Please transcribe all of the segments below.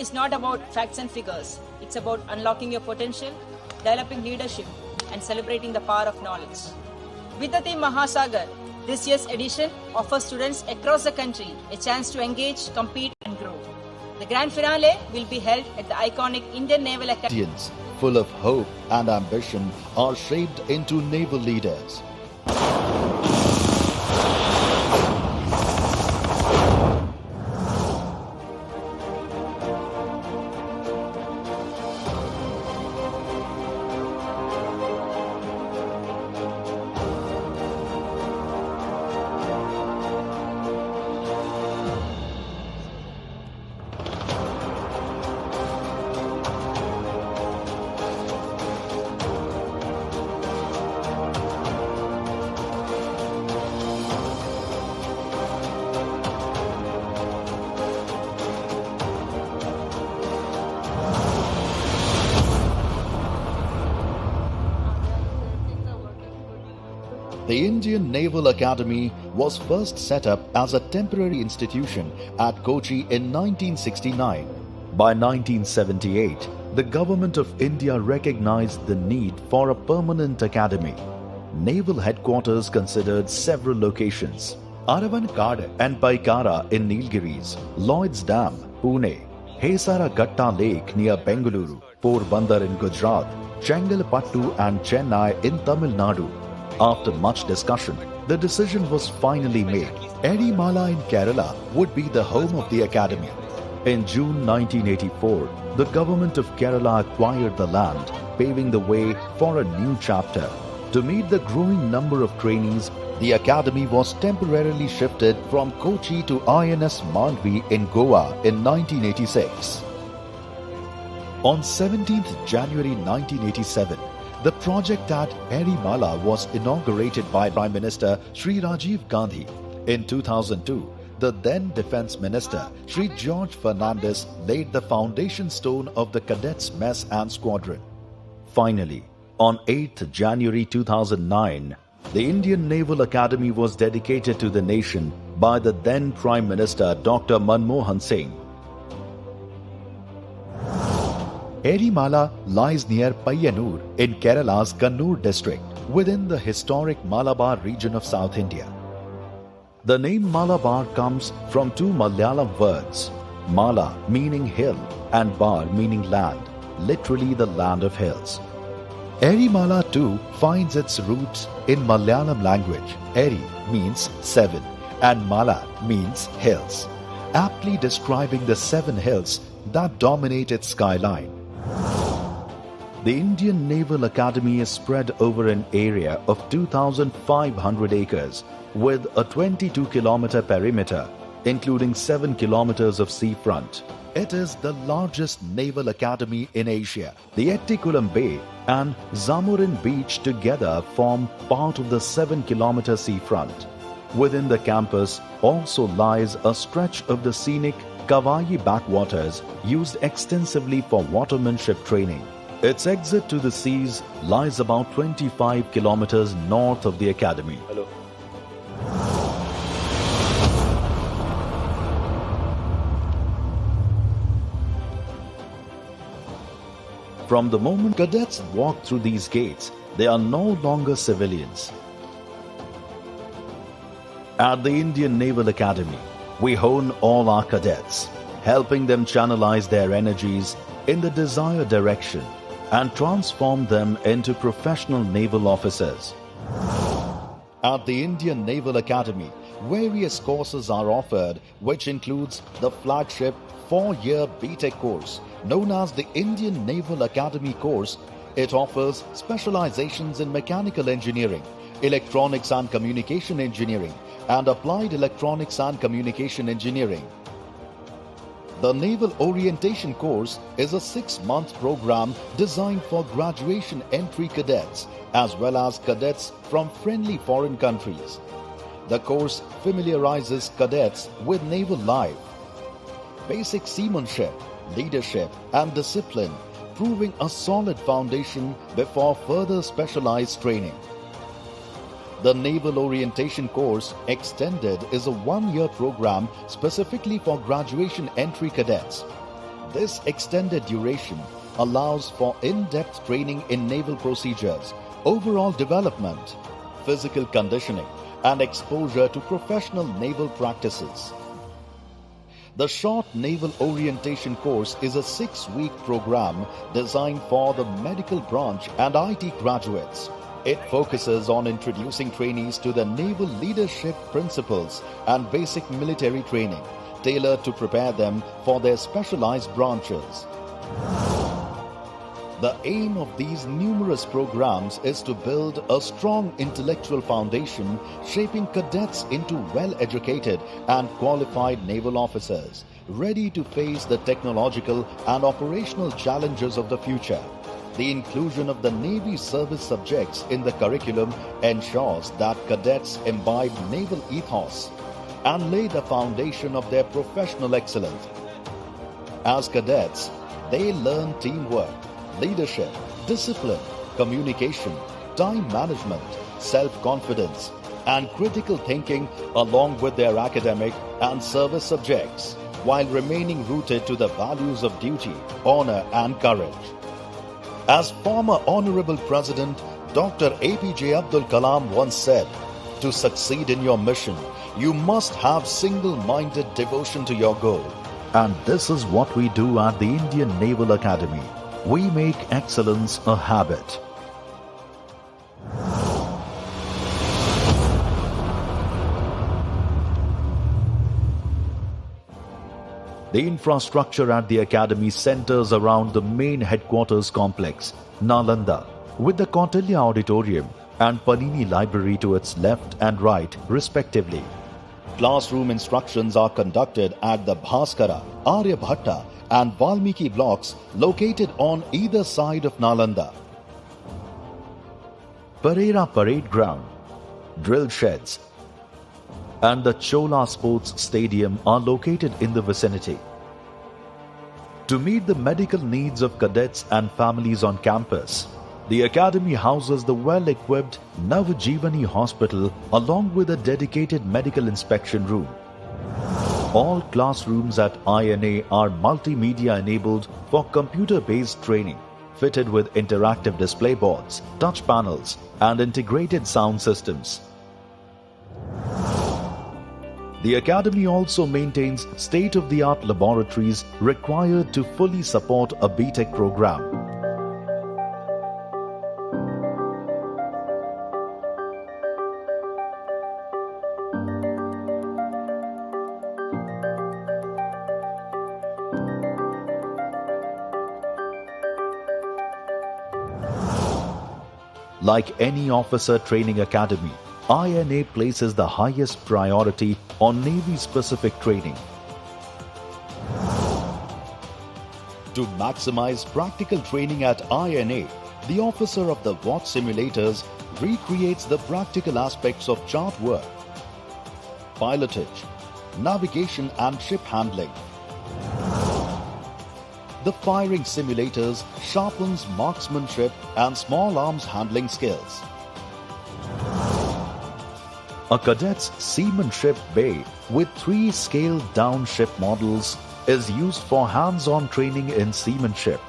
is not about facts and figures. It's about unlocking your potential, developing leadership, and celebrating the power of knowledge. With the theme Mahasagar, this year's edition offers students across the country a chance to engage, compete, and grow. The grand finale will be held at the iconic Indian Naval Academy. Indians, full of hope and ambition, are shaped into naval leaders. The Indian Naval Academy was first set up as a temporary institution at Kochi in 1969. By 1978, the Government of India recognized the need for a permanent academy. Naval headquarters considered several locations: Aravanakad and Paikara in Nilgiris, Lloyd's Dam, Pune, Hesaraghatta Lake near Bengaluru, Porbandar in Gujarat, Chengalpattu and Chennai in Tamil Nadu. After much discussion, the decision was finally made. Erimala in Kerala would be the home of the academy. In June 1984, the government of Kerala acquired the land, paving the way for a new chapter. To meet the growing number of trainees, the academy was temporarily shifted from Kochi to INS Mandvi in Goa in 1986. On 17th January 1987, the project at Erimala was inaugurated by Prime Minister Sri Rajiv Gandhi. In 2002, the then Defence Minister Sri George Fernandes laid the foundation stone of the Cadets Mess and Squadron. Finally, on 8th January 2009, the Indian Naval Academy was dedicated to the nation by the then Prime Minister Dr. Manmohan Singh. Erimala lies near Payyanur in Kerala's Kannur district, within the historic Malabar region of South India. The name Malabar comes from two Malayalam words, Mala meaning hill and Bar meaning land, literally the land of hills. Erimala too finds its roots in Malayalam language. Eri means seven and Mala means hills, aptly describing the seven hills that dominate its skyline. The Indian Naval Academy is spread over an area of 2,500 acres with a 22-kilometer perimeter, including 7 kilometers of seafront. It is the largest naval academy in Asia. The Ettikulam Bay and Zamorin Beach together form part of the 7-kilometer seafront. Within the campus also lies a stretch of the scenic Kavayi backwaters used extensively for watermanship training. Its exit to the seas lies about 25 kilometers north of the academy. Hello. From the moment cadets walk through these gates, they are no longer civilians. At the Indian Naval Academy, we hone all our cadets, helping them channelize their energies in the desired direction and transform them into professional naval officers. At the Indian Naval Academy, various courses are offered, which includes the flagship 4-year BTech course known as the Indian Naval Academy course. It offers specializations in mechanical engineering, electronics and communication engineering, and applied electronics and communication engineering. The Naval Orientation course is a 6-month program designed for graduation entry cadets as well as cadets from friendly foreign countries. The course familiarizes cadets with naval life, basic seamanship, leadership and discipline, proving a solid foundation before further specialized training. The Naval Orientation course Extended is a 1-year program specifically for graduation entry cadets. This extended duration allows for in-depth training in naval procedures, overall development, physical conditioning, and exposure to professional naval practices. The short Naval Orientation course is a 6-week program designed for the medical branch and IT graduates. It focuses on introducing trainees to the naval leadership principles and basic military training, tailored to prepare them for their specialized branches. The aim of these numerous programs is to build a strong intellectual foundation, shaping cadets into well-educated and qualified naval officers, ready to face the technological and operational challenges of the future. The inclusion of the Navy service subjects in the curriculum ensures that cadets imbibe naval ethos and lay the foundation of their professional excellence. As cadets, they learn teamwork, leadership, discipline, communication, time management, self-confidence, and critical thinking along with their academic and service subjects, while remaining rooted to the values of duty, honor, and courage. As former Honorable President Dr. APJ Abdul Kalam once said, "To succeed in your mission, you must have single-minded devotion to your goal." And this is what we do at the Indian Naval Academy. We make excellence a habit. The infrastructure at the academy centers around the main headquarters complex, Nalanda, with the Kautilya Auditorium and Panini Library to its left and right, respectively. Classroom instructions are conducted at the Bhaskara, Aryabhatta, and Valmiki blocks located on either side of Nalanda. Pereira Parade Ground, drill sheds, and the Chola Sports Stadium are located in the vicinity. To meet the medical needs of cadets and families on campus, the academy houses the well-equipped Navjivani Hospital along with a dedicated medical inspection room. All classrooms at INA are multimedia enabled for computer-based training, fitted with interactive display boards, touch panels, and integrated sound systems. The academy also maintains state-of-the-art laboratories required to fully support a B.Tech program. Like any officer training academy, INA places the highest priority on Navy-specific training. To maximize practical training at INA, the officer of the watch simulators recreates the practical aspects of chart work, pilotage, navigation and ship handling. The firing simulators sharpens marksmanship and small arms handling skills. A cadet's seamanship bay with 3 scaled-down ship models is used for hands-on training in seamanship.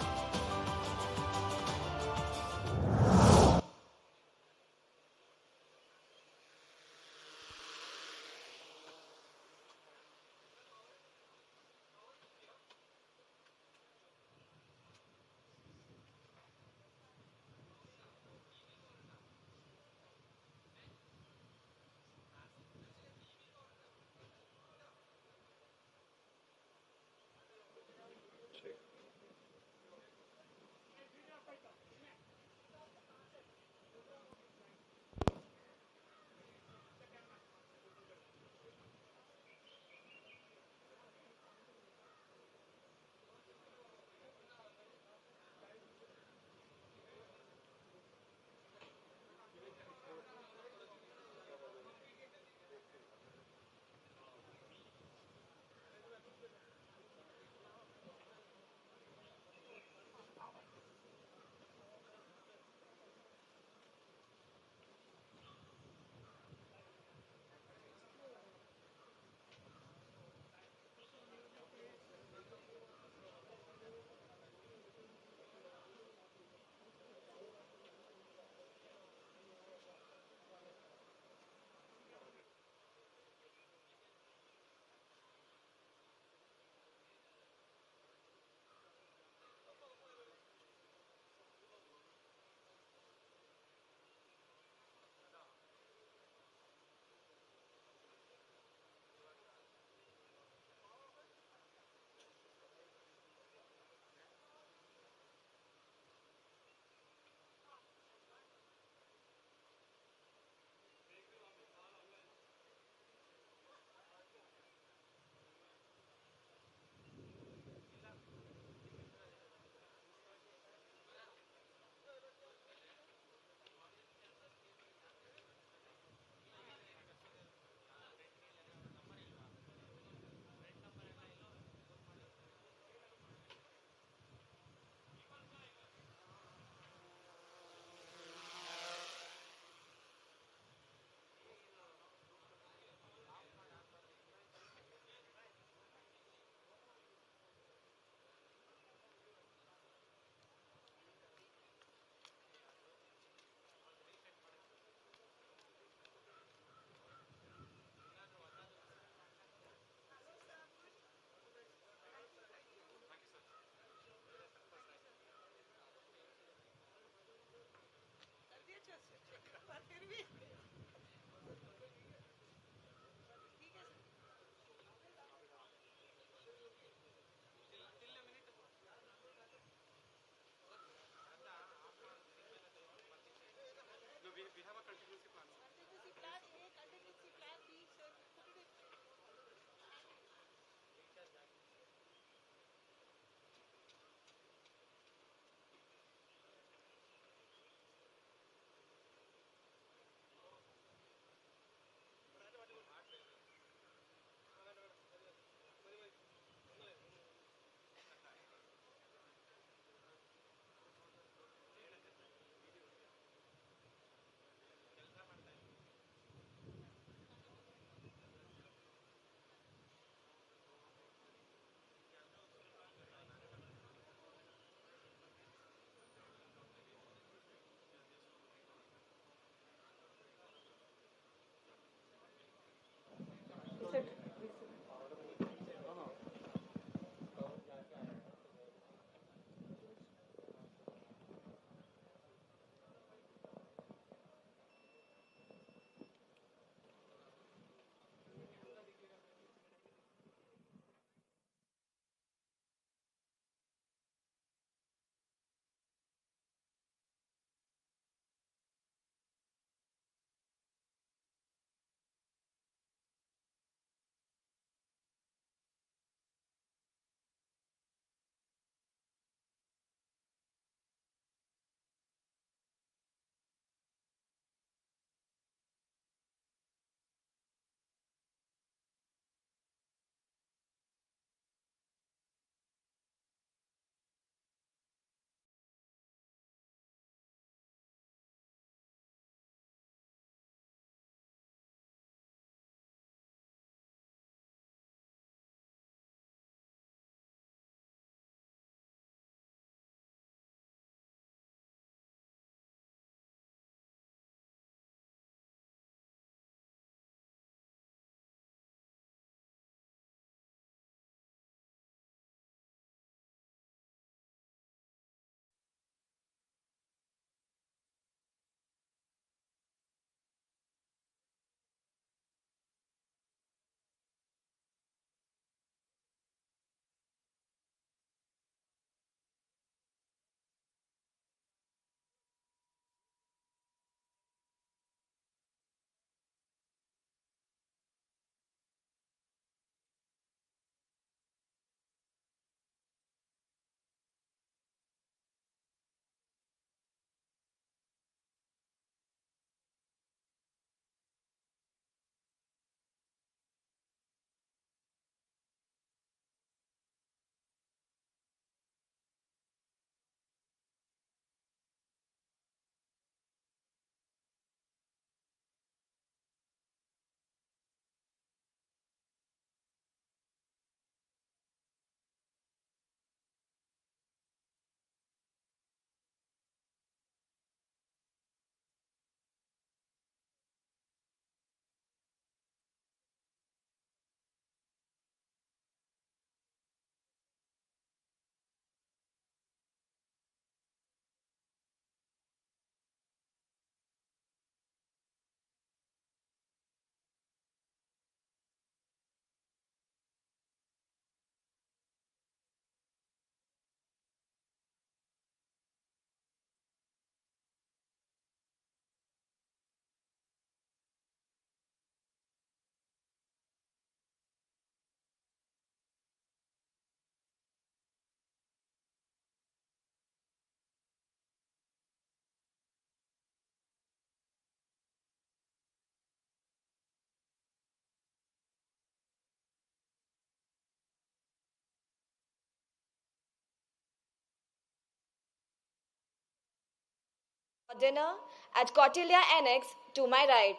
Dinner at Kautilya Annex to my right.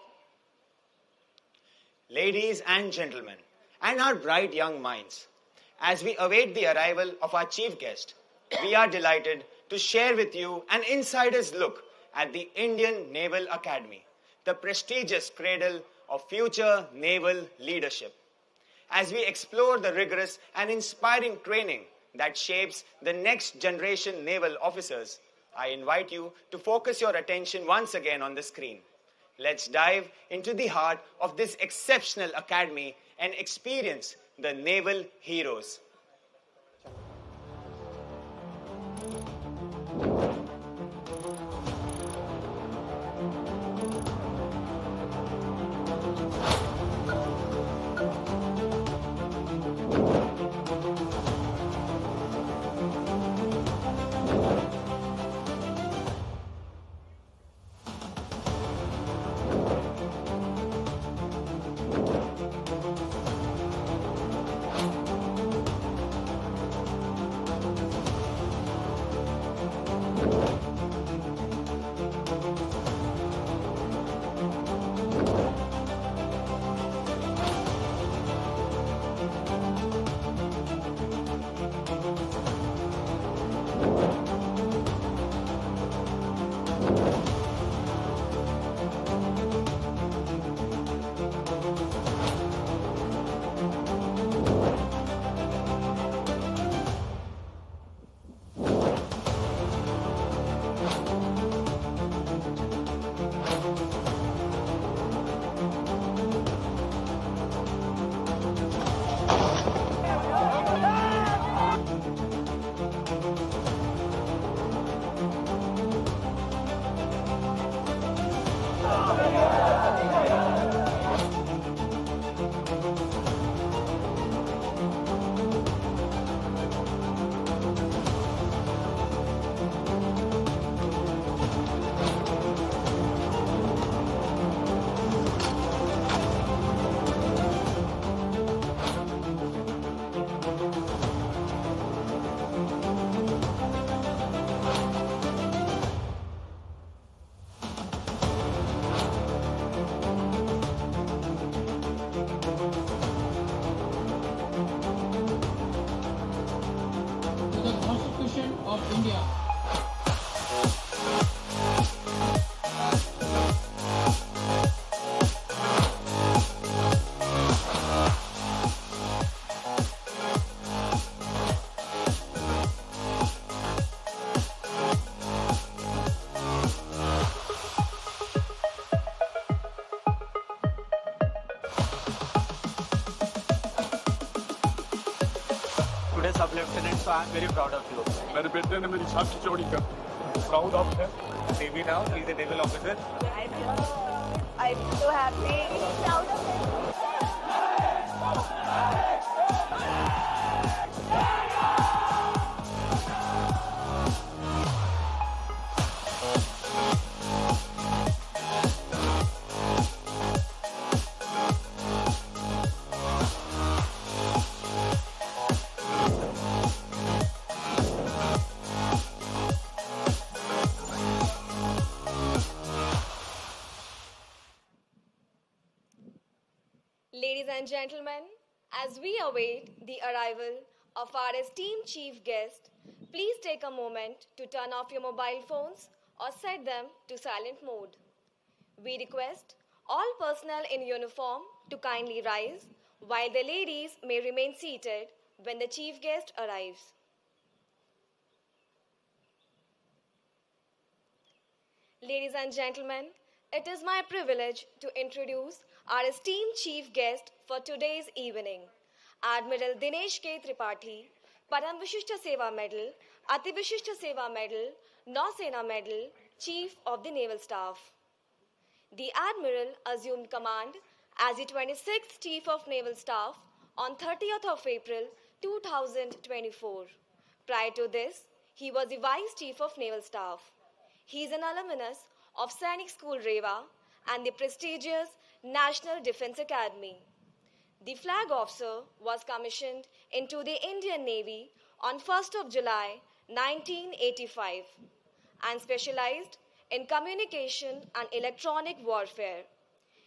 Ladies and gentlemen, and our bright young minds, as we await the arrival of our chief guest, we are delighted to share with you an insider's look at the Indian Naval Academy, the prestigious cradle of future naval leadership. As we explore the rigorous and inspiring training that shapes the next generation naval officers, I invite you to focus your attention once again on the screen. Let's dive into the heart of this exceptional academy and experience the naval heroes. of India. Today, Sub-Lieutenant, so I am very proud of you. मेरे बेटे ने मेरी छाती चौड़ी कर proud of है Navy now, he is a naval officer. I'm so happy. Proud of him. Ladies and gentlemen, as we await the arrival of our esteemed chief guest, please take a moment to turn off your mobile phones or set them to silent mode. We request all personnel in uniform to kindly rise while the ladies may remain seated when the chief guest arrives. Ladies and gentlemen, it is my privilege to introduce our esteemed chief guest for today's evening, Admiral Dinesh K. Tripathi, Param Vishishta Seva Medal, Ati Vishishta Seva Medal, Nausena Medal, Chief of the Naval Staff. The Admiral assumed command as the 26th Chief of Naval Staff on 30th of April 2024. Prior to this, he was the Vice Chief of Naval Staff. He is an alumnus of Sainik School Rewa and the prestigious National Defence Academy. The flag officer was commissioned into the Indian Navy on 1st of July 1985 and specialized in communication and electronic warfare.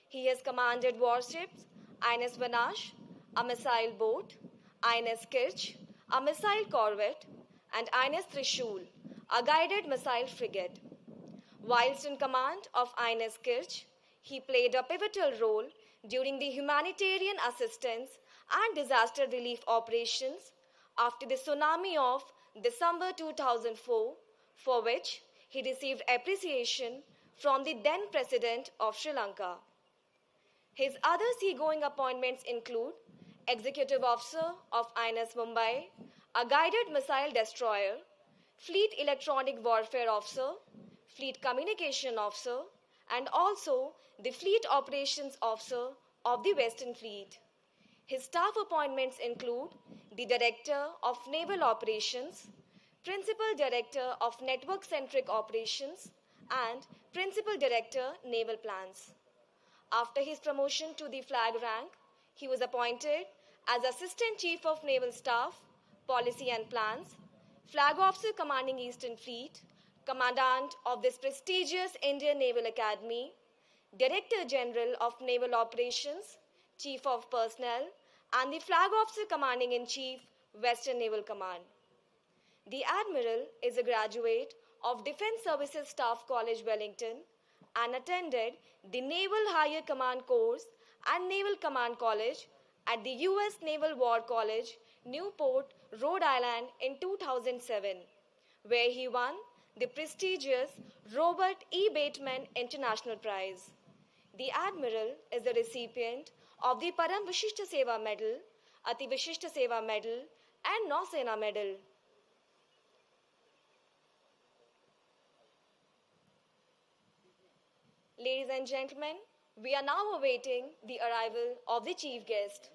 He has commanded warships INS Vanash, a missile boat, INS Kirch, a missile corvette, and INS Trishul, a guided missile frigate. Whilst in command of INS Kirch, he played a pivotal role during the humanitarian assistance and disaster relief operations after the tsunami of December 2004, for which he received appreciation from the then President of Sri Lanka. His other seagoing appointments include Executive Officer of INS Mumbai, a guided missile destroyer, Fleet Electronic Warfare Officer, Fleet Communication Officer, and also the Fleet Operations Officer of the Western Fleet. His staff appointments include the Director of Naval Operations, Principal Director of Network-Centric Operations, and Principal Director, Naval Plans. After his promotion to the flag rank, he was appointed as Assistant Chief of Naval Staff, Policy and Plans, Flag Officer commanding Eastern Fleet, Commandant of this prestigious Indian Naval Academy, Director General of Naval Operations, Chief of Personnel, and the Flag Officer Commanding-in-Chief, Western Naval Command. The Admiral is a graduate of Defense Services Staff College, Wellington, and attended the Naval Higher Command Course and Naval Command College at the U.S. Naval War College, Newport, Rhode Island in 2007, where he won the prestigious Robert E. Bateman International Prize. The Admiral is the recipient of the Param Vishishta Seva Medal, Ati Vishishta Seva Medal, and Nausena Medal. Ladies and gentlemen, we are now awaiting the arrival of the chief guest.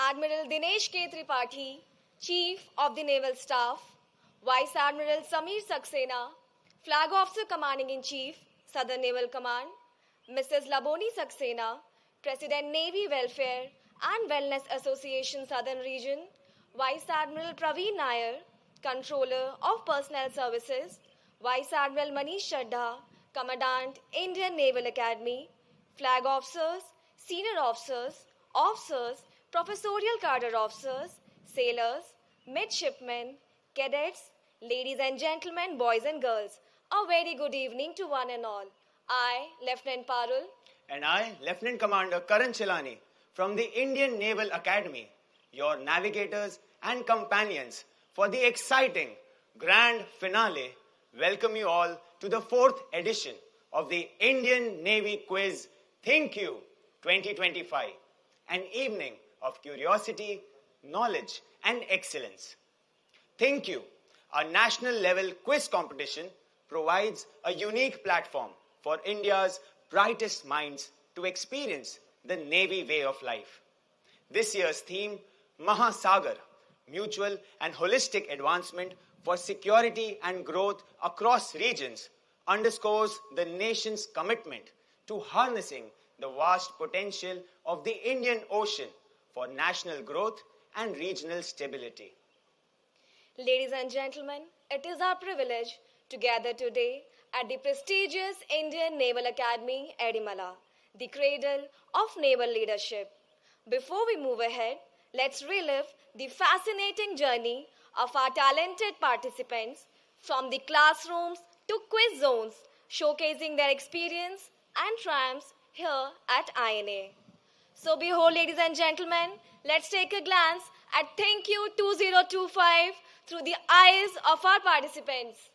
Admiral Dinesh K. Tripathi, Chief of the Naval Staff, Vice Admiral Samir Saxena, Flag Officer Commanding-in-Chief, Southern Naval Command, Mrs. Laboni Saxena, President Navy Welfare and Wellness Association Southern Region, Vice Admiral Praveen Nair, Controller of Personnel Services, Vice Admiral Manish Chadha, Commandant, Indian Naval Academy, Flag Officers, Senior Officers, Officers, Professorial Cadre Officers, Sailors, Midshipmen, Cadets, Ladies and Gentlemen, Boys and Girls, a very good evening to one and all. I, Lieutenant Parul. And I, Lieutenant Commander Karan Chilani, from the Indian Naval Academy, your navigators and companions for the exciting grand finale, welcome you all to the 4th edition of the Indian Navy Quiz THINQ 2025, an evening of curiosity, knowledge and excellence. THINQ, a national level quiz competition, provides a unique platform for India's brightest minds to experience the Navy way of life. This year's theme, Mahasagar, mutual and holistic advancement for security and growth across regions, underscores the nation's commitment to harnessing the vast potential of the Indian Ocean for national growth and regional stability. Ladies and gentlemen, it is our privilege to gather today at the prestigious Indian Naval Academy, Edimala, the cradle of naval leadership. Before we move ahead, let's relive the fascinating journey of our talented participants from the classrooms to quiz zones, showcasing their experience and triumphs here at INA. So behold, ladies and gentlemen, let's take a glance at THINQ 2025 through the eyes of our participants.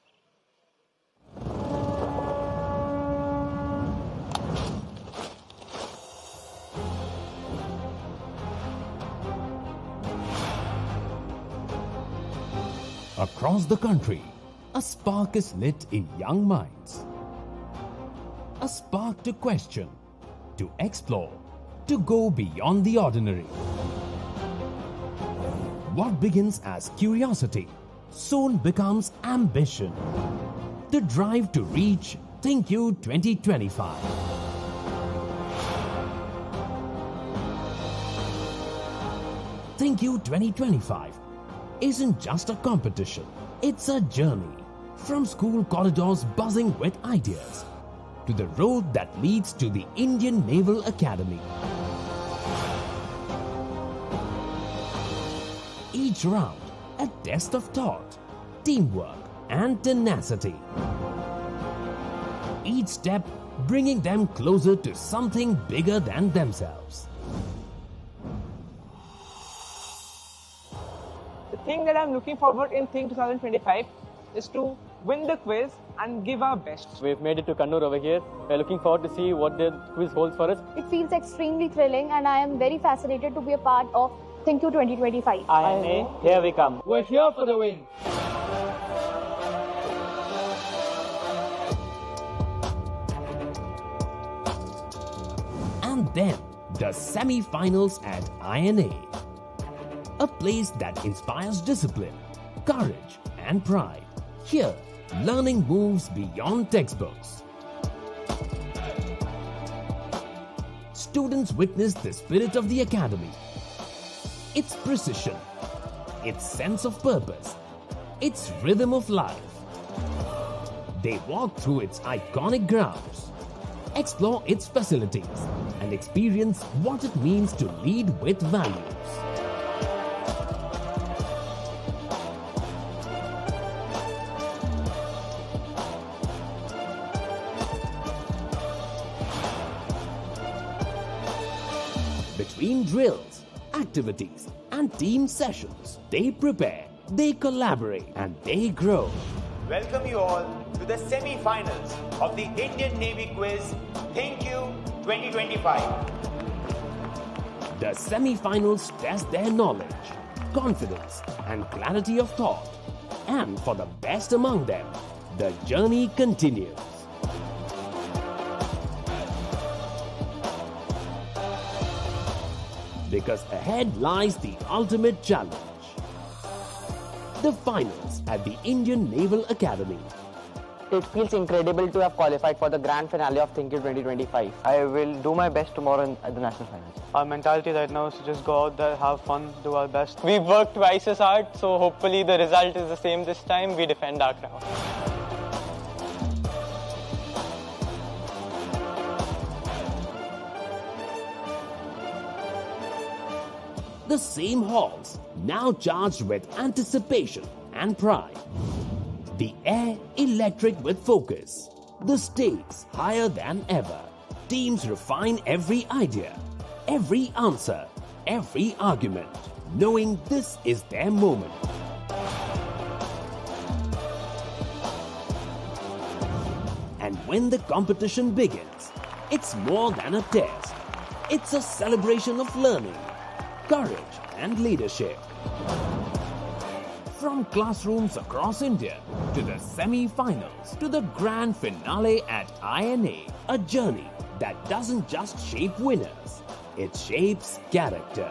Across the country, a spark is lit in young minds. A spark to question, to explore, to go beyond the ordinary. What begins as curiosity soon becomes ambition. The drive to reach THINQ 2025. THINQ 2025 isn't just a competition, it's a journey. From school corridors buzzing with ideas to the road that leads to the Indian Naval Academy. Each round, a test of thought, teamwork and tenacity. Each step bringing them closer to something bigger than themselves. The thing that I'm looking forward in THINQ 2025 is to win the quiz and give our best. We've made it to Kannur over here. We're looking forward to see what the quiz holds for us. It feels extremely thrilling and I am very fascinated to be a part of THINQ 2025. INA, here we come. We're here for the win. And then, the semi-finals at INA. A place that inspires discipline, courage and pride. Here, learning moves beyond textbooks. Students witness the spirit of the academy. Its precision, its sense of purpose, its rhythm of life. They walk through its iconic grounds, explore its facilities, and experience what it means to lead with values. Between drills, activities, and team sessions, they prepare, they collaborate, and they grow. Welcome you all to the semi-finals of the Indian Navy Quiz THINQ 2025. The semi-finals test their knowledge, confidence, and clarity of thought. And for the best among them, the journey continues. because ahead lies the ultimate challenge. The finals at the Indian Naval Academy. It feels incredible to have qualified for the grand finale of THINQ 2025. I will do my best tomorrow at the national finals. Our mentality right now is to just go out there, have fun, do our best. We've worked twice as hard, so hopefully the result is the same this time. We defend our crown. The same halls, now charged with anticipation and pride. The air electric with focus. The stakes higher than ever. Teams refine every idea, every answer, every argument, knowing this is their moment. And when the competition begins, it's more than a test. It's a celebration of learning, courage and leadership. From classrooms across India to the semi-finals to the grand finale at INA, a journey that doesn't just shape winners, it shapes character.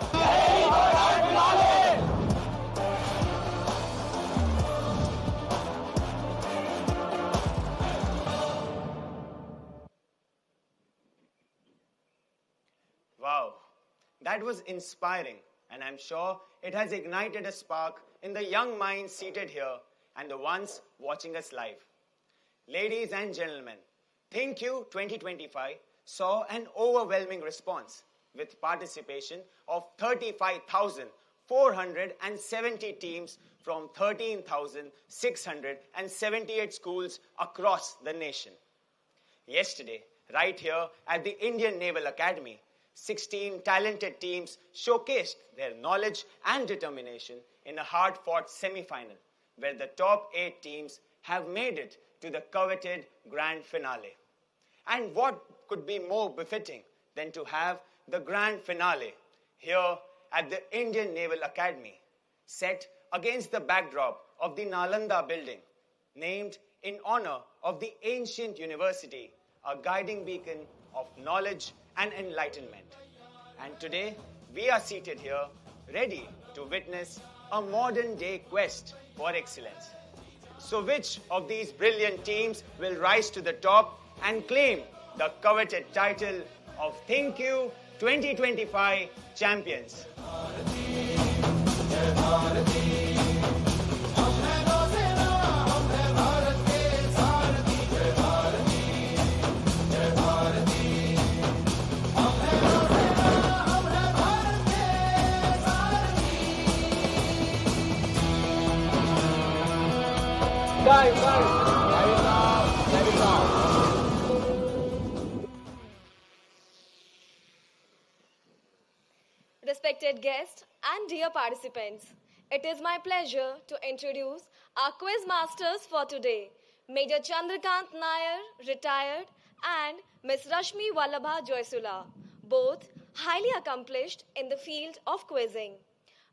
Wow, that was inspiring, and I'm sure it has ignited a spark in the young minds seated here and the ones watching us live. Ladies and gentlemen, THINQ 2025 saw an overwhelming response with participation of 35,470 teams from 13,678 schools across the nation. Yesterday, right here at the Indian Naval Academy, 16 talented teams showcased their knowledge and determination in a hard-fought semi-final, where the top 8 teams have made it to the coveted grand finale. And what could be more befitting than to have the grand finale here at the Indian Naval Academy, set against the backdrop of the Nalanda building, named in honor of the ancient university, a guiding beacon of knowledge and enlightenment. And today, we are seated here, ready to witness a modern-day quest for excellence. So which of these brilliant teams will rise to the top and claim the coveted title of THINQ 2025 champions? Respected guests and dear participants, it is my pleasure to introduce our quiz masters for today, Major Chandrakant Nair, retired, and Miss Rashmi Vallabha Joysula, both highly accomplished in the field of quizzing.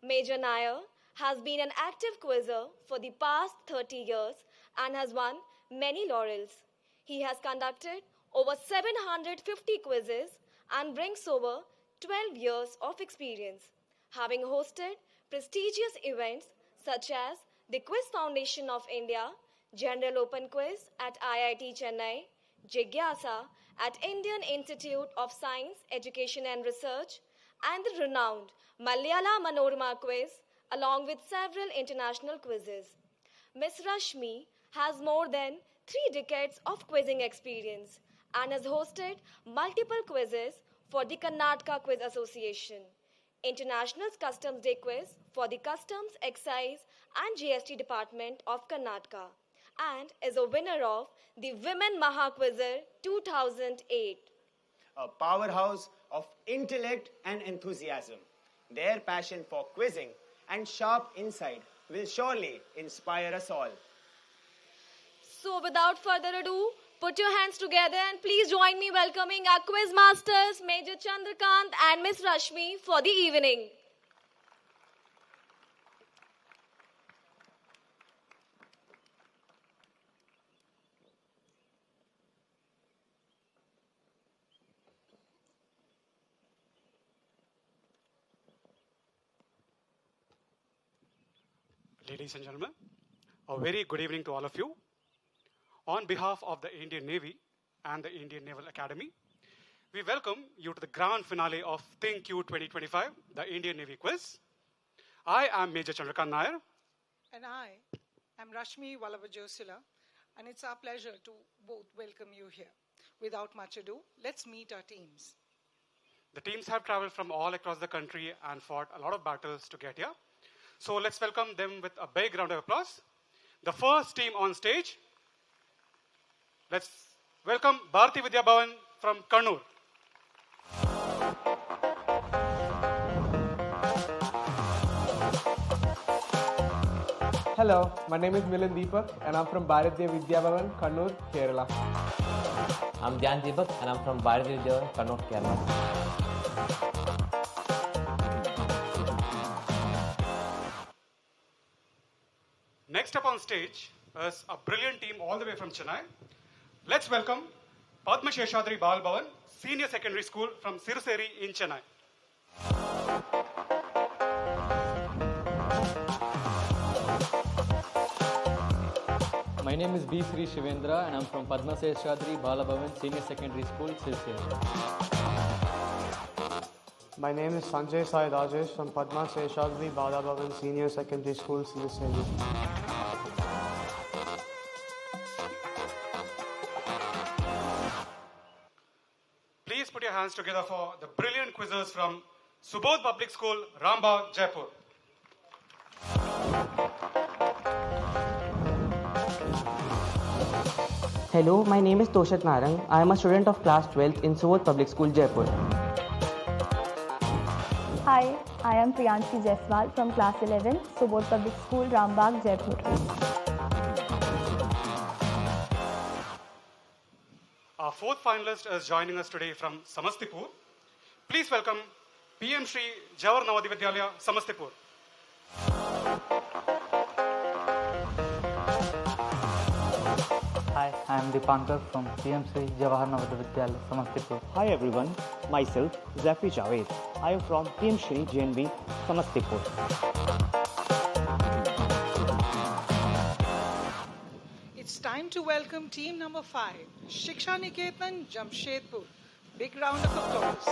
Major Nair has been an active quizzer for the past 30 years and has won many laurels. He has conducted over 750 quizzes and brings over 12 years of experience, having hosted prestigious events such as the Quiz Foundation of India, General Open Quiz at IIT Chennai, Jigyasa at Indian Institute of Science, Education and Research, and the renowned Malayala Manorama Quiz, along with several international quizzes. Ms. Rashmi has more than 3 decades of quizzing experience and has hosted multiple quizzes for the Karnataka Quiz Association, International Customs Day Quiz for the Customs, Excise and GST Department of Karnataka, and is a winner of the Women Maha Quizzer 2008. A powerhouse of intellect and enthusiasm. Their passion for quizzing and sharp insight will surely inspire us all. So without further ado, put your hands together and please join me welcoming our quiz masters, Major Chandrakant and Miss Rashmi, for the evening. Ladies and gentlemen, a very good evening to all of you. On behalf of the Indian Navy and the Indian Naval Academy, we welcome you to the grand finale of THINQ 2025, the Indian Navy Quiz. I am Major Chandrakant Nair. And I am Rashmi Vallavajosila, and it's our pleasure to both welcome you here. Without much ado, let's meet our teams. The teams have traveled from all across the country and fought a lot of battles to get here. So let's welcome them with a big round of applause. The first team on stage, let's welcome Bharati Vidya Bhavan from Kannur. Hello, my name is Milan Deepak and I'm from Bharatiya Vidya Bhavan, Kannur, Kerala. I'm Jan Deepak and I'm from Bharatiya Vidya Bhavan, Kannur, Kerala. Next up on stage is a brilliant team all the way from Chennai. Let's welcome Padma Sheshadri Bal Bhavan, Senior Secondary School from Siruseri in Chennai. My name is B. Sri Shivendra and I'm from Padma Sheshadri Bala Bhavan Senior Secondary School, Siruseri. My name is Sanjay Sai Rajesh from Padma Sheshadri Bala Bhavan Senior Secondary School, Siruseri. Please put your hands together for the brilliant quizzers from Subodh Public School, Rambagh, Jaipur. Hello, my name is Toshat Narang. I am a student of class 12th in Subodh Public School, Jaipur. Hi, I am Priyanshi Jaiswal from class 11, Subodh Public School, Rambagh, Jaipur. Our fourth finalist is joining us today from Samastipur. Please welcome PM Shri Jawahar Navodaya Vidyalaya, Samastipur. Hi, I am Dipankar from PMC Jawahar Navodaya Vidyalaya, Samastipur. Hi everyone, myself Zafi Javed. I am from PM Shri JNB, Samastipur. It's time to welcome team number 5, Shiksha Niketan, Jamshedpur. Big round of applause.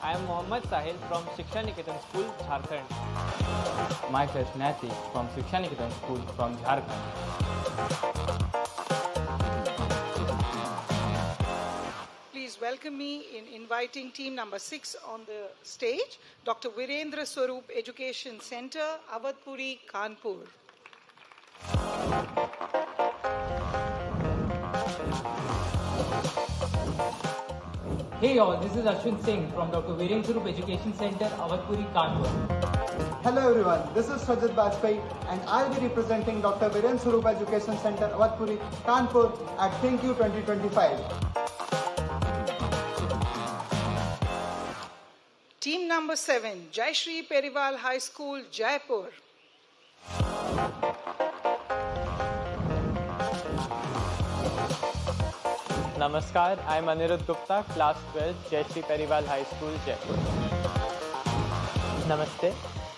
I am Mohammad Sahil from Shiksha Niketan School, Jharkhand. Myself Nati from Shiksha Niketan School from Jharkhand. Please welcome me in inviting team number 6 on the stage, Dr. Virendra Swaroop Education Center, Awadhpuri, Kanpur. Hey all, this is Ashwin Singh from Dr. Virendra Swaroop Education Center, Awadhpuri, Kanpur. Hello everyone, this is Sajid Bajpai and I'll be representing Dr. Virendra Swaroop Education Center, Awadhpuri, Kanpur at THINQ 2025. Team number 7, Jayashree Periwal High School, Jaipur. Namaskar, I am Anirudh Gupta, class 12, Jayashree Periwal High School, Jaipur. Namaste,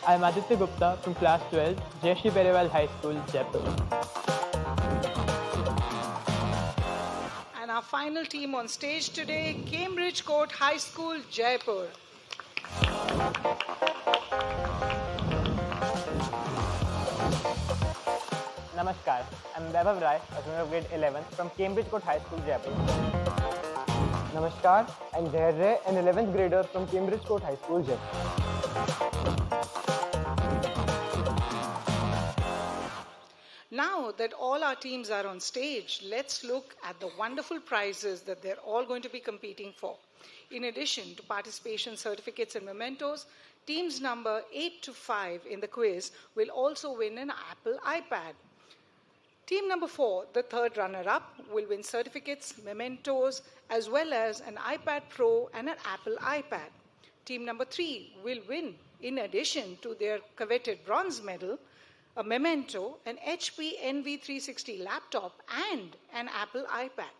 I am Aditya Gupta from class 12, Jayashree Periwal High School, Jaipur. And our final team on stage today, Cambridge Court High School, Jaipur. Namaskar, I am Vaibhav Rai, a student of grade 11 from Cambridge Court High School, Jaipur. Namaskar, I am Zaher Ray, an 11th grader from Cambridge Court High School, Jaipur. Now that all our teams are on stage, let's look at the wonderful prizes that they're all going to be competing for. In addition to participation certificates and mementos, teams number 8 to 5 in the quiz will also win an Apple iPad. Team number 4, the third runner-up, will win certificates, mementos, as well as an iPad Pro and an Apple iPad. Team number 3 will win, in addition to their coveted bronze medal, a memento, an HP NV360 laptop, and an Apple iPad.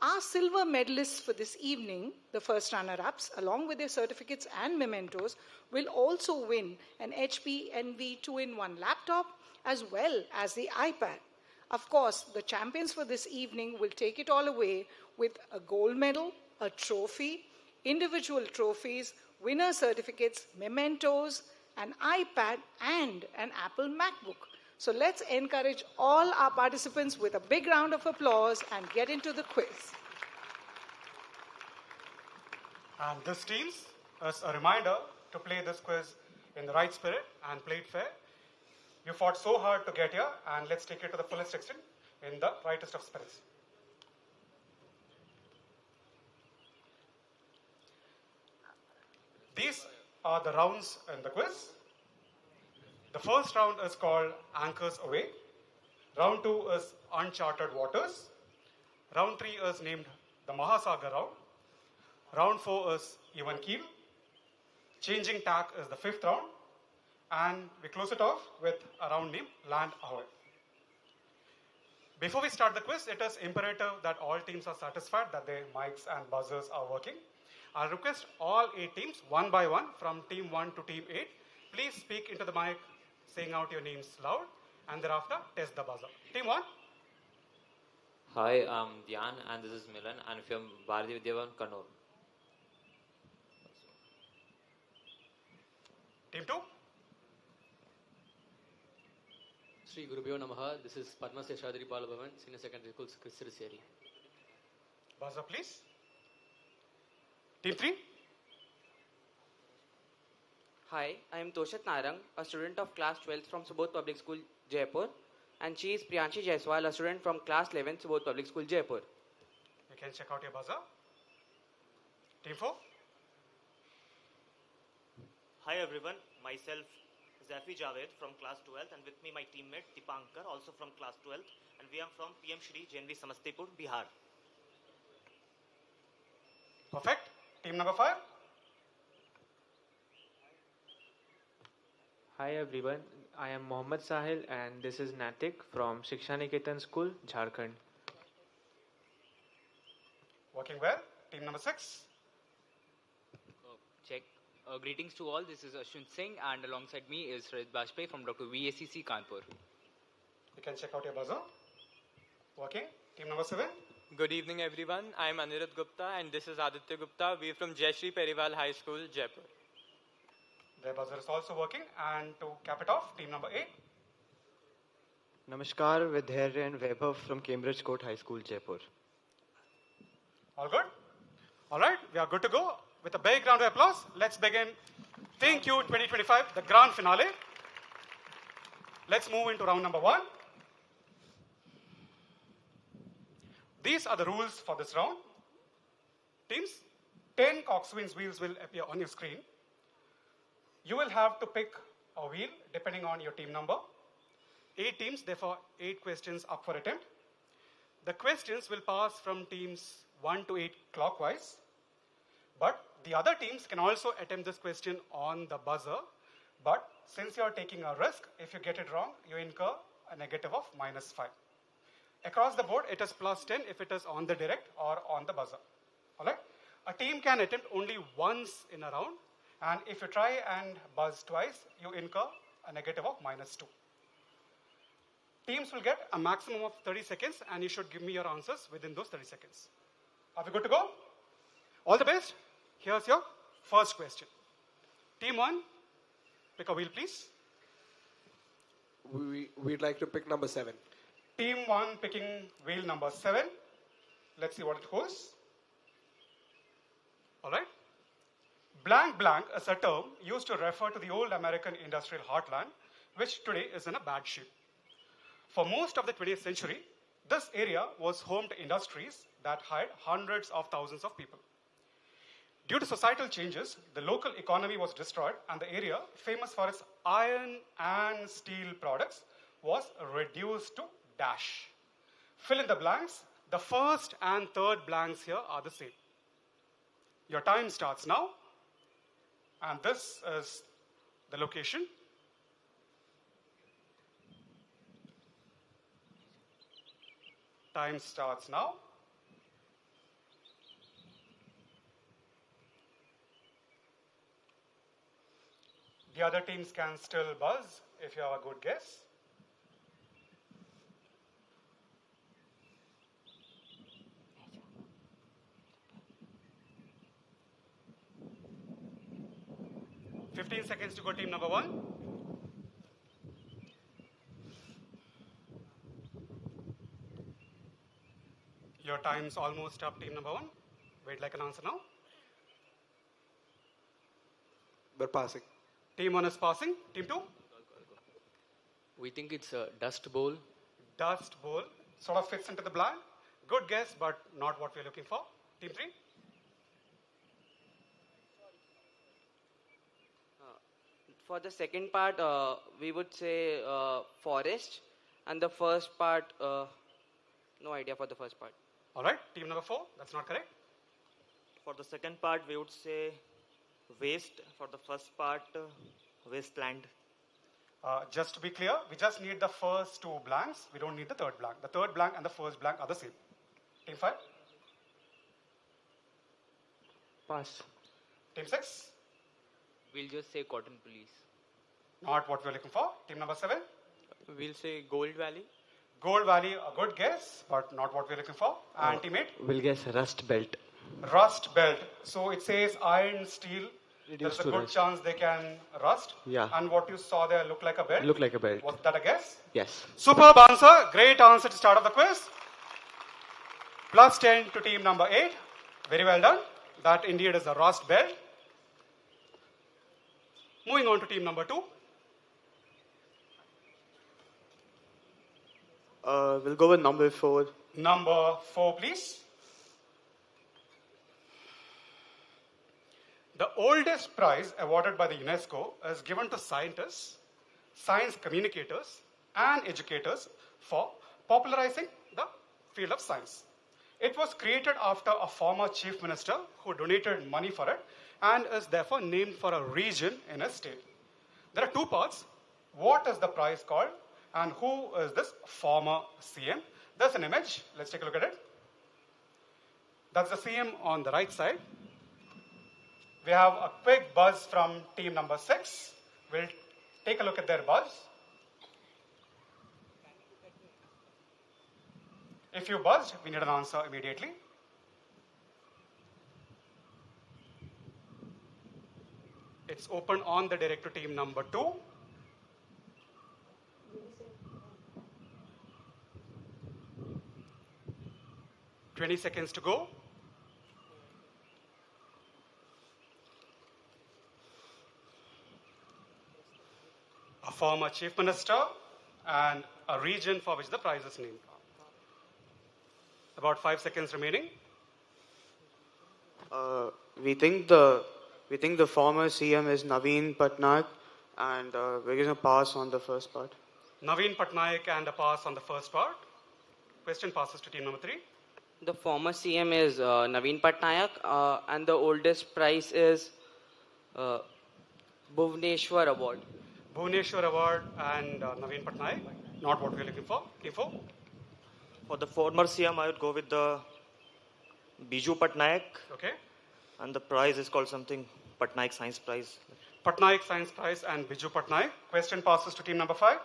Our silver medalists for this evening, the first runner-ups, along with their certificates and mementos, will also win an HP Envy 2-in-1 laptop as well as the iPad. Of course, the champions for this evening will take it all away with a gold medal, a trophy, individual trophies, winner certificates, mementos, an iPad, and an Apple MacBook. So let's encourage all our participants with a big round of applause and get into the quiz. And this teams, as a reminder to play this quiz in the right spirit and play it fair. You fought so hard to get here, and let's take it to the fullest extent in the rightest of spirits. These are the rounds in the quiz. The first round is called Anchors Aweigh. Round 2 is Uncharted Waters. Round 3 is named the Mahasagar round. Round 4 is even Keel. Changing Tack is the 5th round. And we close it off with a round named Land Aweigh. Before we start the quiz, it is imperative that all teams are satisfied that their mics and buzzers are working. I'll request all 8 teams, one by one, from team 1 to team 8. Please speak into the mic, saying out your names loud, and thereafter test the buzzer. Team 1. Hi, I'm Dhyan, and this is Milan, and from Bharati Vidyavan, Kannur. Team 2. Sri Gurubhyo Namaha. This is Padma Seshadri Balabhavan, Senior Secondary School, Kristiraseri. Buzzer, please. Team 3. Hi, I am Toshat Narang, a student of class 12th from Subodh Public School, Jaipur. And she is Priyanshi Jaiswal, a student from class 11th, Subodh Public School, Jaipur. You can check out your buzzer. Team 4. Hi everyone, myself Zafi Javed from class 12th, and with me my teammate Dipankar, also from class 12th, and we are from PM Shri JNV Samastipur, Bihar. Perfect. Team number 5. Hi everyone, I am Mohammad Sahil and this is Natik from Shiksha Niketan School, Jharkhand. Working well. Team number 6. Check. Greetings to all. This is Ashwin Singh, and alongside me is Shred Bajpayee from Dr. VACC Kanpur. You can check out your buzzer. Working. Team number 7. Good evening everyone, I am Anirudh Gupta and this is Aditya Gupta. We are from Jayashree Perival High School, Jaipur. Their buzzer is also working. And to cap it off, team number 8. Namaskar, Vidharya and Vaibhav from Cambridge Court High School, Jaipur. All good? All right, we are good to go. With a big round of applause, let's begin THINQ 2025, the grand finale. Let's move into round number 1. These are the rules for this round. Teams, 10 coxswain's wheels will appear on your screen. You will have to pick a wheel depending on your team number. 8 teams, therefore 8 questions up for attempt. The questions will pass from teams 1 to 8 clockwise. But the other teams can also attempt this question on the buzzer. But since you are taking a risk, if you get it wrong, you incur a negative of -5. Across the board, it is +10 if it is on the direct or on the buzzer. All right? A team can attempt only once in a round. And if you try and buzz twice, you incur a negative of -2. Teams will get a maximum of 30 seconds, and you should give me your answers within those 30 seconds. Are we good to go? All the best. Here's your first question. Team 1, pick a wheel, please. We'd like to pick number 7. Team 1 picking wheel number 7. Let's see what it goes. All right. Blank blank is a term used to refer to the old American industrial heartland, which today is in a bad shape. For most of the 20th century, this area was home to industries that hired hundreds of thousands of people. Due to societal changes, the local economy was destroyed, and the area, famous for its iron and steel products, was reduced to dash. Fill in the blanks. The first and third blanks here are the same. Your time starts now. And this is the location. Time starts now. The other teams can still buzz if you have a good guess. "15 seconds to go, team number 1. Your time's almost up, team number 1. Wait like an answer now. We're passing. Team 1 is passing. Team 2? We think it's a dust bowl. Dust bowl. Sort of fits into the blank. Good guess, but not what we're looking for. Team 3? For the second part, we would say forest. And the first part, no idea for the first part. All right, team number 4, that's not correct. For the second part, we would say waste. For the first part, wasteland. Just to be clear, we just need the first 2 blanks. We don't need the third blank. The third blank and the first blank are the same. Team 5? Pass. Team 6? We'll just say cotton police. Not what we're looking for. Team number 7? We'll say Gold Valley. Gold Valley, a good guess, but not what we're looking for. And team 8? We'll guess Rust Belt. Rust Belt. So it says iron, steel. There's Reduced a to good rust. chance they can rust. Yeah. And what you saw there looked like a belt. Look like a belt. Was that a guess? Yes. Superb answer. Great answer to start off the quiz. Plus 10 to team number 8. Very well done. That indeed is a rust belt. Moving on to team number 2. We'll go with number 4. Number 4, please. The oldest prize awarded by the UNESCO is given to scientists, science communicators, and educators for popularizing the field of science. It was created after a former chief minister who donated money for it and is therefore named for a region in a state. There are 2 parts. What is the prize called and who is this former CM? There's an image. Let's take a look at it. That's the CM on the right side. We have a quick buzz from team number 6. We'll take a look at their buzz. If you buzzed, we need an answer immediately. It's open on the direct to team number 2. "20 seconds to go. A former chief minister and a region for which the prize is named. About 5 seconds remaining. We think the former CM is Naveen Patnaik, and we're going to pass on the first part. Naveen Patnaik and a pass on the first part. Question passes to team number 3. The former CM is Naveen Patnaik, and the oldest prize is Bhuvaneshwar Award. Bhuvaneshwar Award and Naveen Patnaik. Not what we're looking for. Team 4. For the former CM, I would go with the Biju Patnaik. Okay. And the prize is called something Patnaik Science Prize. Patnaik Science Prize and Biju Patnaik. Question passes to team number 5.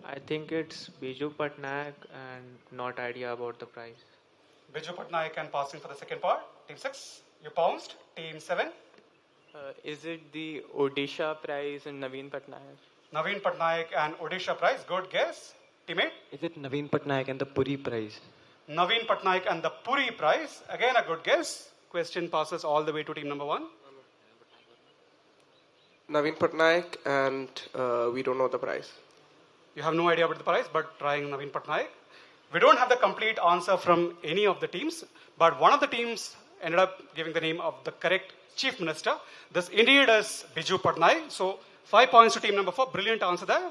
I think it's Biju Patnaik and not idea about the prize. Biju Patnaik and passing for the second part. Team 6. You pounced. Team 7. Is it the Odisha prize and Naveen Patnaik? Naveen Patnaik and Odisha Prize. Good guess. Team 8. Is it Naveen Patnaik and the Puri Prize? Naveen Patnaik and the Puri Prize. Again, a good guess. Question passes all the way to team number 1. Naveen Patnaik, and we don't know the prize. You have no idea about the prize, but trying Naveen Patnaik. We don't have the complete answer from any of the teams, but one of the teams ended up giving the name of the correct chief minister. This indeed is Biju Patnaik. So 5 points to team number 4. Brilliant answer there.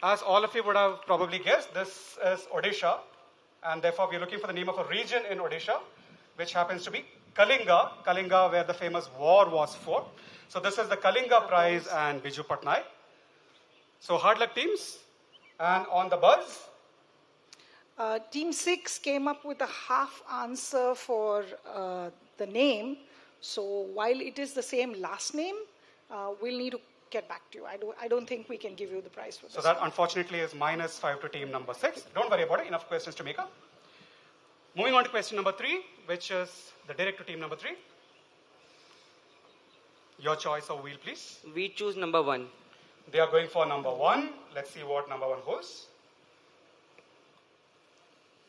As all of you would have probably guessed, this is Odisha, and therefore we're looking for the name of a region in Odisha, which happens to be Kalinga, where the famous war was fought. So this is the Kalinga Prize and Biju Patnaik. So hard luck, teams. And on the buzz. Team 6 came up with a half answer for the name. So while it is the same last name, we'll need to get back to you. I don't think we can give you the prize for this. So that unfortunately is -5 to team number 6. Don't worry about it. Enough questions to make up. Moving on to question number 3, which is the direct to team number 3. Your choice of wheel, please. We choose number 1. They are going for number 1. Let's see what number 1 holds.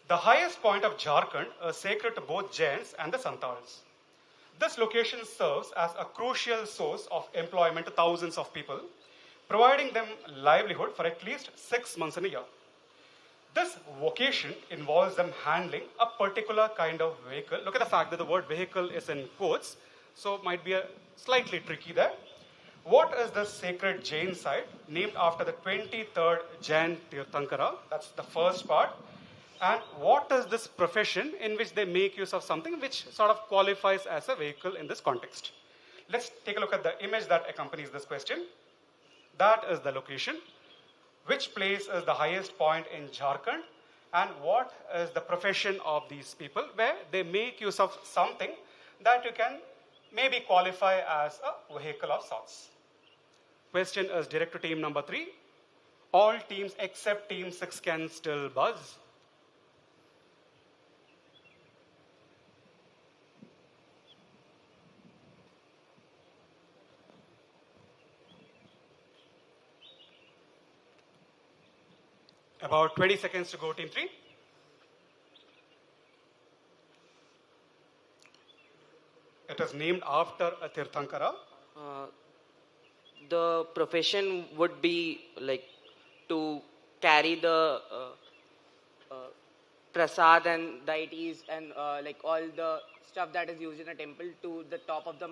The highest point of Jharkhand is sacred to both Jains and the Santals. This location serves as a crucial source of employment to thousands of people, providing them livelihood for at least 6 months in a year. This vocation involves them handling a particular kind of vehicle. Look at the fact that the word vehicle is in quotes, so it might be slightly tricky there. What is the sacred Jain site named after the 23rd Jain Tirthankara? That's the first part. And what is this profession in which they make use of something which sort of qualifies as a vehicle in this context? Let's take a look at the image that accompanies this question. That is the location. Which place is the highest point in Jharkhand? And what is the profession of these people where they make use of something that you can maybe qualify as a vehicle of sorts? Question is direct to team number 3. All teams except team 6 can still buzz. About 20 seconds to go, team 3. It is named after a Tirthankara. The profession would be like to carry the prasad and deities and like all the stuff that is used in a temple to the top of the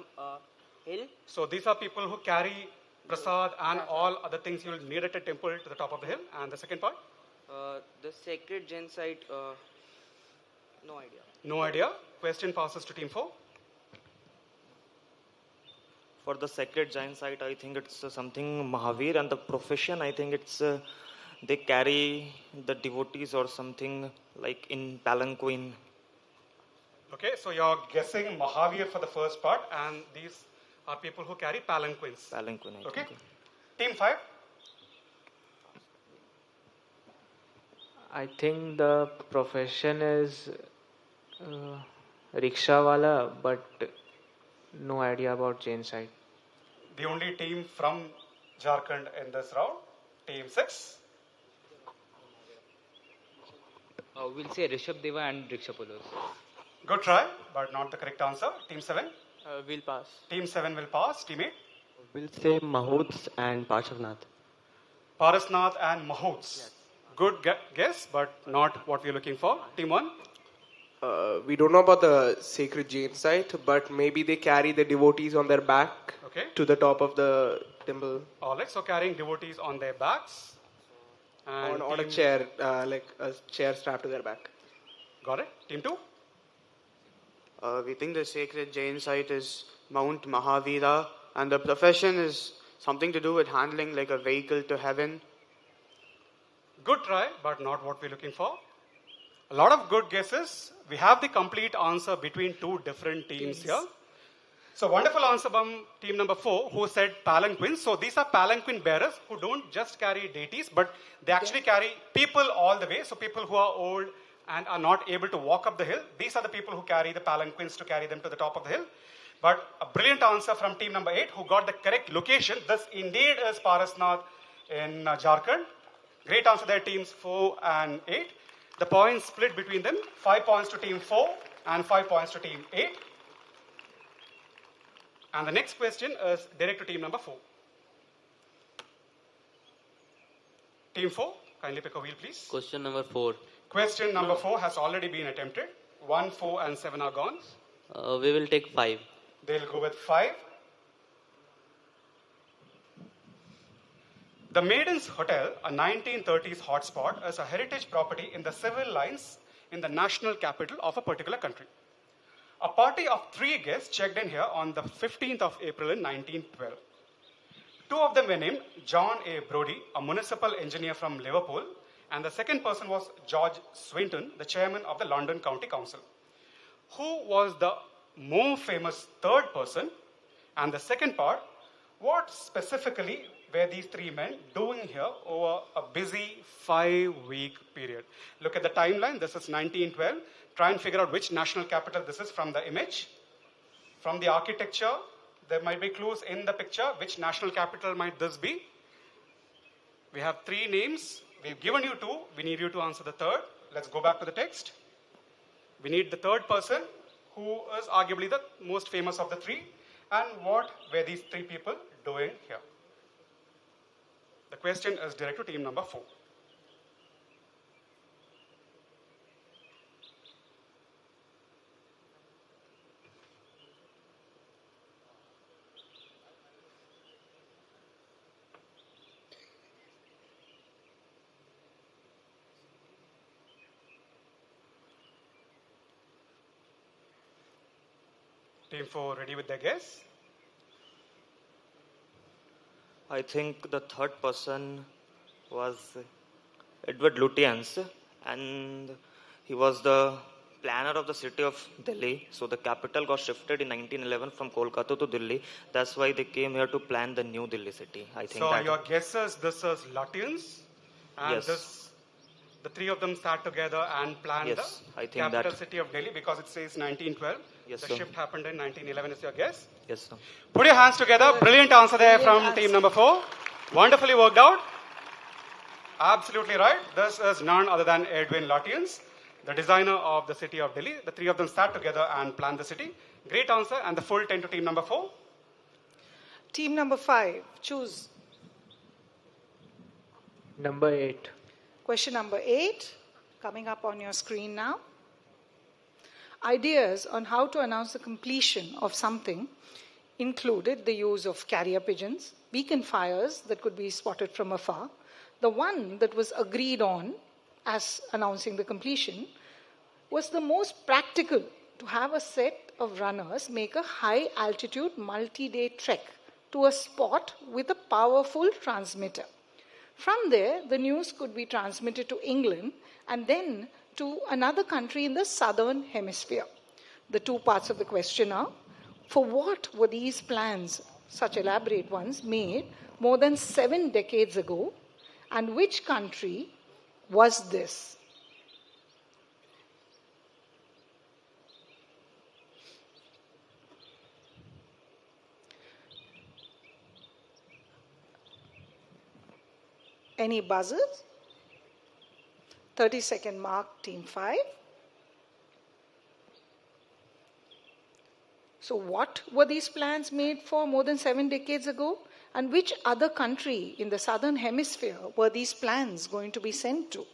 hill. So these are people who carry prasad and all other things you will need at a temple to the top of the hill. And the second part? The sacred Jain site, no idea. No idea. Question passes to team 4. For the sacred Jain site, I think it's something Mahavir, and the profession, I think it's they carry the devotees or something like in palanquin. Okay, so you're guessing Mahavir for the first part, and these are people who carry palanquins. Palanquin, I okay. think. Team 5. I think the profession is rickshawala, but no idea about Jain side. The only team from Jharkhand in this round, team 6. We'll say Rishabh Deva and Rikshapolos. Good try, but not the correct answer. Team 7. We'll pass. Team 7 will pass. Team 8. We'll say Mahouts and Parshavnath. Parasnath and Mahouts. Yes. Good guess, but not what we're looking for. Team 1. We don't know about the sacred Jain site, but maybe they carry the devotees on their back to the top of the temple. Alright, so carrying devotees on their backs. And on a chair, like a chair strapped to their back. Got it. Team 2. We think the sacred Jain site is Mount Mahavira, and the profession is something to do with handling like a vehicle to heaven. Good try, but not what we're looking for. A lot of good guesses. We have the complete answer between two different teams here. So wonderful answer from team number 4 who said palanquins. So these are palanquin bearers who don't just carry deities, but they actually carry people all the way. So people who are old and are not able to walk up the hill. These are the people who carry the palanquins to carry them to the top of the hill. But a brilliant answer from team number 8 who got the correct location. This indeed is Parasnath in Jharkhand. Great answer there, teams 4 and 8. The points split between them. 5 points to team 4 and 5 points to team 8. And the next question is direct to team number 4. Team 4, kindly pick a wheel, please. Question number 4. Question number 4 has already been attempted. 1, 4, and 7 are gone. We will take 5. They'll go with 5. The Maiden's Hotel, a 1930s hotspot, is a heritage property in the civil lines in the national capital of a particular country. A party of 3 guests checked in here on the 15th of April in 1912. 2 of them were named John A. Brodie, a municipal engineer from Liverpool, And the second person was George Swinton, the chairman of the London County Council. Who was the more famous third person? And the second part, what specifically were these three men doing here over a busy 5-week period? Look at the timeline. This is 1912. Try and figure out which national capital this is from the image. From the architecture, there might be clues in the picture. Which national capital might this be? We have three names. We've given you two. We need you to answer the third. Let's go back to the text. We need the third person, who is arguably the most famous of the three. And what were these three people doing here? The question is direct to team number 4. Team 4 ready with their guess? I think the third person was Edward Lutyens, and he was the planner of the city of Delhi. So the capital got shifted in 1911 from Kolkata to Delhi. That's why they came here to plan the new Delhi city. I think. So your guess is this is Lutyens, and Yes. the three of them sat together and planned Yes, the I think capital that- city of Delhi, because it says 1912. Yes, the sir. shift happened in 1911 is your guess? Yes, sir. Put your hands together. Brilliant answer there from team number 4. Wonderfully worked out. Absolutely right. This is none other than Edwin Lutyens, the designer of the city of Delhi. The three of them sat together and planned the city. Great answer, and the full 10 to team number 4. Team number 5, choose. Number 8. Question number 8, coming up on your screen now. Ideas on how to announce the completion of something included the use of carrier pigeons, beacon fires that could be spotted from afar. The one that was agreed on as announcing the completion was the most practical, to have a set of runners make a high altitude multi-day trek to a spot with a powerful transmitter. From there, the news could be transmitted to England and then to another country in the southern hemisphere. The two parts of the question are, for what were these plans, such elaborate ones, made more than 7 decades ago, and which country was this? Any buzzers? 30-second mark, team 5. So what were these plans made for more than 7 decades ago? And which other country in the southern hemisphere were these plans going to be sent to?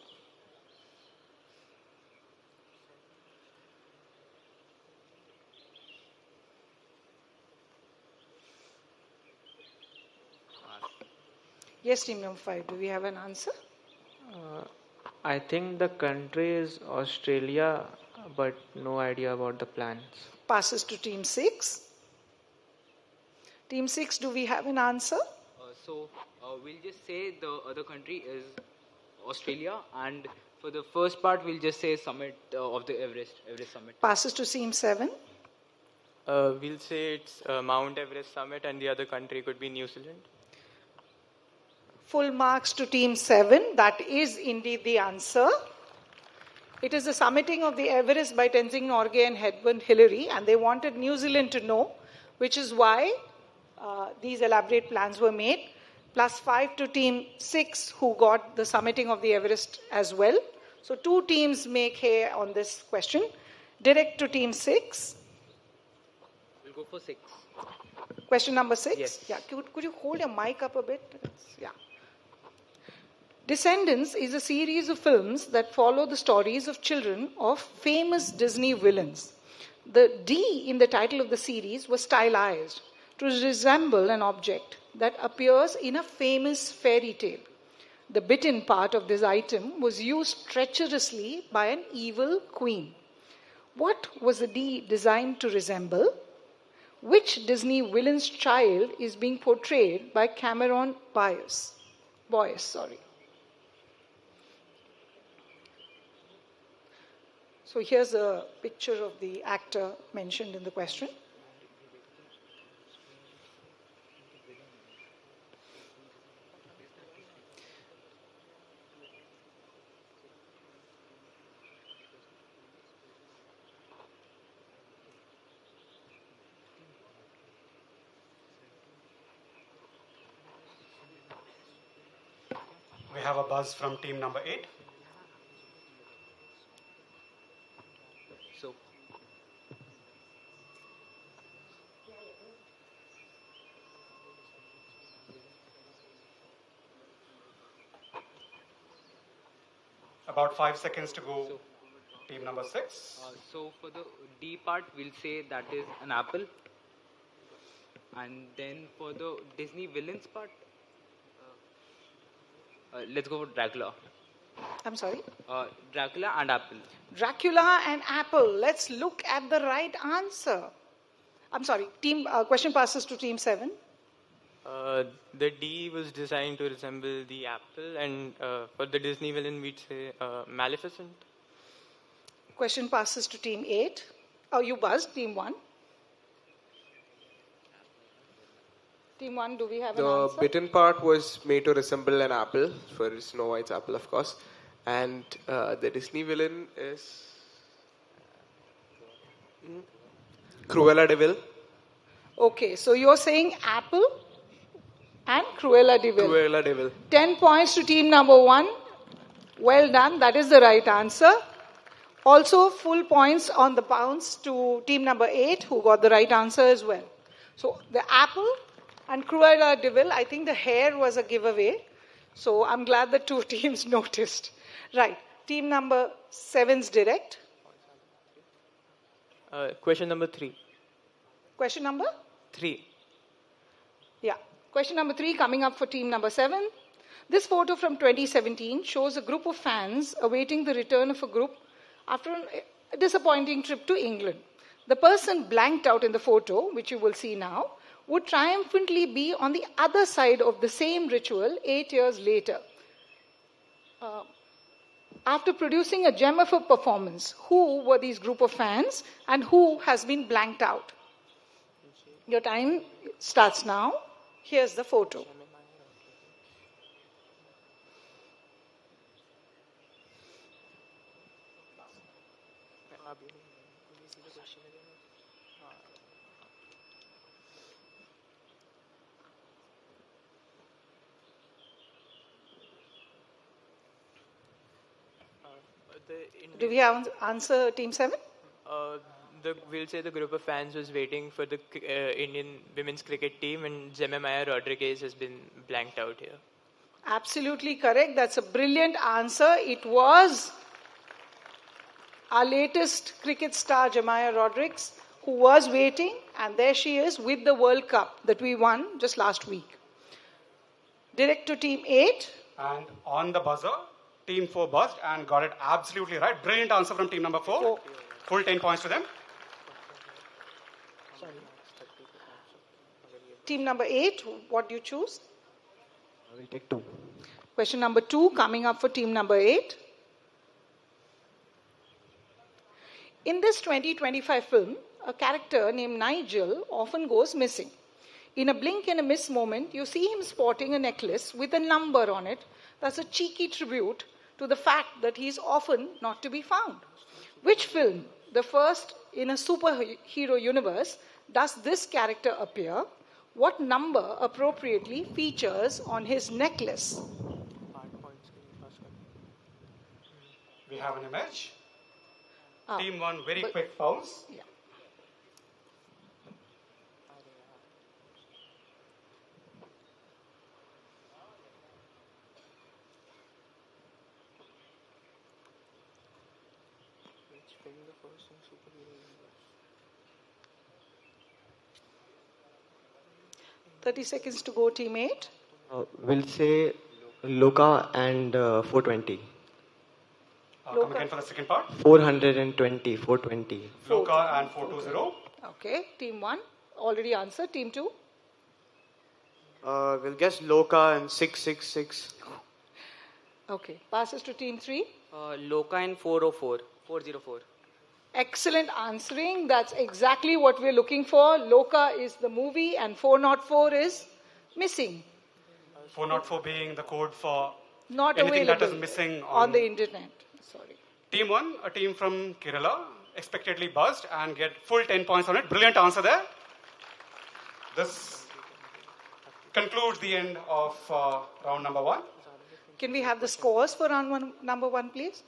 Yes, team number 5, do we have an answer? I think the country is Australia, but no idea about the plans. Passes to team 6. Team 6, do we have an answer? We'll just say the other country is Australia, and for the first part, we'll just say summit of the Everest summit. Passes to team 7. We'll say it's Mount Everest summit, and the other country could be New Zealand. Full marks to team 7. That is indeed the answer. It is the summiting of the Everest by Tenzing Norgay and Edmund Hillary, and they wanted New Zealand to know, which is why these elaborate plans were made. Plus 5 to team 6, who got the summiting of the Everest as well. So 2 teams make hay on this question. Direct to team 6. We'll go for 6. Question number 6? Yes. Yeah, could you hold your mic up a bit? Yeah. Descendants is a series of films that follow the stories of children of famous Disney villains. The D in the title of the series was stylized to resemble an object that appears in a famous fairy tale. The bitten part of this item was used treacherously by an evil queen. What was the D designed to resemble? Which Disney villain's child is being portrayed by Cameron Boyce? So here's a picture of the actor mentioned in the question. We have a buzz from team number 8. So, About 5 seconds to go. Team number 6. So for the D part, we'll say that is an apple. And then for the Disney villains part, let's go for Dracula. I'm sorry? Dracula and apple. Dracula and apple. Let's look at the right answer. I'm sorry. Question passes to team 7. The D was designed to resemble the apple, and for the Disney villain, we'd say Maleficent. Question passes to team 8. Oh, you buzzed, team 1. Team 1, do we have an answer? The bitten part was made to resemble an apple, for Snow White's apple, of course. And the Disney villain is Cruella de Vil. Okay, so you're saying apple and Cruella de Vil. Cruella de Vil. 10 points to team number 1. Well done, that is the right answer. Also, full points on the bounce to team number 8, who got the right answer as well. So, the apple and Cruella de Vil, I think the hair was a giveaway. So, I'm glad the two teams noticed. Right, team number 7's direct. Question number 3. Question number? 3. Yeah. Question number 3 coming up for team number 7. This photo from 2017 shows a group of fans awaiting the return of a group after a disappointing trip to England. The person blanked out in the photo, which you will see now, would triumphantly be on the other side of the same ritual 8 years later. After producing a gem of a performance, who were these group of fans and who has been blanked out? Your time starts now. Here's the photo. Do we have answer team 7? We'll say the group of fans was waiting for the Indian women's cricket team, and Jemima Rodriguez has been blanked out here. Absolutely correct. That's a brilliant answer. It was our latest cricket star, Jemima Rodriguez, who was waiting, and there she is with the World Cup that we won just last week. Direct to team 8. And on the buzzer, team 4 buzzed and got it absolutely right. Brilliant answer from team number 4. Full 10 points to them. Team number 8, what do you choose? I will take 2. Question number 2 coming up for team number 8. In this 2025 film, a character named Nigel often goes missing. In a blink and a miss moment, you see him sporting a necklace with a number on it. That's a cheeky tribute to the fact that he's often not to be found. Which film, the first in a superhero universe, does this character appear? What number appropriately features on his necklace? We have an image. Team 1, very quick pause. Yeah. Which film the first in superhero universe? 30 seconds to go, team 8. We'll say Loka and 420. Come again for the second part. 420, 420. Loka and 420. Okay, team 1 already answered. Team 2. We'll guess Loka and 666. Okay, passes to team 3. Loka and 404. 404. Excellent answering. That's exactly what we're looking for. Loka is the movie and 404 is missing. 404 being the code for Not anything that is available missing on the internet. Sorry. Team 1, a team from Kerala, expectedly buzzed and get full 10 points on it. Brilliant answer there. This concludes the end of round number 1. Can we have the scores for number 1, please?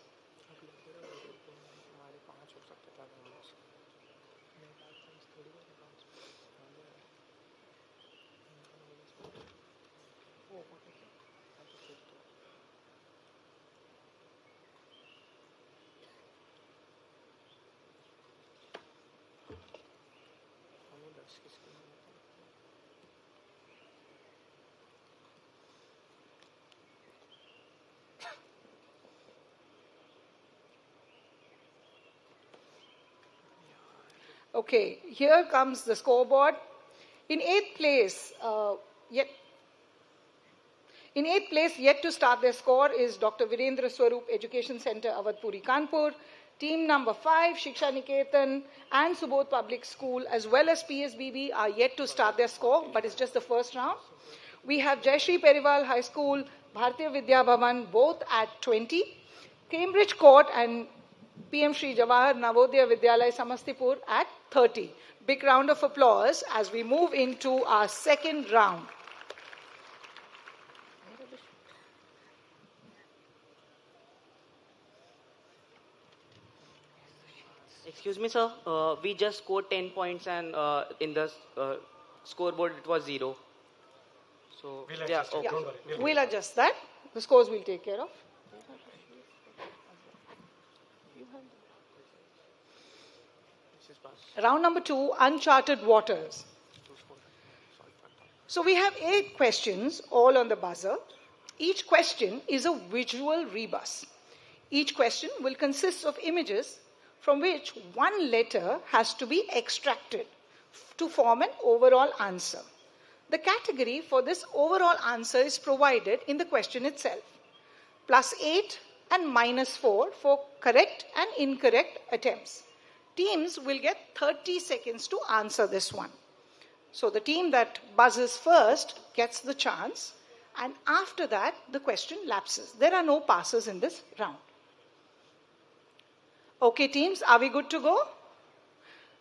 Okay, here comes the scoreboard. In 8th place, yet to start their score is Dr. Virendra Swaroop Education Center, Awadhpuri, Kanpur. Team number 5, Shiksha Niketan and Subodh Public School, as well as PSBB, are yet to start their score, but it's just the first round. We have Jayashree Periwal High School, Bharatiya Vidya Bhavan, both at 20. Cambridge Court and PM Shri Jawahar Navodaya Vidyalaya Samastipur at 30. Big round of applause as we move into our second round. Excuse me, sir. We just scored 10 points and in the scoreboard it was 0. So, We'll adjust it. Don't worry. We'll adjust that. The scores we'll take care of. Round number 2, Uncharted Waters. So we have 8 questions, all on the buzzer. Each question is a visual rebus. Each question will consist of images from which one letter has to be extracted to form an overall answer. The category for this overall answer is provided in the question itself. +8 and -4 for correct and incorrect attempts. Teams will get 30 seconds to answer this one. So the team that buzzes first gets the chance, and after that, the question lapses. There are no passes in this round. Okay, teams, are we good to go?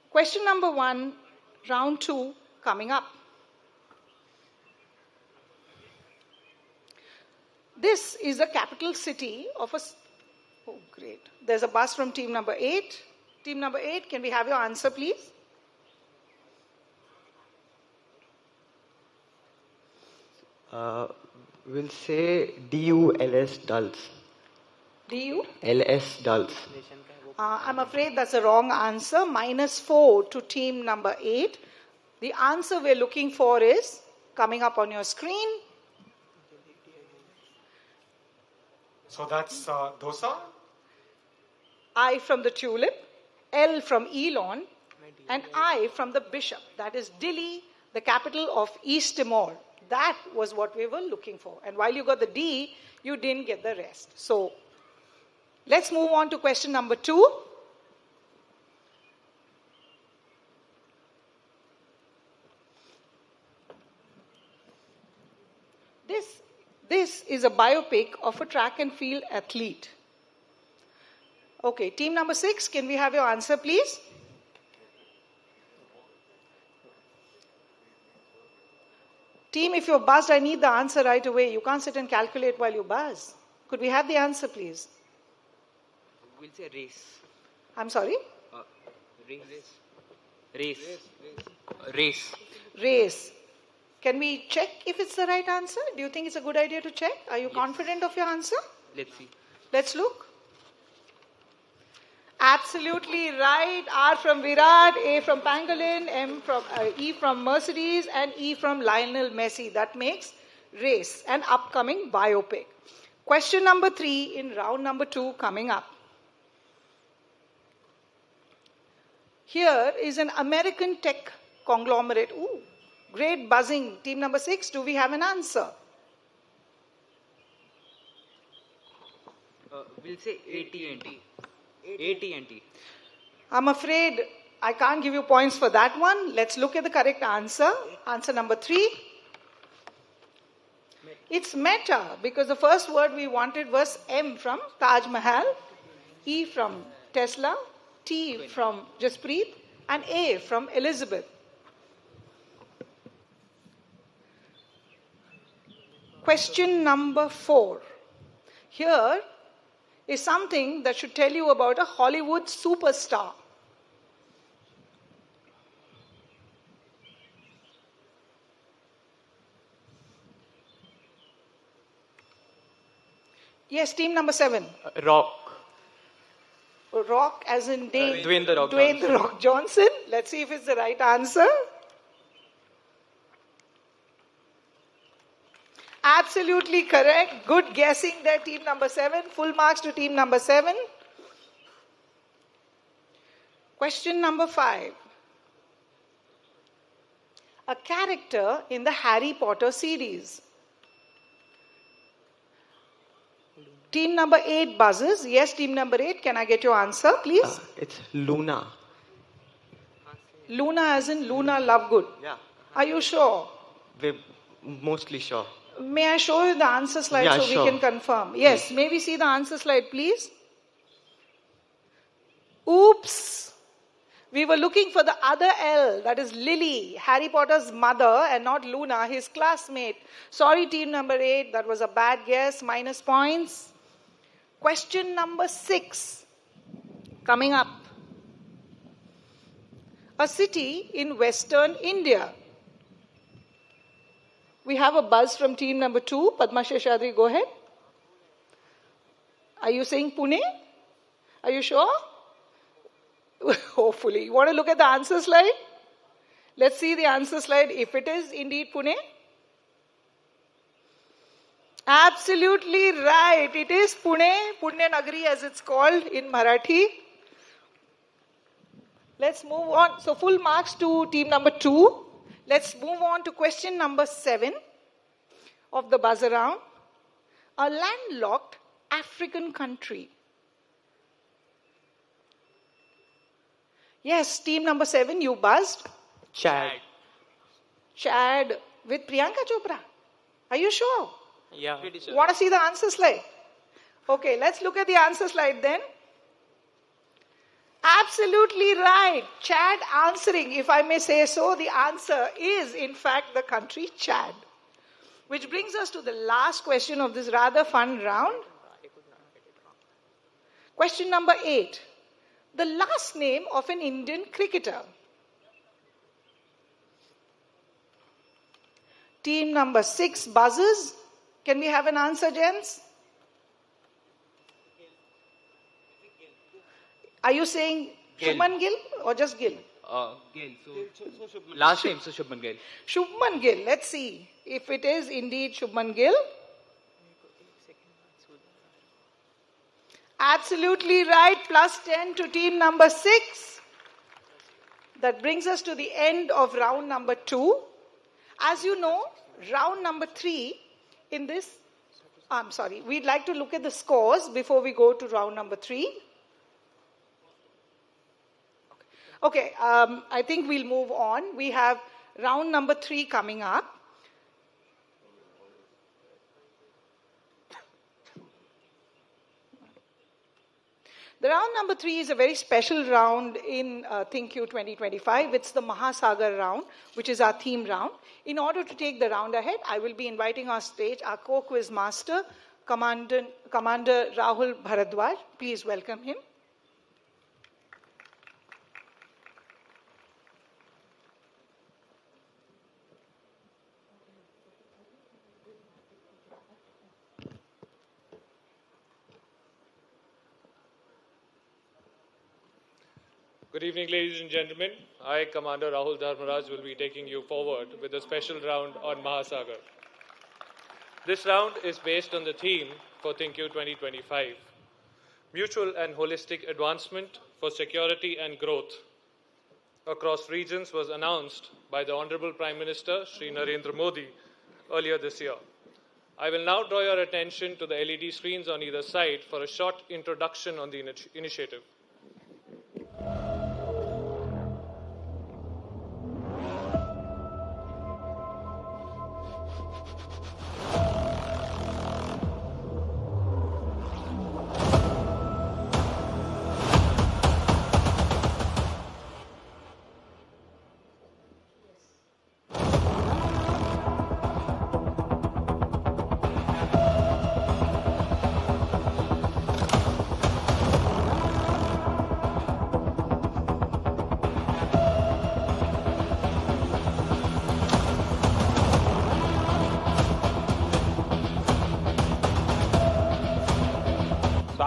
Question number 1, round 2, coming up. This is the capital city of a... Oh, great. There's a buzz from team number 8. Team number 8, can we have your answer, please? We'll say DULS Dulls. DU? LS Dulls. I'm afraid that's a wrong answer. -4 to team number 8. The answer we're looking for is coming up on your screen. So that's dosa. I from the tulip, L from Elon, and I from the bishop. That is Dili, the capital of East Timor. That was what we were looking for. And while you got the D, you didn't get the rest. So let's move on to question number 2. This is a biopic of a track and field athlete. Okay, team number 6, can we have your answer, please? Team, if you're buzzed, I need the answer right away. You can't sit and calculate while you buzz. Could we have the answer, please? We'll say race. I'm sorry? Race. Can we check if it's the right answer? Do you think it's a good idea to check? Are you confident of your answer? Let's see. Let's look. Absolutely right. R from Virat, A from Pangolin, E from Mercedes, and E from Lionel Messi. That makes race, an upcoming biopic. Question number 3 in round number 2 coming up. Here is an American tech conglomerate. Ooh, great buzzing. Team number 6, do we have an answer? We'll say AT&T. AT&T. I'm afraid I can't give you points for that one. Let's look at the correct answer. Answer number 3. It's Meta, because the first word we wanted was M from Taj Mahal, E from Tesla, T from Jaspreet, and A from Elizabeth. Question number 4. Here is something that should tell you about a Hollywood superstar. Yes, team number 7. Rock. Rock as in Dwayne The Rock Dwayne The Rock Johnson. Let's see if it's the right answer. Absolutely correct. Good guessing there, team number 7. Full marks to team number 7. Question number 5. A character in the Harry Potter series. Team number 8 buzzes. Yes, team number 8. Can I get your answer, please? It's Luna. Luna as in Luna Lovegood. Yeah. Are you sure? We're mostly sure. May I show you the answer slide so sure. we can confirm? Yes, may we see the answer slide, please? Oops. We were looking for the other L, that is Lily, Harry Potter's mother, and not Luna, his classmate. Sorry, team number 8, that was a bad guess, minus points. Question number 6, coming up. A city in Western India. We have a buzz from team number 2. Padma Sheshadri, go ahead. Are you saying Pune? Are you sure? Hopefully. You want to look at the answer slide? Let's see the answer slide if it is indeed Pune. Absolutely right. It is Pune. Pune Nagari as it's called in Marathi. Let's move on. So full marks to team number 2. Let's move on to question number 7 of the buzz around. A landlocked African country. Yes, team number 7, you buzzed. Chad. Chad with Priyanka Chopra. Are you sure? Yeah. Pretty sure. Want to see the answer slide? Okay, let's look at the answer slide then. Absolutely right. Chad answering, if I may say so, the answer is in fact the country Chad. Which brings us to the last question of this rather fun round. Question number 8. The last name of an Indian cricketer. Team number 6 buzzes. Can we have an answer, gents? Are you saying Gill. Shubman Gill or just Gill? Gill. So last name, so Shubman Gill. Shubman Gill. Let's see if it is indeed Shubman Gill. Absolutely right. Plus 10 to team number 6. That brings us to the end of round number 2. As you know, round number 3 in this, we'd like to look at the scores before we go to round number 3. Okay, I think we'll move on. We have round number 3 coming up. The round number 3 is a very special round in THINQ 2025. It's the Mahasagar round, which is our theme round. In order to take the round ahead, I will be inviting on stage our co-quiz master, Commander Rahul Bharadwaj. Please welcome him. Good evening, ladies and gentlemen. I, Commander Rahul Dharmaraj, will be taking you forward with a special round on Mahasagar. This round is based on the theme for THINQ 2025, Mutual and Holistic Advancement for Security and Growth across regions was announced by the Honorable Prime Minister, Shri Narendra Modi, earlier this year. I will now draw your attention to the LED screens on either side for a short introduction on the initiative.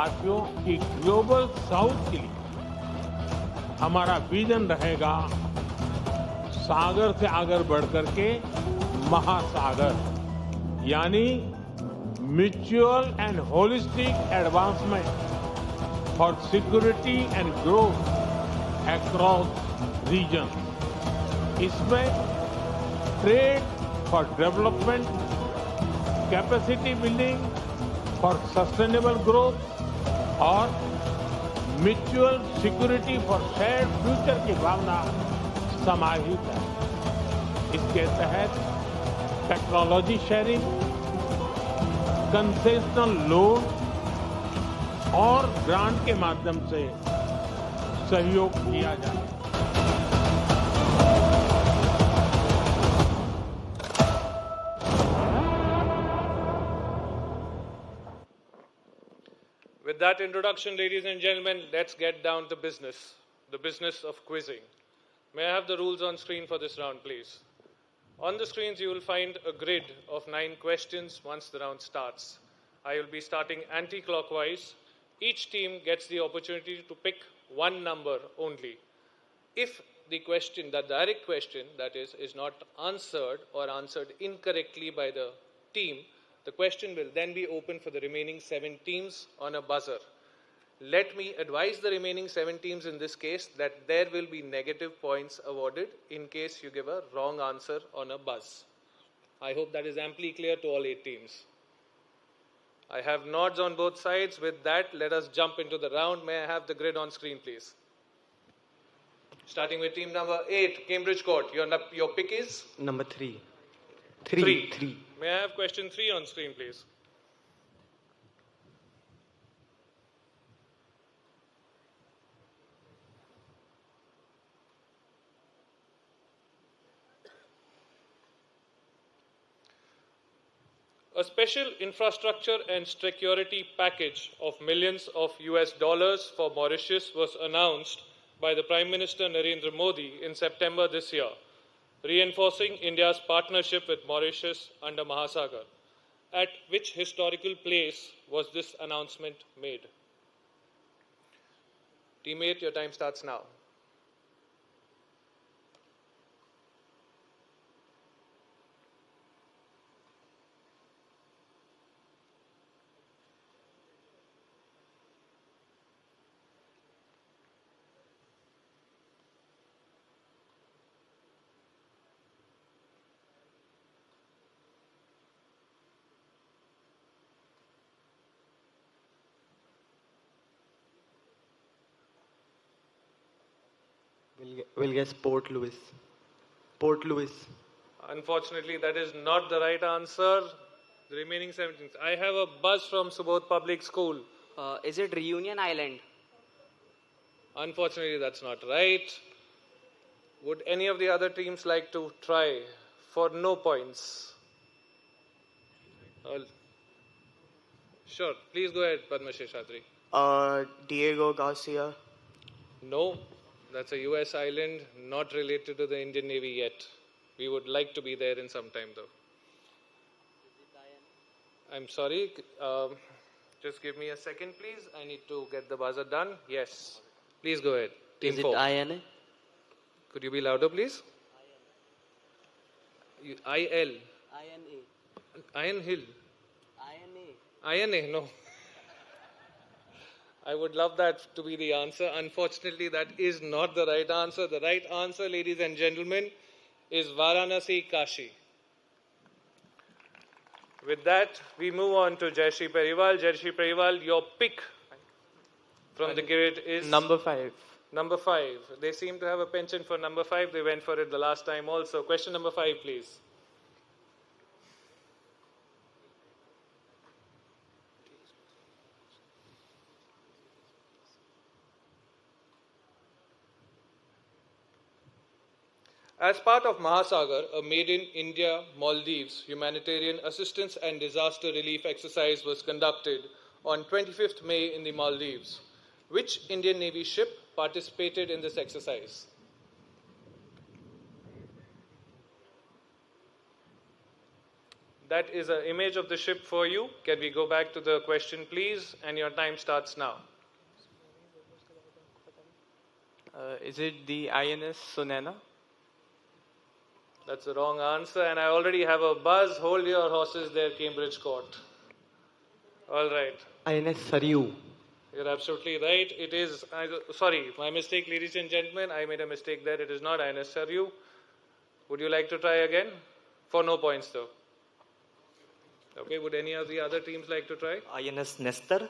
साथियों कि global south के लिए हमारा vision रहेगा सागर से आगे बढ़कर के महासागर, यानी mutual and holistic advancement for security and growth across region. इसमें trade for development, capacity building for sustainable growth और mutual security for shared future की भावना समाहित है। इसके तहत टेक्नोलॉजी शेयरिंग, कंसेशनल लोन और ग्रांट के माध्यम से सहयोग किया जाए। With that introduction, ladies and gentlemen, let's get down to business, the business of quizzing. May I have the rules on screen for this round, please? On the screens, you will find a grid of 9 questions once the round starts. I will be starting anti-clockwise. Each team gets the opportunity to pick one number only. If the question, the direct question, that is not answered or answered incorrectly by the team, the question will then be open for the remaining 7 teams on a buzzer. Let me advise the remaining 7 teams in this case that there will be negative points awarded in case you give a wrong answer on a buzz. I hope that is amply clear to all 8 teams. I have nods on both sides. With that, let us jump into the round. May I have the grid on screen, please? Starting with team number 8, Cambridge Court. Your pick is? Number 3. 3. May I have question 3 on screen, please? A special infrastructure and security package of millions of US dollars for Mauritius was announced by the Prime Minister Narendra Modi in September this year, reinforcing India's partnership with Mauritius under Mahasagar. At which historical place was this announcement made? Teammate, your time starts now. We'll guess Port Louis. Port Louis. Unfortunately, that is not the right answer. The remaining 17. I have a buzz from Subodh Public School. Is it Reunion Island? Unfortunately, that's not right. Would any of the other teams like to try for no points? Sure. Please go ahead, Padma Sheshadri. Diego Garcia. No, that's a US island, not related to the Indian Navy yet. We would like to be there in some time, though. I'm sorry. Just give me a second, please. I need to get the buzzer done. Yes. Please go ahead. Team Is it 4. INA? Could you be louder, please? IL. INA. Iron Hill. INA. INA, no. I would love that to be the answer. Unfortunately, that is not the right answer. The right answer, ladies and gentlemen, is Varanasi, Kashi. With that, we move on to Jayashree Periwal. Jayashree Periwal, your pick from the grid is? Number 5. Number 5. They seem to have a penchant for number 5. They went for it the last time also. Question number 5, please. As part of Mahasagar, a Made in India Maldives humanitarian assistance and disaster relief exercise was conducted on 25th May in the Maldives. Which Indian Navy ship participated in this exercise? That is an image of the ship for you. Can we go back to the question, please? And your time starts now. Is it the INS Sunena? That's the wrong answer, and I already have a buzz. Hold your horses there, Cambridge Court. All right. INS Saryu. You're absolutely right. It is, sorry, my mistake, ladies and gentlemen. I made a mistake there. It is not INS Saryu. Would you like to try again? For no points, though. Okay, would any of the other teams like to try? INS Nestor.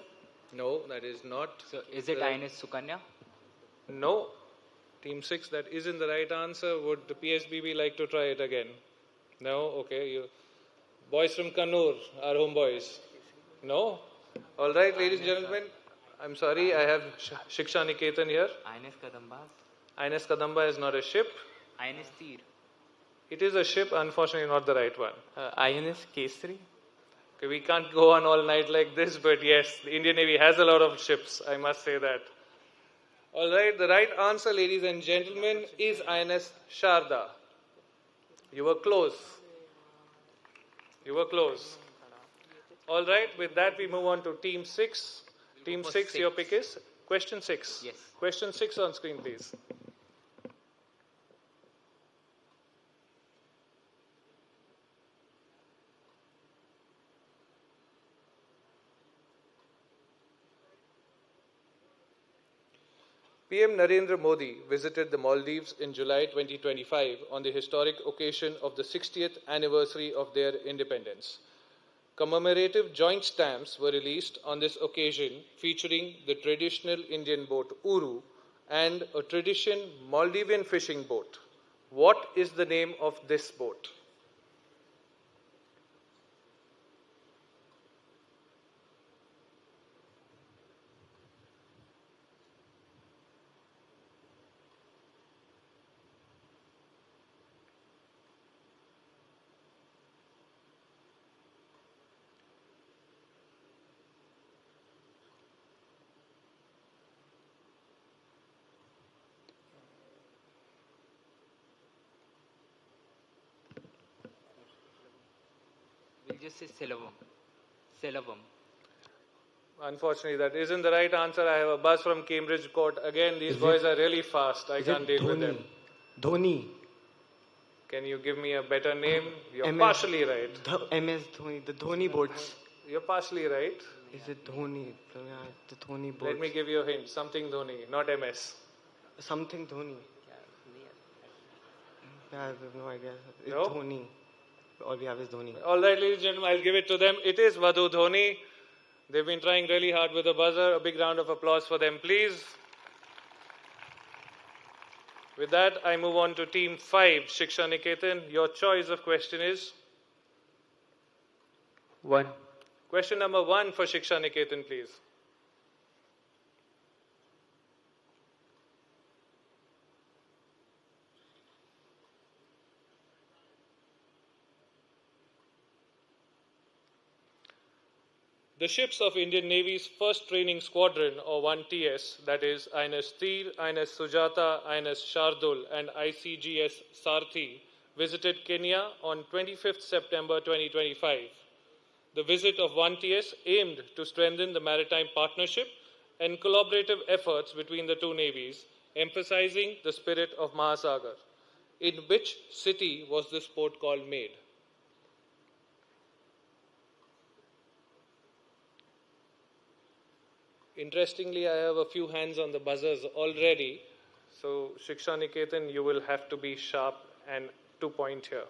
No, that is not. So is it INS Sukanya? No. Team 6, that isn't the right answer. Would the PSBB like to try it again? No? Okay. You boys from Kannur, our homeboys. No? All right, ladies and gentlemen. I'm sorry, I have Shiksha Niketan here. INS Kadamba. INS Kadamba is not a ship. INS Tir. It is a ship, unfortunately not the right one. INS Kesari? Okay, we can't go on all night like this, but yes, the Indian Navy has a lot of ships, I must say that. All right, the right answer, ladies and gentlemen, is INS Sharda. You were close. You were close. All right, with that we move on to Team 6. Team 6, your pick is question 6. Yes. Question 6 on screen, please. PM Narendra Modi visited the Maldives in July 2025 on the historic occasion of the 60th anniversary of their independence. Commemorative joint stamps were released on this occasion featuring the traditional Indian boat Uru and a tradition Maldivian fishing boat. What is the name of this boat? We'll just say Selavam. Selavam. Unfortunately, that isn't the right answer. I have a buzz from Cambridge Court. Again, these boys are really fast. I can't deal with them. Dhoni. Can you give me a better name? You're MS partially right. MS Dhoni. The Dhoni boats. You're partially right. Is it Dhoni? The Dhoni boats. Let me give you a hint. Something Dhoni, not MS. Something Dhoni. I have no idea. It's No? Dhoni. All we have is Dhoni. All right, ladies and gentlemen, I'll give it to them. It is Vadhu Dhoni. They've been trying really hard with the buzzer. A big round of applause for them, please. With that, I move on to Team 5, Shiksha Niketan. Your choice of question is? 1. Question number 1 for Shiksha Niketan, please. The ships of Indian Navy's first training squadron, or 1TS, that is INS Tir, INS Sujata, INS Shardul, and ICGS Sarthi, visited Kenya on 25th September 2025. The visit of 1TS aimed to strengthen the maritime partnership and collaborative efforts between the two navies, emphasizing the spirit of Mahasagar. In which city was this port call made? Interestingly, I have a few hands on the buzzers already. So, Shiksha Niketan, you will have to be sharp and to point here.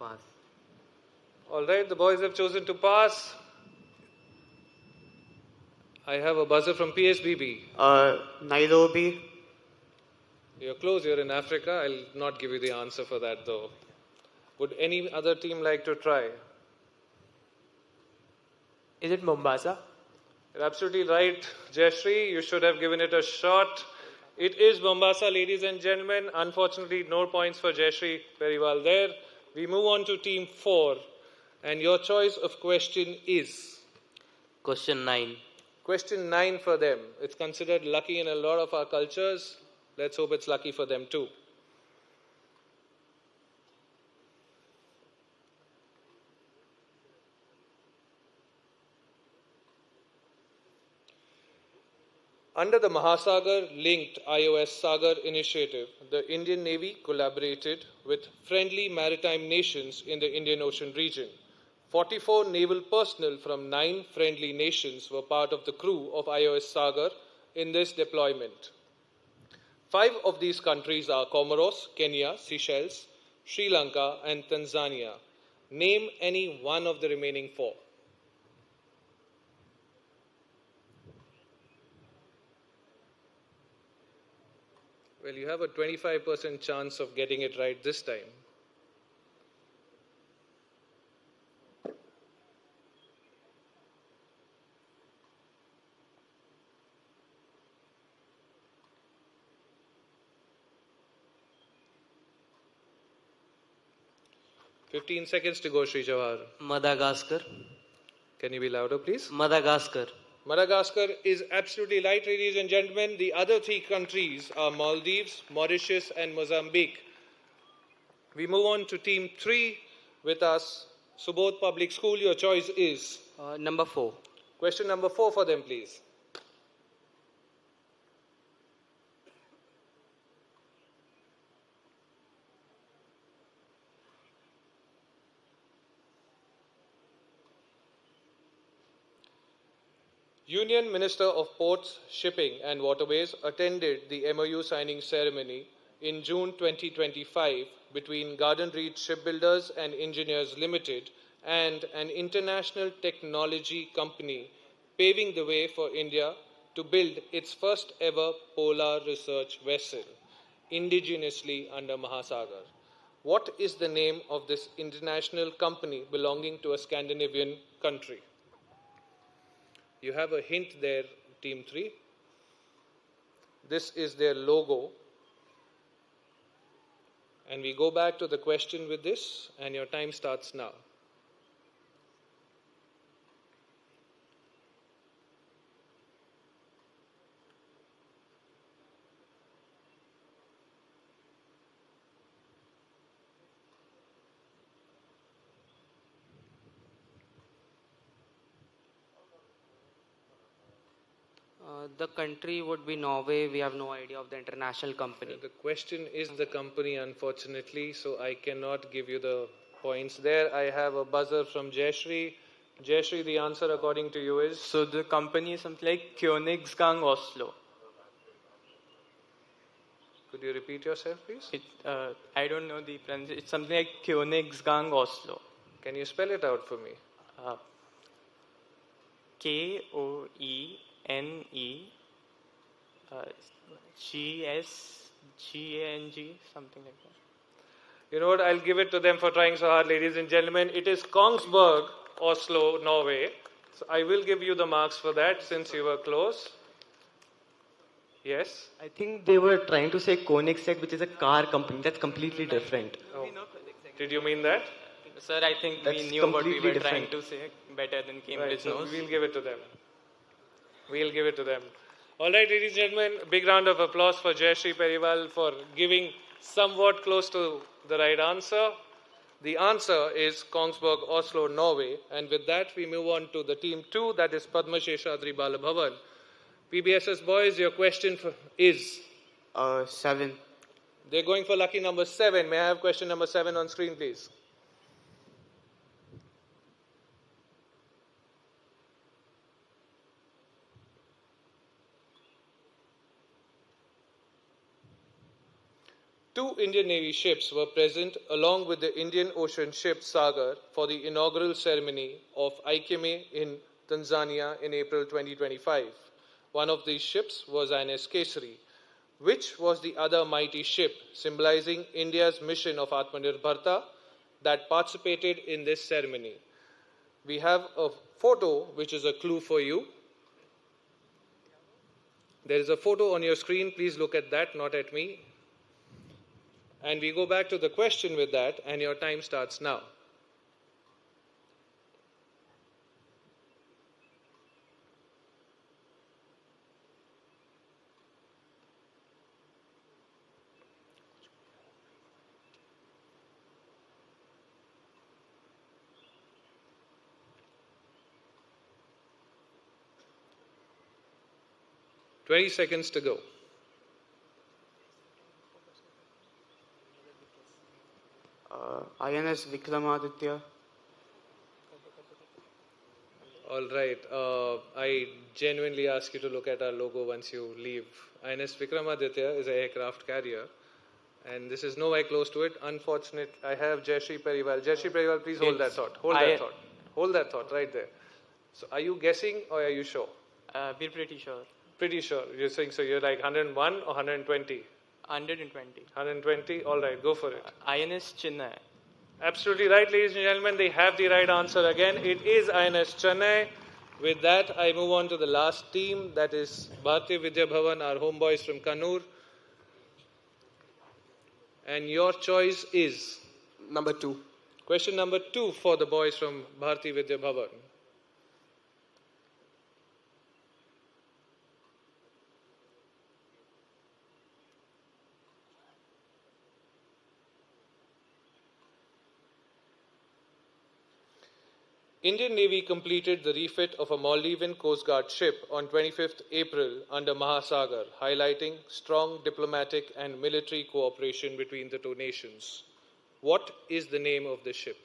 Pass. All right, the boys have chosen to pass. I have a buzzer from PSBB. Nairobi. You're close, you're in Africa. I'll not give you the answer for that though. Would any other team like to try? Is it Mombasa? You're absolutely right, Jayashree. You should have given it a shot. It is Mombasa, ladies and gentlemen. Unfortunately, no points for Jayashree. Very well there. We move on to team 4. And your choice of question is? Question 9. Question 9 for them. It's considered lucky in a lot of our cultures. Let's hope it's lucky for them too. Under the Mahasagar-linked iOS Sagar initiative, the Indian Navy collaborated with friendly maritime nations in the Indian Ocean region. 44 naval personnel from 9 friendly nations were part of the crew of iOS Sagar in this deployment. 5 of these countries are Comoros, Kenya, Seychelles, Sri Lanka, and Tanzania. Name any one of the remaining 4. Well, you have a 25% chance of getting it right this time. "15 seconds to go, Sri Jawahar." Madagascar. Can you be louder, please? Madagascar. Madagascar is absolutely right, ladies and gentlemen. The other 3 countries are Maldives, Mauritius, and Mozambique. We move on to team 3 with us, Subodh Public School. Your choice is? Number 4. Question number 4 for them, please. Union Minister of Ports, Shipping and Waterways attended the MOU signing ceremony in June 2025 between Garden Reach Shipbuilders and Engineers Limited and an international technology company, paving the way for India to build its first ever polar research vessel, indigenously under Mahasagar. What is the name of this international company belonging to a Scandinavian country? You have a hint there, Team 3. This is their logo. And we go back to the question with this, and your time starts now. The country would be Norway. We have no idea of the international company. The question is the company, unfortunately, so I cannot give you the points there. I have a buzzer from Jayashree. Jayashree, the answer according to you is? So the company is something like Königsgang Oslo. Could you repeat yourself, please? I don't know the pronunciation. It's something like Königsgang Oslo. Can you spell it out for me? Koeneggsgang something like that. You know what? I'll give it to them for trying so hard, ladies and gentlemen. It is Kongsberg, Oslo, Norway. So I will give you the marks for that since you were close. Yes? I think they were trying to say Koenigsegg, which is a car company. That's completely different. Oh. Did you mean that? Sir, I think That's we knew what we were completely trying to say better than Cambridge so knows. we'll give it to them. We'll give it to them. All right, ladies and gentlemen, big round of applause for Jayashree Periwal for giving somewhat close to the right answer. The answer is Kongsberg, Oslo, Norway. And with that, we move on to the team 2, that is Padma Sheshadri Balabhavan. PBSS boys, your question is? 7. They're going for lucky number 7. May I have question number 7 on screen, please? Two Indian Navy ships were present along with the Indian Ocean ship Sagar for the inaugural ceremony of Aweigh in Tanzania in April 2025. One of these ships was INS Kesari. Which was the other mighty ship symbolizing India's mission of Atmanirbharta that participated in this ceremony? We have a photo which is a clue for you. There is a photo on your screen. Please look at that, not at me. And we go back to the question with that, and your time starts now. Twenty seconds to go. INS Vikramaditya. All right. I genuinely ask you to look at our logo once you leave. INS Vikramaditya is an aircraft carrier. And this is nowhere close to it. Unfortunate, I have Jayashree Periwal. Jayashree Periwal, please hold that thought. Hold that thought. Hold that thought right there. So are you guessing or are you sure? We're pretty sure. Pretty sure. You're saying so you're like 101 or 120? 120. 120? All right, go for it. INS Chennai. Absolutely right, ladies and gentlemen. They have the right answer again. It is INS Chennai. With that, I move on to the last team. That is Bharatiya Vidya Bhavan, our homeboys from Kannur. And your choice is? Number 2. Question number 2 for the boys from Bharatiya Vidya Bhavan. Indian Navy completed the refit of a Maldivian Coast Guard ship on 25th April under Mahasagar, highlighting strong diplomatic and military cooperation between the two nations. What is the name of the ship?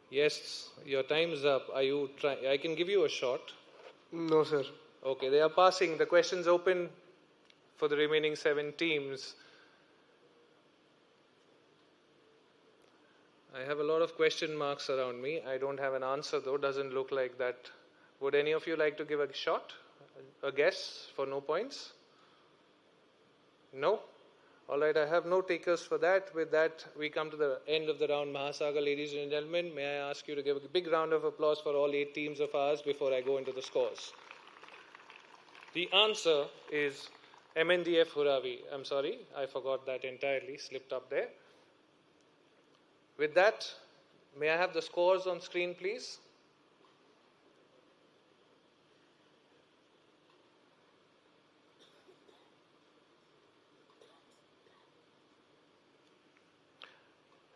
Yes, your time is up. Are you trying? I can give you a shot. No, sir. Okay, they are passing. The question's open for the remaining 7 teams. I have a lot of question marks around me. I don't have an answer though. Doesn't look like that. Would any of you like to give a shot? A guess for no points? No? All right, I have no takers for that. With that, we come to the end of the round. Mahasagar, ladies and gentlemen, may I ask you to give a big round of applause for all 8 teams of ours before I go into the scores. The answer is MNDF Huravi. I'm sorry, I forgot that entirely, slipped up there. With that, may I have the scores on screen, please?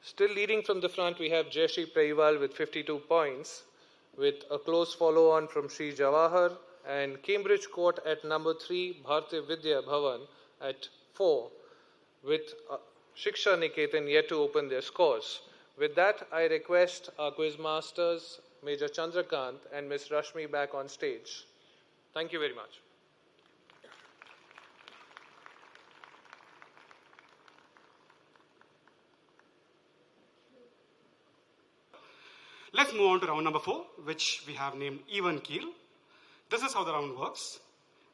Still leading from the front, we have Jayashree Periwal with 52 points, with a close follow-on from Sri Jawahar, and Cambridge Court at number 3, Bharatiya Vidya Bhavan at 4, with Shiksha Niketan yet to open their scores. With that, I request our quiz masters, Major Chandrakant and Ms. Rashmi, back on stage. Thank you very much. Let's move on to round number 4, which we have named Even Keel. This is how the round works.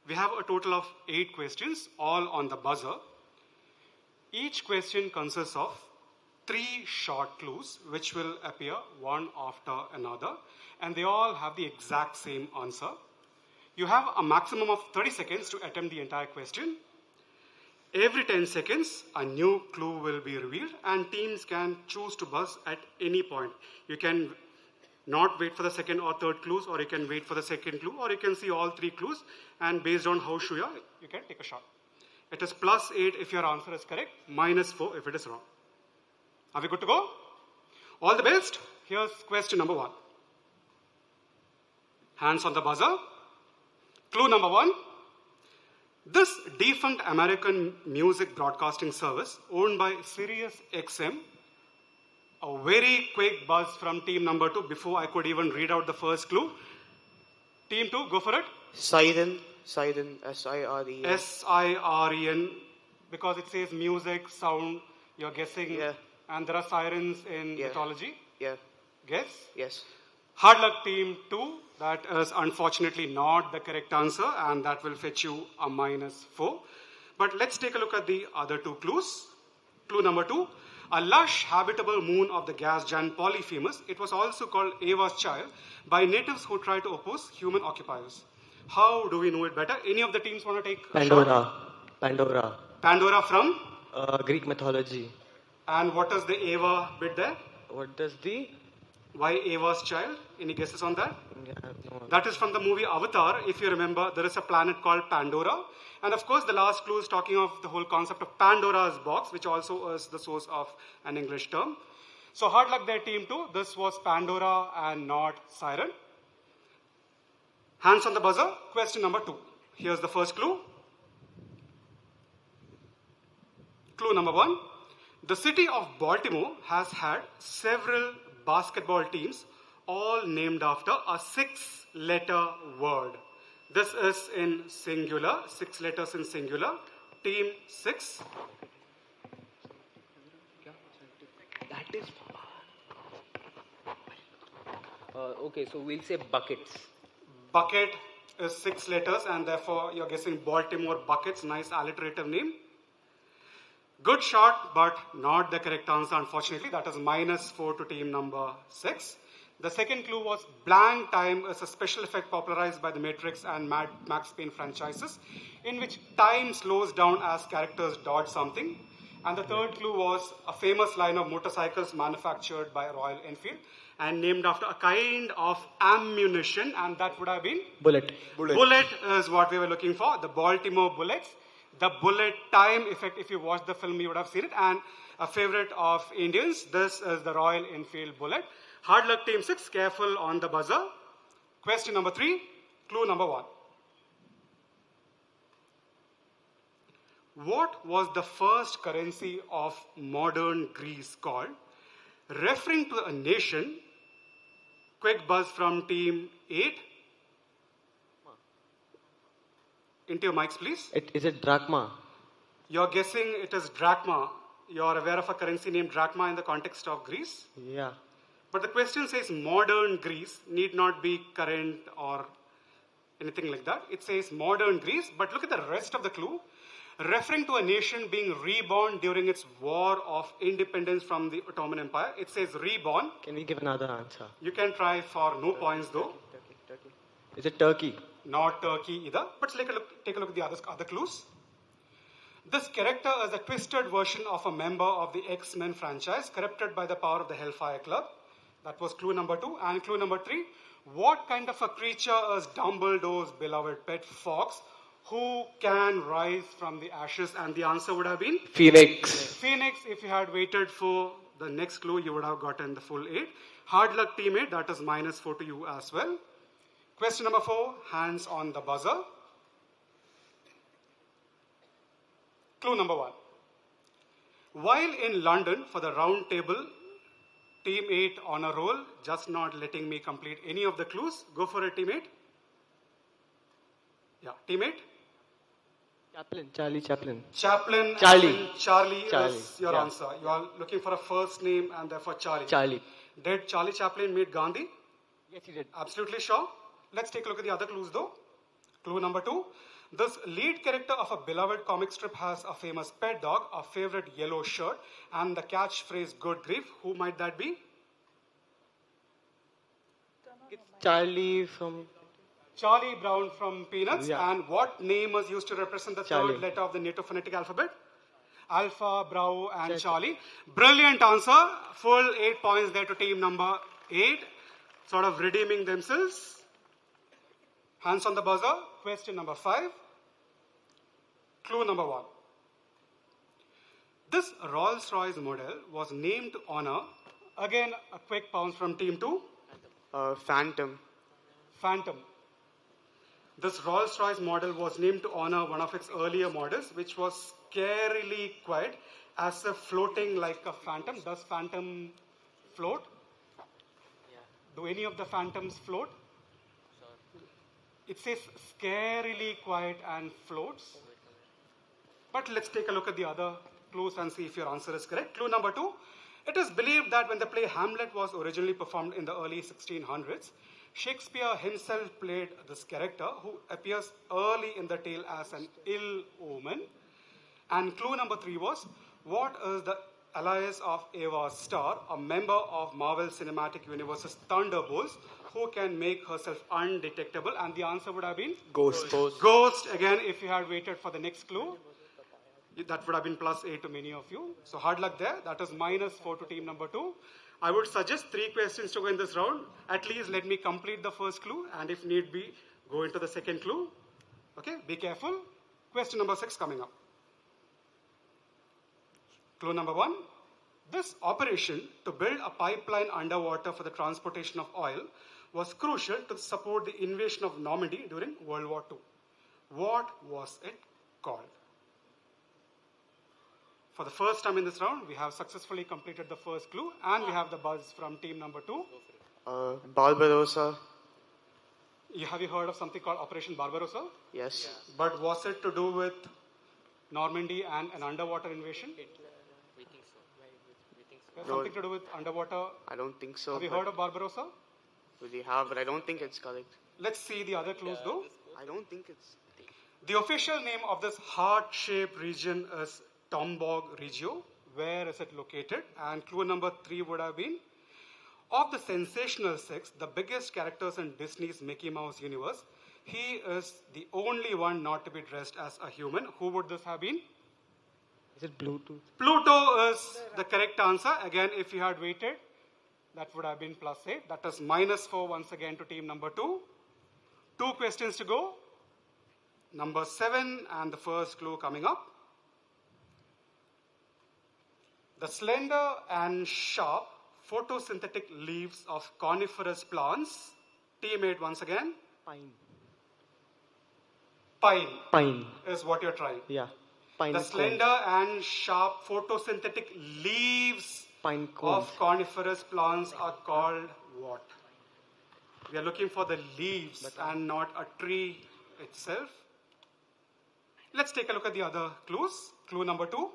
We have a total of 8 questions, all on the buzzer. Each question consists of 3 short clues, which will appear one after another, and they all have the exact same answer. You have a maximum of 30 seconds to attempt the entire question. Every 10 seconds, a new clue will be revealed, and teams can choose to buzz at any point. You can not wait for the second or third clues, or you can wait for the second clue, or you can see all 3 clues, and based on how sure you can take a shot. It is +8 if your answer is correct, -4 if it is wrong. Are we good to go? All the best. Here's question number 1. Hands on the buzzer. Clue number 1. This defunct American music broadcasting service owned by Sirius XM. A very quick buzz from team number 2 before I could even read out the first clue. Team 2, go for it. Siren, S-I-R-E-N. S-I-R-E-N, because it says music, sound, you're guessing. Yeah. And there are sirens in mythology. Yeah. Guess? Yes. Hard luck team 2. That is unfortunately not the correct answer, and that will fetch you a -4. But let's take a look at the other 2 clues. Clue number 2. A lush, habitable moon of the gas giant Polyphemus. It was also called Ava's child by natives who tried to oppose human occupiers. How do we know it better? Any of the teams want to take a shot? Pandora. Pandora from? Greek mythology. And what is the Ava bit there? What does the? Why Ava's child? Any guesses on that? Yeah, no. That is from the movie Avatar. If you remember, there is a planet called Pandora. And of course, the last clue is talking of the whole concept of Pandora's box, which also is the source of an English term. So hard luck there, team 2. This was Pandora and not Siren. Hands on the buzzer. Question number 2. Here's the first clue. Clue number 1. The city of Baltimore has had several basketball teams, all named after a 6-letter word. This is in singular, 6 letters in singular. Team 6. That is. Okay, so we'll say buckets. Bucket is 6 letters, and therefore you're guessing Baltimore Buckets. Nice alliterative name. Good shot, but not the correct answer, unfortunately. That is -4 to team number 6. The second clue was blank time is a special effect popularized by the Matrix and Mad Max Payne franchises, in which time slows down as characters dodge something. And the third clue was a famous line of motorcycles manufactured by Royal Enfield and named after a kind of ammunition, and that would have been? Bullet. Bullet is what we were looking for, the Baltimore Bullets. The bullet time effect, if you watch the film, you would have seen it. And a favorite of Indians, this is the Royal Enfield Bullet. Hard luck team 6, careful on the buzzer. Question number 3, clue number 1. What was the first currency of modern Greece called? Referring to a nation, quick buzz from team 8. Into your mics, please. Is it drachma? You're guessing it is drachma. You're aware of a currency named drachma in the context of Greece? Yeah. But the question says modern Greece, need not be current or anything like that. It says modern Greece, but look at the rest of the clue. Referring to a nation being reborn during its war of independence from the Ottoman Empire. It says reborn. Can we give another answer? You can try for no points though. Turkey. Is it Turkey? Not Turkey either. But take a look at the other clues. This character is a twisted version of a member of the X-Men franchise, corrupted by the power of the Hellfire Club. That was clue number 2. And clue number 3, what kind of a creature is Dumbledore's beloved pet fox who can rise from the ashes? And the answer would have been? Phoenix. Phoenix. If you had waited for the next clue, you would have gotten the full 8. Hard luck teammate, that is -4 to you as well. Question number 4, hands on the buzzer. Clue number 1. While in London for the round table, team 8 on a roll, just not letting me complete any of the clues. Go for it, team 8. Yeah, team 8. Charlie Chaplin. Charlie is your yeah. answer. You are looking for a first name and therefore Charlie. Charlie. Did Charlie Chaplin meet Gandhi? Yes, he did. Absolutely sure. Let's take a look at the other clues though. Clue number 2. This lead character of a beloved comic strip has a famous pet dog, a favorite yellow shirt, and the catchphrase good grief. Who might that be? It's Charlie Brown from Peanuts. Yeah. And what name was used to represent the third letter of the native phonetic alphabet? Alpha, Bravo, and Charlie. Brilliant answer. Full 8 points there to team number 8. Sort of redeeming themselves. Hands on the buzzer. Question number 5. Clue number 1. This Rolls-Royce model was named to honor, again a quick pounce from team 2. Phantom. Phantom. This Rolls-Royce model was named to honor one of its earlier models, which was scarily quiet, as if floating like a phantom. Does Phantom float? Do any of the Phantoms float? It says scarily quiet and floats. But let's take a look at the other clues and see if your answer is correct. Clue number 2. It is believed that when the play Hamlet was originally performed in the early 1600s, Shakespeare himself played this character who appears early in the tale as an ill omen. And clue number 3 was, what is the alias of Eva Starr, a member of Marvel Cinematic Universe's Thunderbolts, who can make herself undetectable? And the answer would have been? Ghost. Ghost. Again, if you had waited for the next clue, that would have been +8 to many of you. So hard luck there. That is -4 to team number 2. I would suggest 3 questions to go in this round. At least let me complete the first clue, and if need be, go into the second clue. Okay, be careful. Question number 6 coming up. Clue number 1. This operation to build a pipeline underwater for the transportation of oil was crucial to support the invasion of Normandy during World War II. What was it called? For the first time in this round, we have successfully completed the first clue, and we have the buzz from team number 2. Barbarossa. Have you heard of something called Operation Barbarossa? Yes. But was it to do with Normandy and an underwater invasion? Something to do with underwater? I don't think so. Have you heard of Barbarossa? We have, but I don't think it's correct. Let's see the other clues though. I don't think it's... The official name of this heart-shaped region is Tombog Regio. Where is it located? And clue number 3 would have been, of the sensational 6, the biggest characters in Disney's Mickey Mouse universe, he is the only one not to be dressed as a human. Who would this have been? Is it Bluetooth? Pluto is the correct answer. Again, if you had waited, that would have been +8. That is -4 once again to team number 2. 2 questions to go. Number 7 and the first clue coming up. The slender and sharp photosynthetic leaves of coniferous plants. Teammate once again. Pine. Pine is what you're trying. Yeah. Pine the slender and sharp photosynthetic leaves of coniferous plants are called what? We are looking for the leaves and not a tree itself. Let's take a look at the other clues. Clue number 2.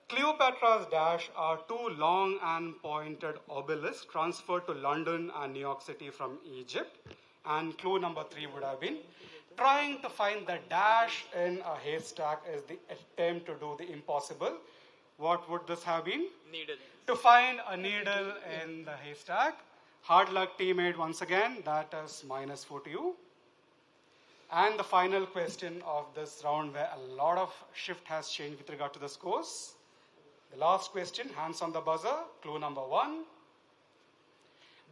Cleopatra's Dash are 2 long and pointed obelisks transferred to London and New York City from Egypt. And clue number 3 would have been, trying to find the dash in a haystack is the attempt to do the impossible. What would this have been? Needle. To find a needle in the haystack. Hard luck, teammate, once again. That is -4 to you. And the final question of this round, where a lot of shift has changed with regard to the scores. The last question, hands on the buzzer. Clue number 1.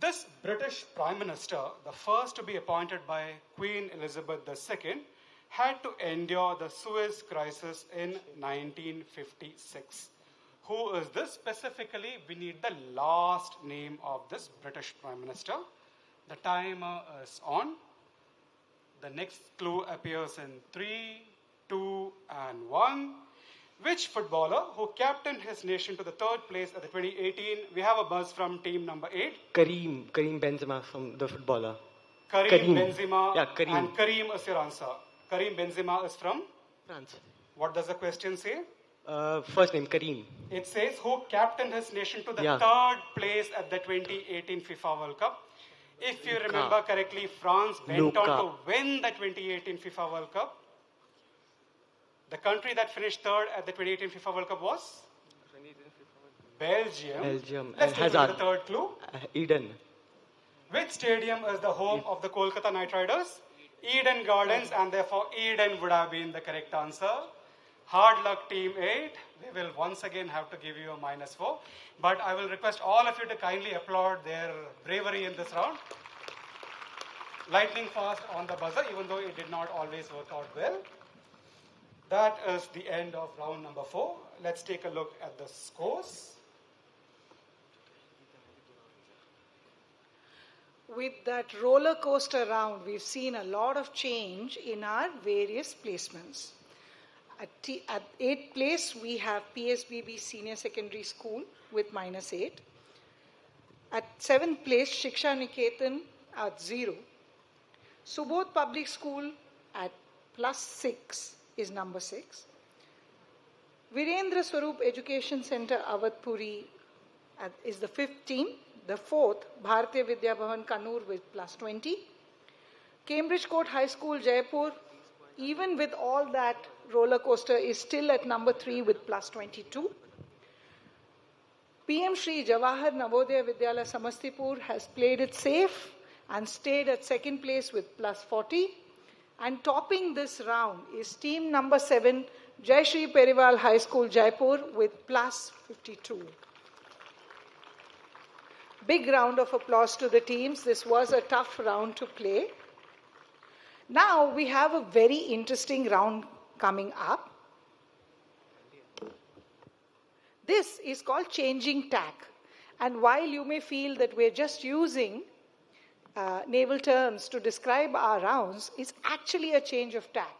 This British Prime Minister, the first to be appointed by Queen Elizabeth II, had to endure the Suez Crisis in 1956. Who is this? Specifically, we need the last name of this British Prime Minister. The timer is on. The next clue appears in 3, 2, and 1. Which footballer who captained his nation to the 3rd place at the 2018? We have a buzz from team number 8. Karim Benzema from the footballer. Karim Benzema. Yeah, Karim. And Karim is your answer. Karim Benzema is from? France. What does the question say? First name, Karim. It says who captained his nation to the 3rd place at the 2018 FIFA World Cup. If you remember correctly, France went on to win the 2018 FIFA World Cup. The country that finished 3rd at the 2018 FIFA World Cup was? Belgium. Let's take the 3rd clue. Eden. Which stadium is the home of the Kolkata Knight Riders? Eden Gardens, and therefore Eden would have been the correct answer. Hard luck, team 8. We will once again have to give you a -4. But I will request all of you to kindly applaud their bravery in this round. Lightning fast on the buzzer, even though it did not always work out well. That is the end of round number 4. Let's take a look at the scores. with that roller coaster round, we've seen a lot of change in our various placements. At 8th place, we have PSBB Senior Secondary School with -8. At 7th place, Shiksha Niketan at 0. Subodh Public School at +6 is number 6. Virendra Swarup Education Center, Awadhpuri is the 5th team. The 4th, Bharatiya Vidya Bhavan, Kannur with +20. Cambridge Court High School, Jaipur, even with all that roller coaster, is still at number 3 with +22. PM Shri Jawahar Navodaya Vidyalaya Samastipur has played it safe and stayed at 2nd place with +40. And topping this round is team number 7, Jai Shri Perival High School, Jaipur with +52. Big round of applause to the teams. This was a tough round to play. Now we have a very interesting round coming up. This is called changing tack. And while you may feel that we're just using naval terms to describe our rounds, it's actually a change of tack.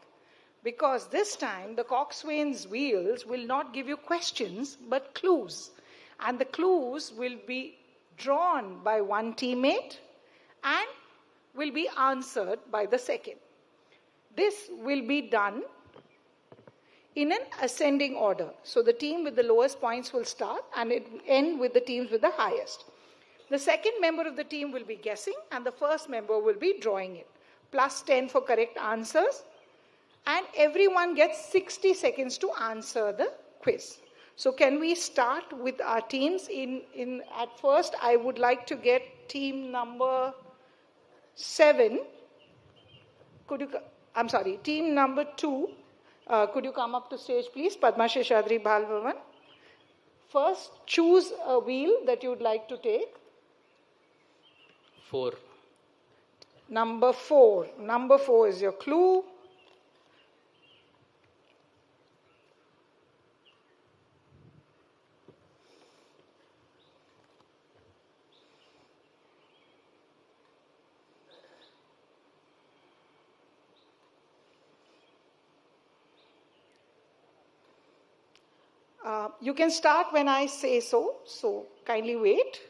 Because this time the coxswain's wheels will not give you questions but clues. And the clues will be drawn by one teammate and will be answered by the second. This will be done in an ascending order. So the team with the lowest points will start and it will end with the teams with the highest. The second member of the team will be guessing and the first member will be drawing it. +10 for correct answers. And everyone gets 60 seconds to answer the quiz. So can we start with our teams? At first, I would like to get team number 7. Team number 2. Could you come up to stage, please? Padma Sheshadri Bhalbhavan. First, choose a wheel that you would like to take. 4. Number 4. Number 4 is your clue. You can start when I say so kindly wait.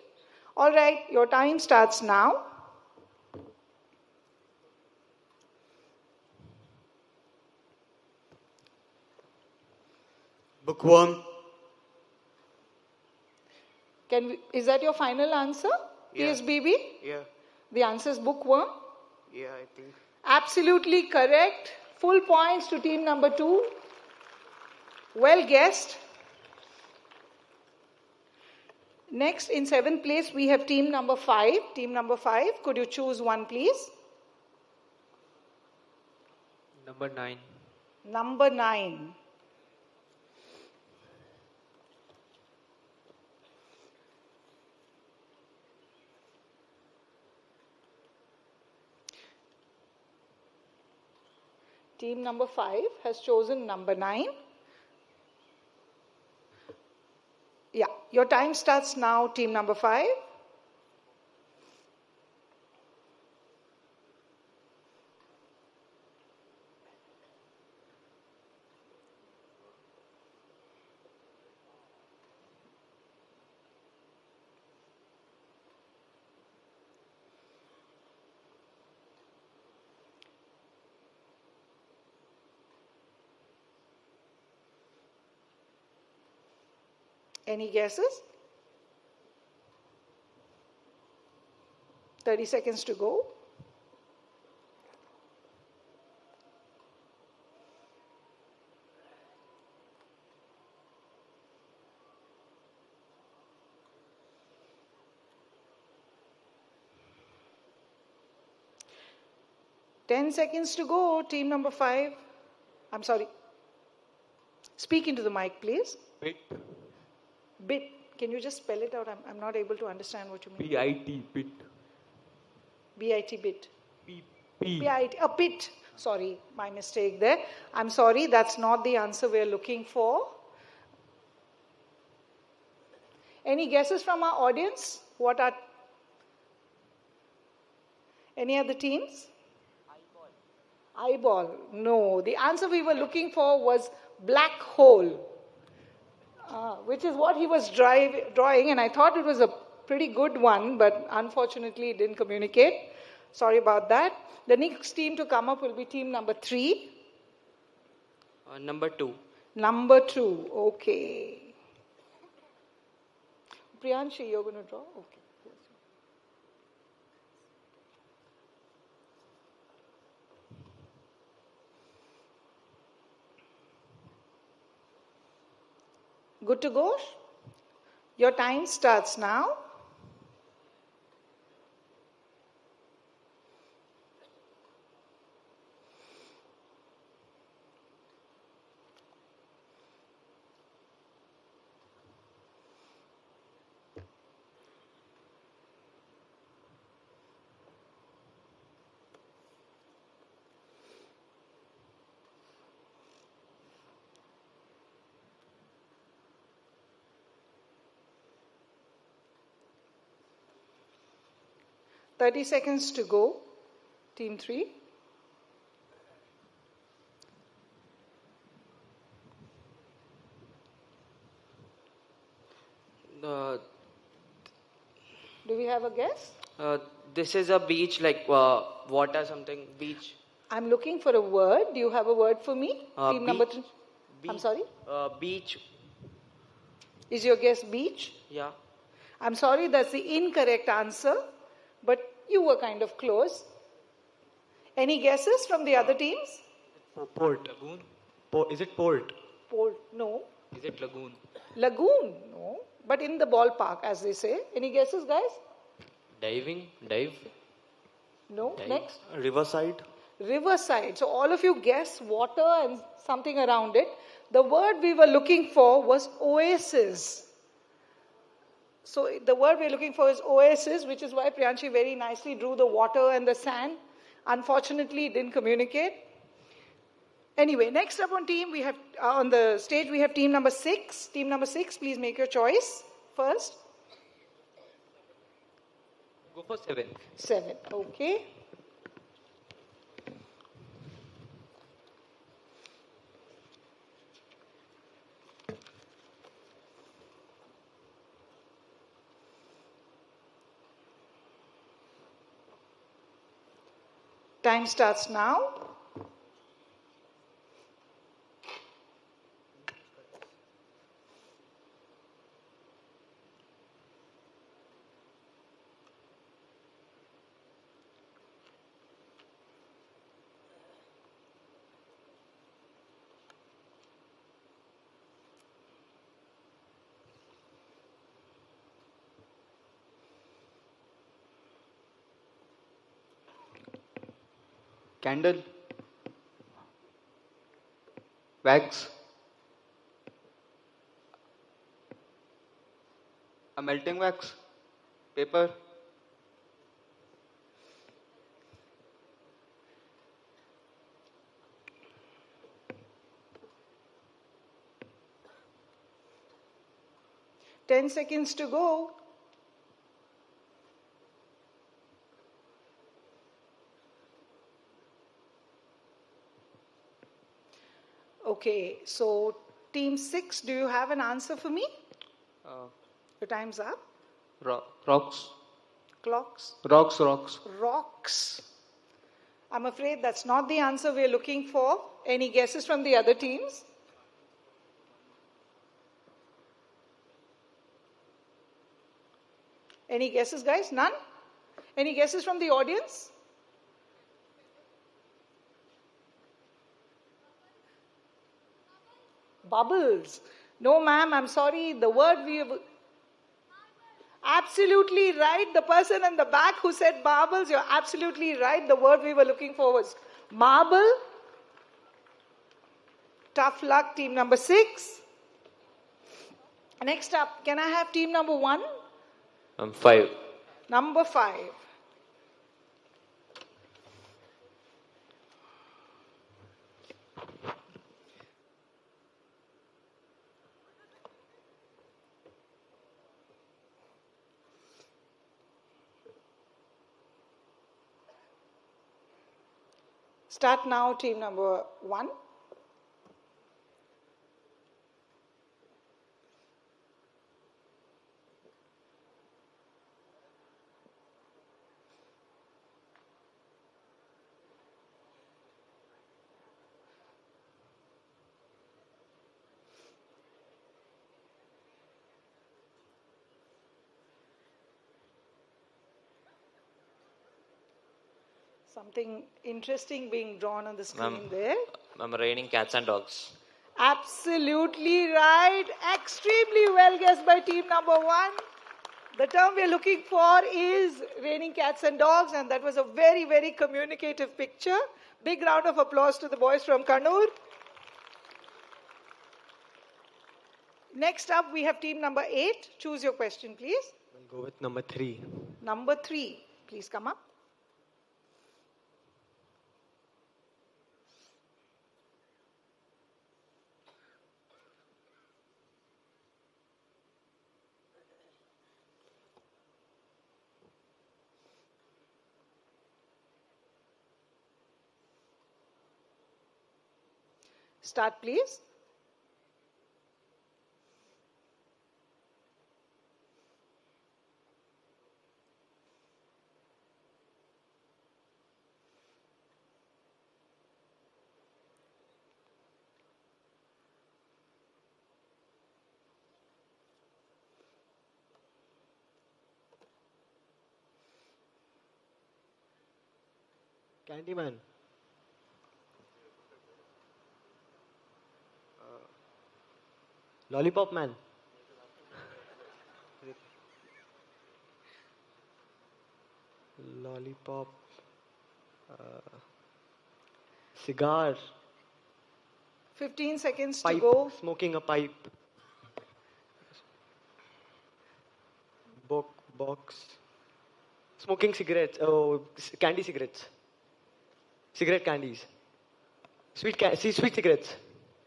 All right, your time starts now. Bookworm. Is that your final answer? Yeah. PSBB? Yeah. The answer is bookworm. Yeah, I think. Absolutely correct. Full points to team number 2. Well guessed. Next, in 7th place, we have team number 5. Team number 5, could you choose one, please? Number 9. Number 9. Team number 5 has chosen number 9. Yeah, your time starts now, team number 5. Any guesses? 30 seconds to go. Ten seconds to go, team number 5. I'm sorry. Speak into the mic, please. Bit. Bit. Can you just spell it out? I'm not able to understand what you mean. BIT, bit. BIT, bit. P. BIT, a bit. Sorry, my mistake there. I'm sorry, that's not the answer we're looking for. Any guesses from our audience? What are... Any other teams? Eyeball. No. The answer we were looking for was black hole, which is what he was drawing, and I thought it was a pretty good one, but unfortunately it didn't communicate. Sorry about that. The next team to come up will be team number 3. Number 2. Number 2. Okay. Priyanshi, you're going to draw? Okay. Good to go? Your time starts now. Thirty seconds to go. Team 3. Do we have a guess? This is a beach, like water something, beach. I'm looking for a word. Do you have a word for me? Team Beach. number 3. I'm sorry? Beach. Is your guess beach? Yeah. I'm sorry, that's the incorrect answer, but you were kind of close. Any guesses from the other teams? Port. Lagoon? Is it port? Port, no. Is it lagoon? Lagoon, no. But in the ballpark, as they say. Any guesses, guys? Diving? Dive? No. Dive. Next. Riverside? Riverside. So all of you guess water and something around it. The word we were looking for was oasis. So the word we're looking for is oasis, which is why Priyanshi very nicely drew the water and the sand. Unfortunately, it didn't communicate. Anyway, next up on team, we have on the stage we have team number 6. Team number 6, please make your choice first. Go for 7. 7, okay. Time starts now. Candle, wax, a melting wax, paper, Ten seconds to go. Okay, so team 6, do you have an answer for me? Your time's up. Rocks. Clocks. Rocks. Rocks. I'm afraid that's not the answer we're looking for. Any guesses from the other teams? Any guesses, guys? None? Any guesses from the audience? Bubbles. No, ma'am, I'm sorry. The word we have... Absolutely right. The person in the back who said bubbles, you're absolutely right. The word we were looking for was marble. Tough luck, team number 6. Next up, can I have team number 1? 5. Number 5. Start now, team number 1. Something interesting being drawn on the screen there. I'm raining cats and dogs. Absolutely right. Extremely well guessed by team number 1. The term we're looking for is raining cats and dogs, and that was a very, very communicative picture. Big round of applause to the boys from Kannur. Next up, we have team number 8. Choose your question, please. We'll go with number 3. Number 3, please come up. Start, please. Candyman. Lollipop Man. Lollipop. Cigar. 15 seconds Pipe. to go. Smoking a pipe. Box. Smoking cigarettes. Oh, candy cigarettes. Cigarette candies. Sweet cigarettes.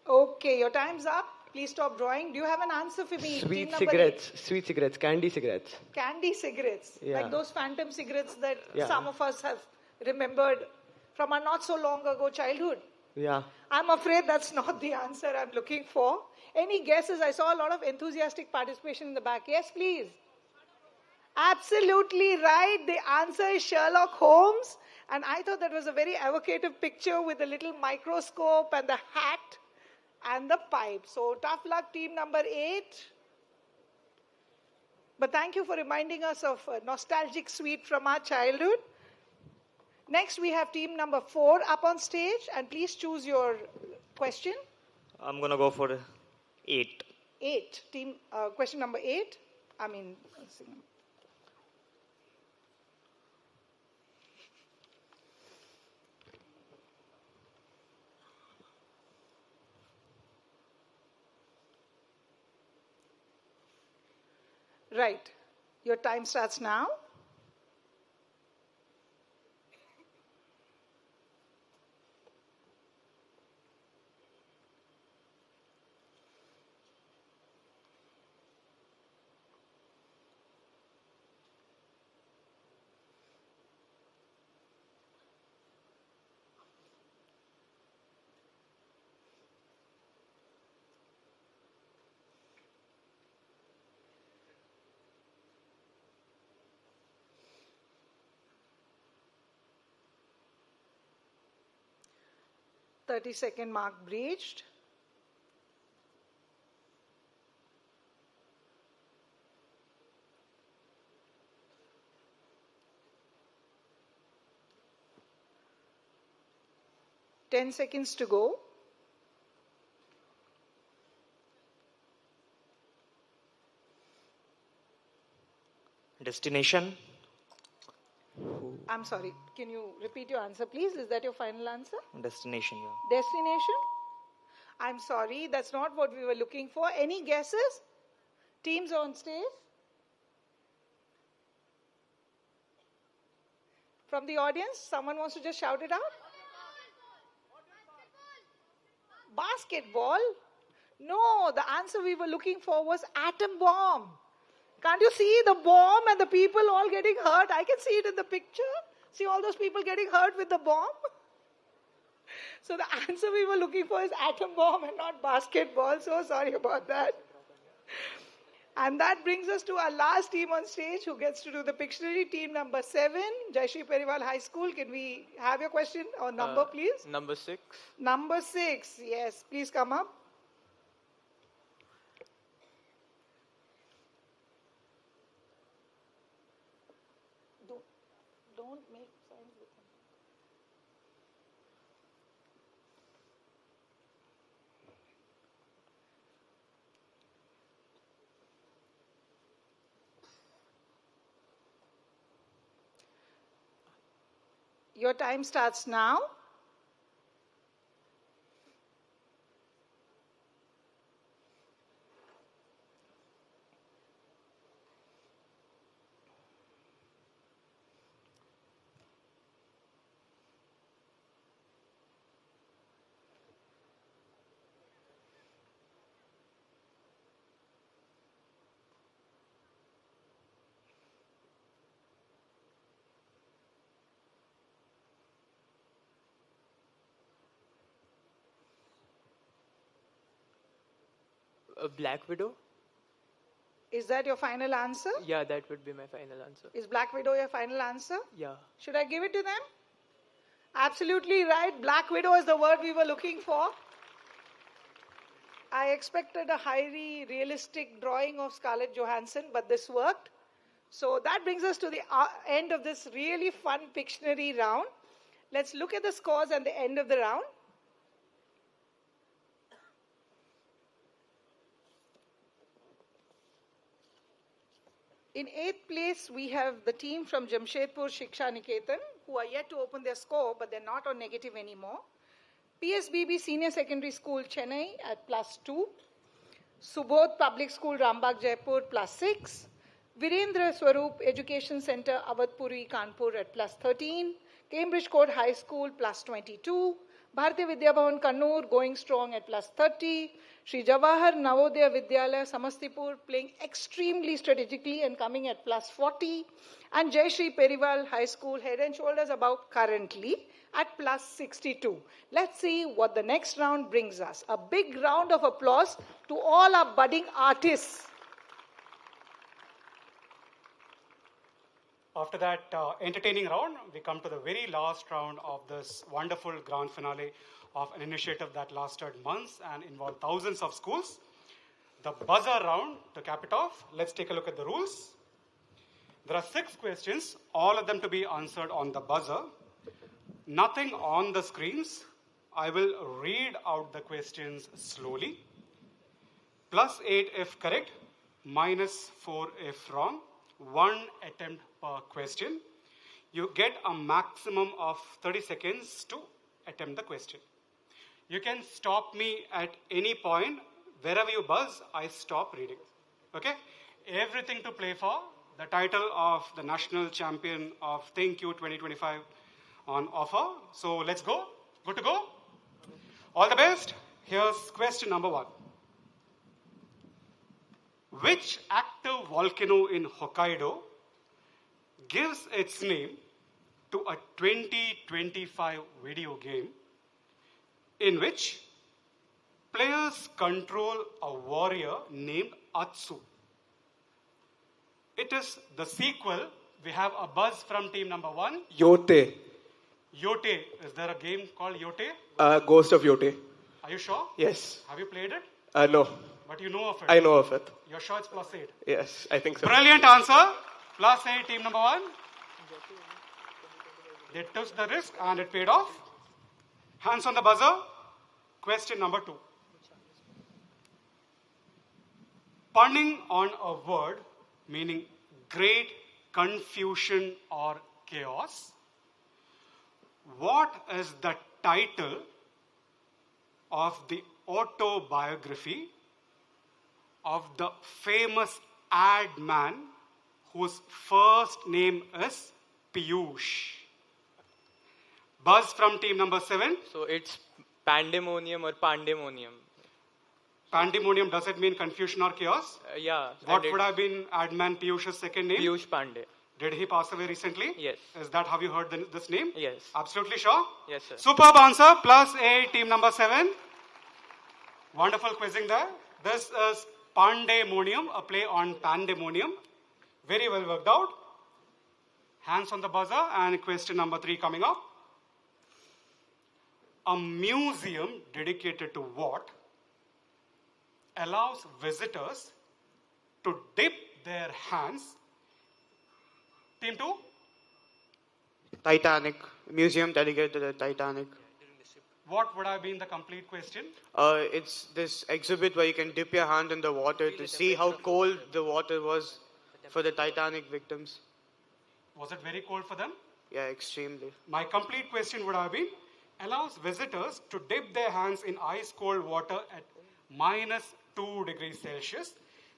Okay, your time's up. Please stop drawing. Do you have an answer for me? Sweet Team number cigarettes. 8. Sweet cigarettes. Candy cigarettes. Candy cigarettes. Yeah. Like those phantom cigarettes that Yeah. some of us have remembered from our not so long ago childhood. Yeah. I'm afraid that's not the answer I'm looking for. Any guesses? I saw a lot of enthusiastic participation in the back. Yes, please. Absolutely right. The answer is Sherlock Holmes. And I thought that was a very evocative picture with the little microscope and the hat and the pipe. So tough luck, team number 8. But thank you for reminding us of a nostalgic sweet from our childhood. Next, we have team number 4 up on stage. And please choose your question. I'm going to go for 8. 8. Question number 8. Right. Your time starts now. Thirty-second mark breached. Ten seconds to go. Destination. I'm sorry. Can you repeat your answer, please? Is that your final answer? Destination, yeah. Destination? I'm sorry, that's not what we were looking for. Any guesses? Teams on stage? From the audience, someone wants to just shout it out? Basketball? No, the answer we were looking for was atom bomb. Can't you see the bomb and the people all getting hurt? I can see it in the picture. See all those people getting hurt with the bomb? So the answer we were looking for is atom bomb and not basketball. So sorry about that. And that brings us to our last team on stage who gets to do the Pictionary. Team number 7, Jayashree Periwal High School. Can we have your question or number, please? Number 6. Number 6, yes. Please come up. Don't make signs with him. Your time starts now. Black Widow? Is that your final answer? Yeah, that would be my final answer. Is Black Widow your final answer? Yeah. Should I give it to them? Absolutely right. Black Widow is the word we were looking for. I expected a highly realistic drawing of Scarlett Johansson, but this worked. So that brings us to the end of this really fun Pictionary round. Let's look at the scores at the end of the round. In 8th place, we have the team from Jamshedpur Shiksha Niketan, who are yet to open their score, but they're not on negative anymore. PSBB Senior Secondary School, Chennai at +2. Subodh Public School, Rambagh, Jaipur, +6. Virendra Swaroop Education Center, Awadhpuri, Kanpur at +13. Cambridge Court High School, +22. Bharati Vidya Bhavan, Kannur, going strong at +30. Sri Jawahar Navodaya Vidyalaya, Samastipur, playing extremely strategically and coming at +40. And Jayashree Periwal High School, head and shoulders above currently at +62. Let's see what the next round brings us. A big round of applause to all our budding artists. After that entertaining round, we come to the very last round of this wonderful grand finale of an initiative that lasted months and involved thousands of schools. The buzzer round, to cap it off, let's take a look at the rules. There are 6 questions, all of them to be answered on the buzzer. Nothing on the screens. I will read out the questions slowly. +8 if correct, -4 if wrong. 1 attempt per question. You get a maximum of 30 seconds to attempt the question. You can stop me at any point. Wherever you buzz, I stop reading. Okay? Everything to play for. The title of the national champion of THINQ 2025 on offer. So let's go. Good to go? All the best. Here's question number 1. Which active volcano in Hokkaido gives its name to a 2025 video game in which players control a warrior named Atsu? It is the sequel. We have a buzz from team number 1. Yote. Yote. Is there a game called Yote? Ghost of Yote. Are you sure? Yes. Have you played it? No. But you know of it? I know of it. You're sure it's +8? Yes, I think so. Brilliant answer. +8, team number 1. They took the risk and it paid off. Hands on the buzzer. Question number 2. Punning on a word meaning great confusion or chaos. What is the title of the autobiography of the famous ad man whose first name is Piyush? Buzz from team number 7. So it's pandemonium or pandemonium. Pandemonium, does it mean confusion or chaos? Yeah. What would have been ad man Piyush's second name? Piyush Pandey. Did he pass away recently? Yes. Is that how you heard this name? Yes. Absolutely sure? Yes, sir. Superb answer. Plus A, team number 7. Wonderful quizzing there. This is Pandemonium, a play on pandemonium. Very well worked out. Hands on the buzzer, and question number 3 coming up. A museum dedicated to what allows visitors to dip their hands. Team 2? Titanic. Museum dedicated to the Titanic. What would have been the complete question? It's this exhibit where you can dip your hand in the water to see how cold the water was for the Titanic victims. Was it very cold for them? Yeah, extremely. My complete question would have been, allows visitors to dip their hands in ice cold water at -2 degrees Celsius,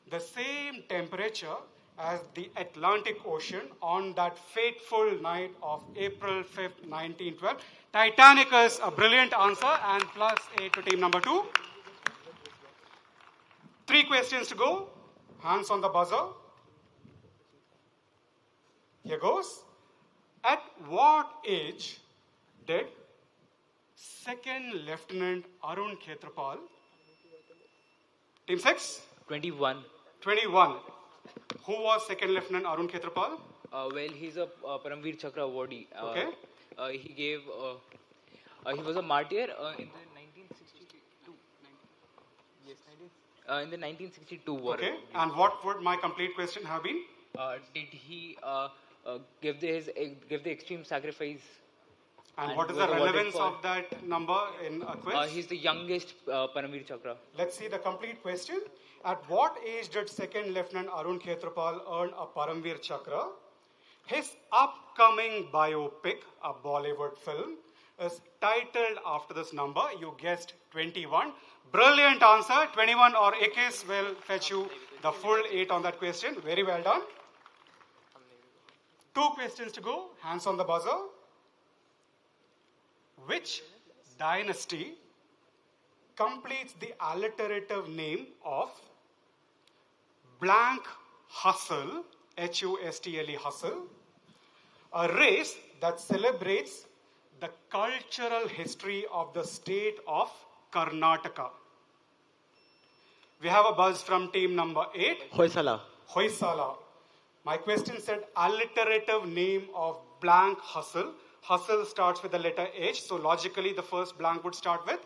the same temperature as the Atlantic Ocean on that fateful night of April 5th, 1912. Titanic is a brilliant answer, and plus A to team number 2. 3 questions to go. Hands on the buzzer. Here goes. At what age did Second Lieutenant Arun Khetrapal, team 6? 21. 21. Who was Second Lieutenant Arun Khetrapal? Well, he's a Paramveer Chakra awardee. Okay. He gave. He was a martyr in the 1962. Yes, in the 1962 war. Okay. And what would my complete question have been? Did he give the extreme sacrifice? And what is the relevance of that number in a quiz? He's the youngest Paramveer Chakra. Let's see the complete question. At what age did Second Lieutenant Arun Khetrapal earn a Paramveer Chakra? His upcoming biopic, a Bollywood film, is titled after this number. You guessed 21. Brilliant answer. 21 or 21 will fetch you the full 8 on that question. Very well done. 2 questions to go. Hands on the buzzer. Which dynasty completes the alliterative name of blank hustle, Hustle, hustle, a race that celebrates the cultural history of the state of Karnataka? We have a buzz from team number 8. Hoysala. Hoysala. My question said alliterative name of blank hustle. Hustle starts with the letter H, so logically the first blank would start with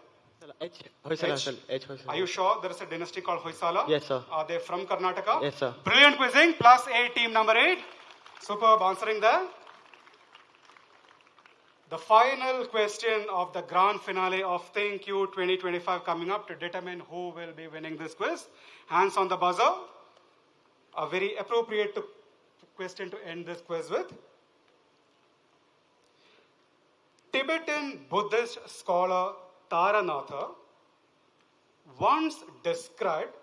H. Hoysala. H. Are you sure there is a dynasty called Hoysala? Yes, sir. Are they from Karnataka? Yes, sir. Brilliant quizzing. Plus A, team number 8. Superb answering there. The final question of the grand finale of THINQ 2025 coming up to determine who will be winning this quiz. Hands on the buzzer. A very appropriate question to end this quiz with. Tibetan Buddhist scholar Taranatha once described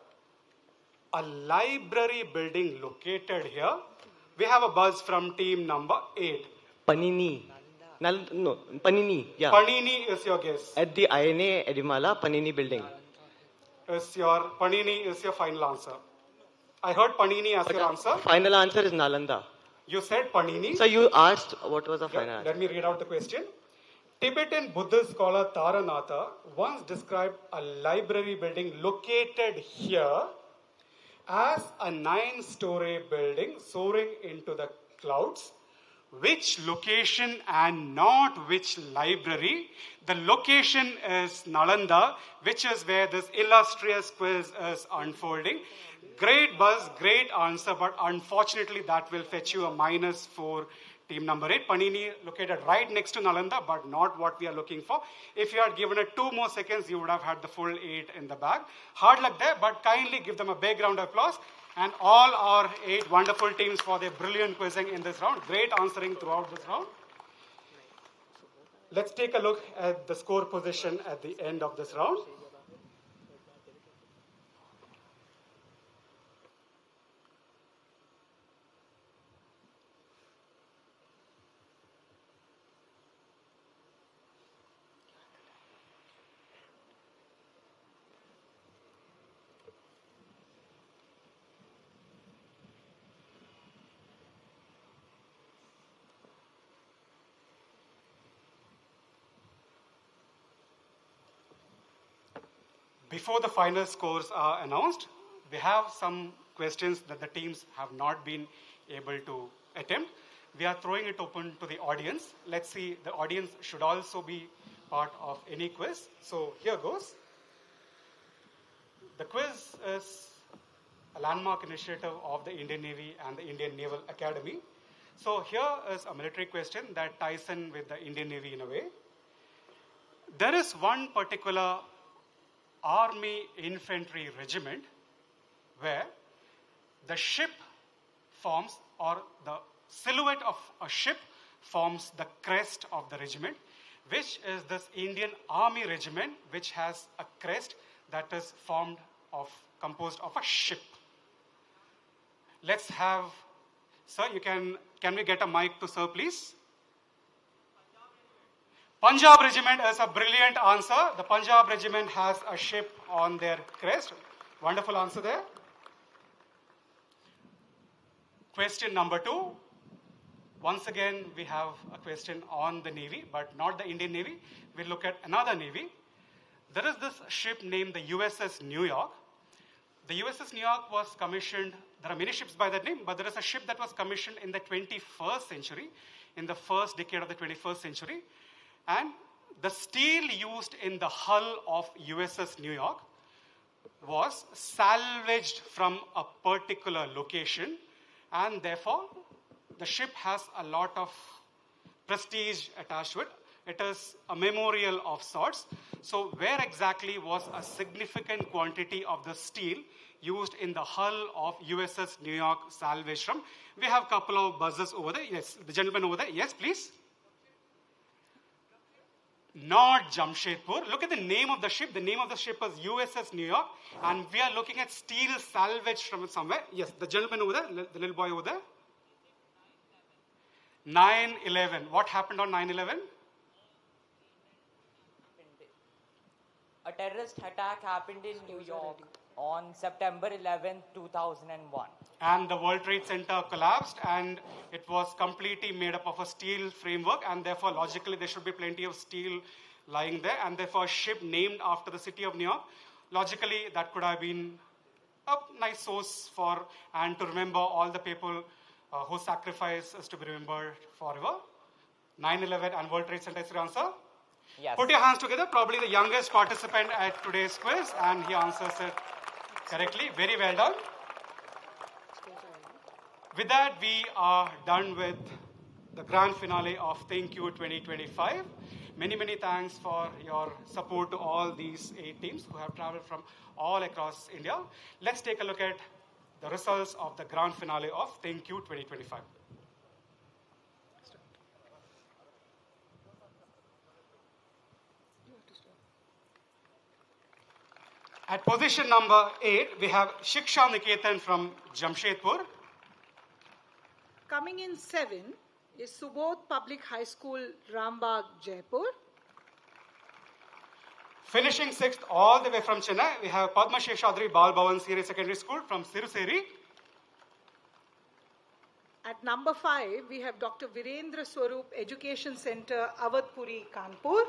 a library building located here. We have a buzz from team number 8. Panini. No, Panini. Yeah. Panini is your guess. At the INA Edimala Panini building. Panini is your final answer. I heard Panini as your answer. Final answer is Nalanda. You said Panini. So you asked what was the final answer. Let me read out the question. Tibetan Buddhist scholar Taranatha once described a library building located here as a 9-story building soaring into the clouds. Which location and not which library? The location is Nalanda, which is where this illustrious quiz is unfolding. Great buzz, great answer, but unfortunately that will fetch you a -4. Team number 8, Panini located right next to Nalanda, but not what we are looking for. If you had given it 2 more seconds, you would have had the full 8 in the bag. Hard luck there, but kindly give them a big round of applause. And all our 8 wonderful teams for their brilliant quizzing in this round. Great answering throughout this round. Let's take a look at the score position at the end of this round. Before the final scores are announced, we have some questions that the teams have not been able to attempt. We are throwing it open to the audience. Let's see, the audience should also be part of any quiz. So here goes. The quiz is a landmark initiative of the Indian Navy and the Indian Naval Academy. So here is a military question that ties in with the Indian Navy in a way. There is one particular Army Infantry Regiment where the ship forms, or the silhouette of a ship forms the crest of the regiment, which is this Indian Army Regiment which has a crest that is composed of a ship. Let's have, sir, can we get a mic to sir, please? Punjab Regiment is a brilliant answer. The Punjab Regiment has a ship on their crest. Wonderful answer there. Question number 2. Once again, we have a question on the Navy, but not the Indian Navy. We'll look at another Navy. There is this ship named the USS New York. The USS New York was commissioned, there are many ships by that name, but there is a ship that was commissioned in the 21st century, in the first decade of the 21st century. And the steel used in the hull of USS New York was salvaged from a particular location, and therefore the ship has a lot of prestige attached to it. It is a memorial of sorts. So where exactly was a significant quantity of the steel used in the hull of USS New York salvaged from? We have a couple of buzzers over there. Yes, the gentleman over there. Yes, please. Not Jamshedpur. Look at the name of the ship. The name of the ship is USS New York. And we are looking at steel salvaged from somewhere. Yes, the gentleman over there, the little boy over there. 9/11. What happened on 9/11? A terrorist attack happened in New York on September 11, 2001. And the World Trade Center collapsed, and it was completely made up of a steel framework, and therefore logically there should be plenty of steel lying there, and therefore a ship named after the city of New York. Logically, that could have been a nice source for, and to remember all the people whose sacrifice is to be remembered forever. 9/11 and World Trade Center is your answer? Yes. Put your hands together. Probably the youngest participant at today's quiz, and he answers it correctly. Very well done. With that, we are done with the grand finale of THINQ 2025. Many, many thanks for your support to all these 8 teams who have traveled from all across India. Let's take a look at the results of the grand finale of THINQ 2025. At position number 8, we have Shiksha Niketan from Jamshedpur. Coming in 7 is Subodh Public High School, Rambagh, Jaipur. Finishing 6th all the way from Chennai, we have Padma Sheshadri Bal Bhavan Senior Secondary School from Siruseri. At number 5, we have Dr. Virendra Swarup Education Center, Awadhpuri, Kanpur.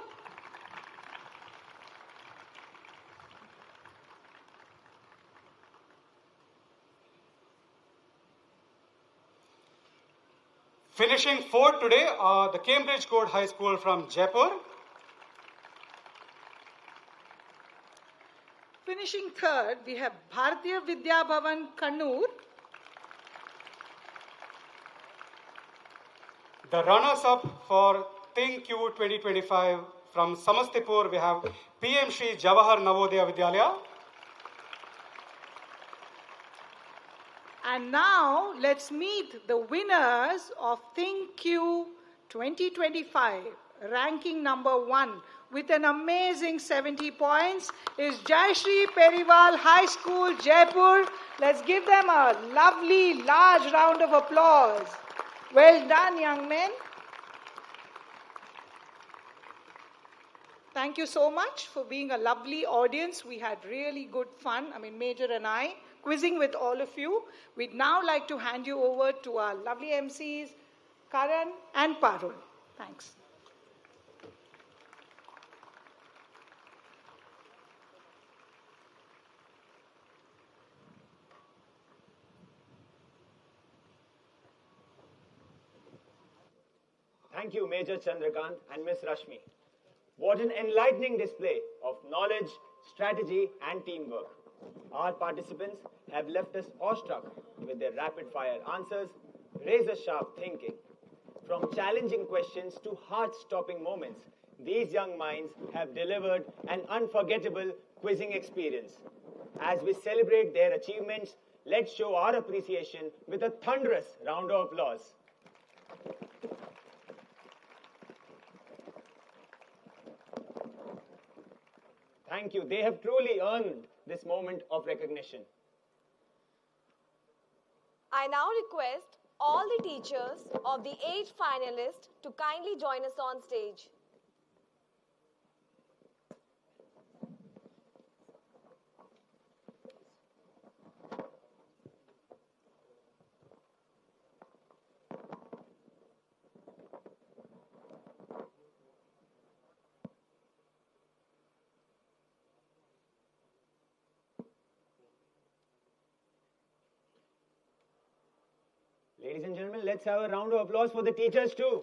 Finishing 4th today are the Cambridge Court High School from Jaipur. Finishing 3rd, we have Bharatiya Vidya Bhavan, Kannur. The runners-up for THINQ 2025 from Samastipur, we have PM Shri Jawahar Navodaya Vidyalaya. And now, let's meet the winners of THINQ 2025. Ranking number 1 with an amazing 70 points is Jayashree Periwal High School, Jaipur. Let's give them a lovely, large round of applause. Well done, young men. Thank you so much for being a lovely audience. We had really good fun. Major and I, quizzing with all of you. We'd now like to hand you over to our lovely MCs, Karan and Parul. Thanks. Thank you, Major Chandrakant and Miss Rashmi. What an enlightening display of knowledge, strategy, and teamwork. Our participants have left us awestruck with their rapid-fire answers, razor-sharp thinking. From challenging questions to heart-stopping moments, these young minds have delivered an unforgettable quizzing experience. As we celebrate their achievements, let's show our appreciation with a thunderous round of applause. Thank you. They have truly earned this moment of recognition. I now request all the teachers of the 8 finalists to kindly join us on stage. Ladies and gentlemen, let's have a round of applause for the teachers too.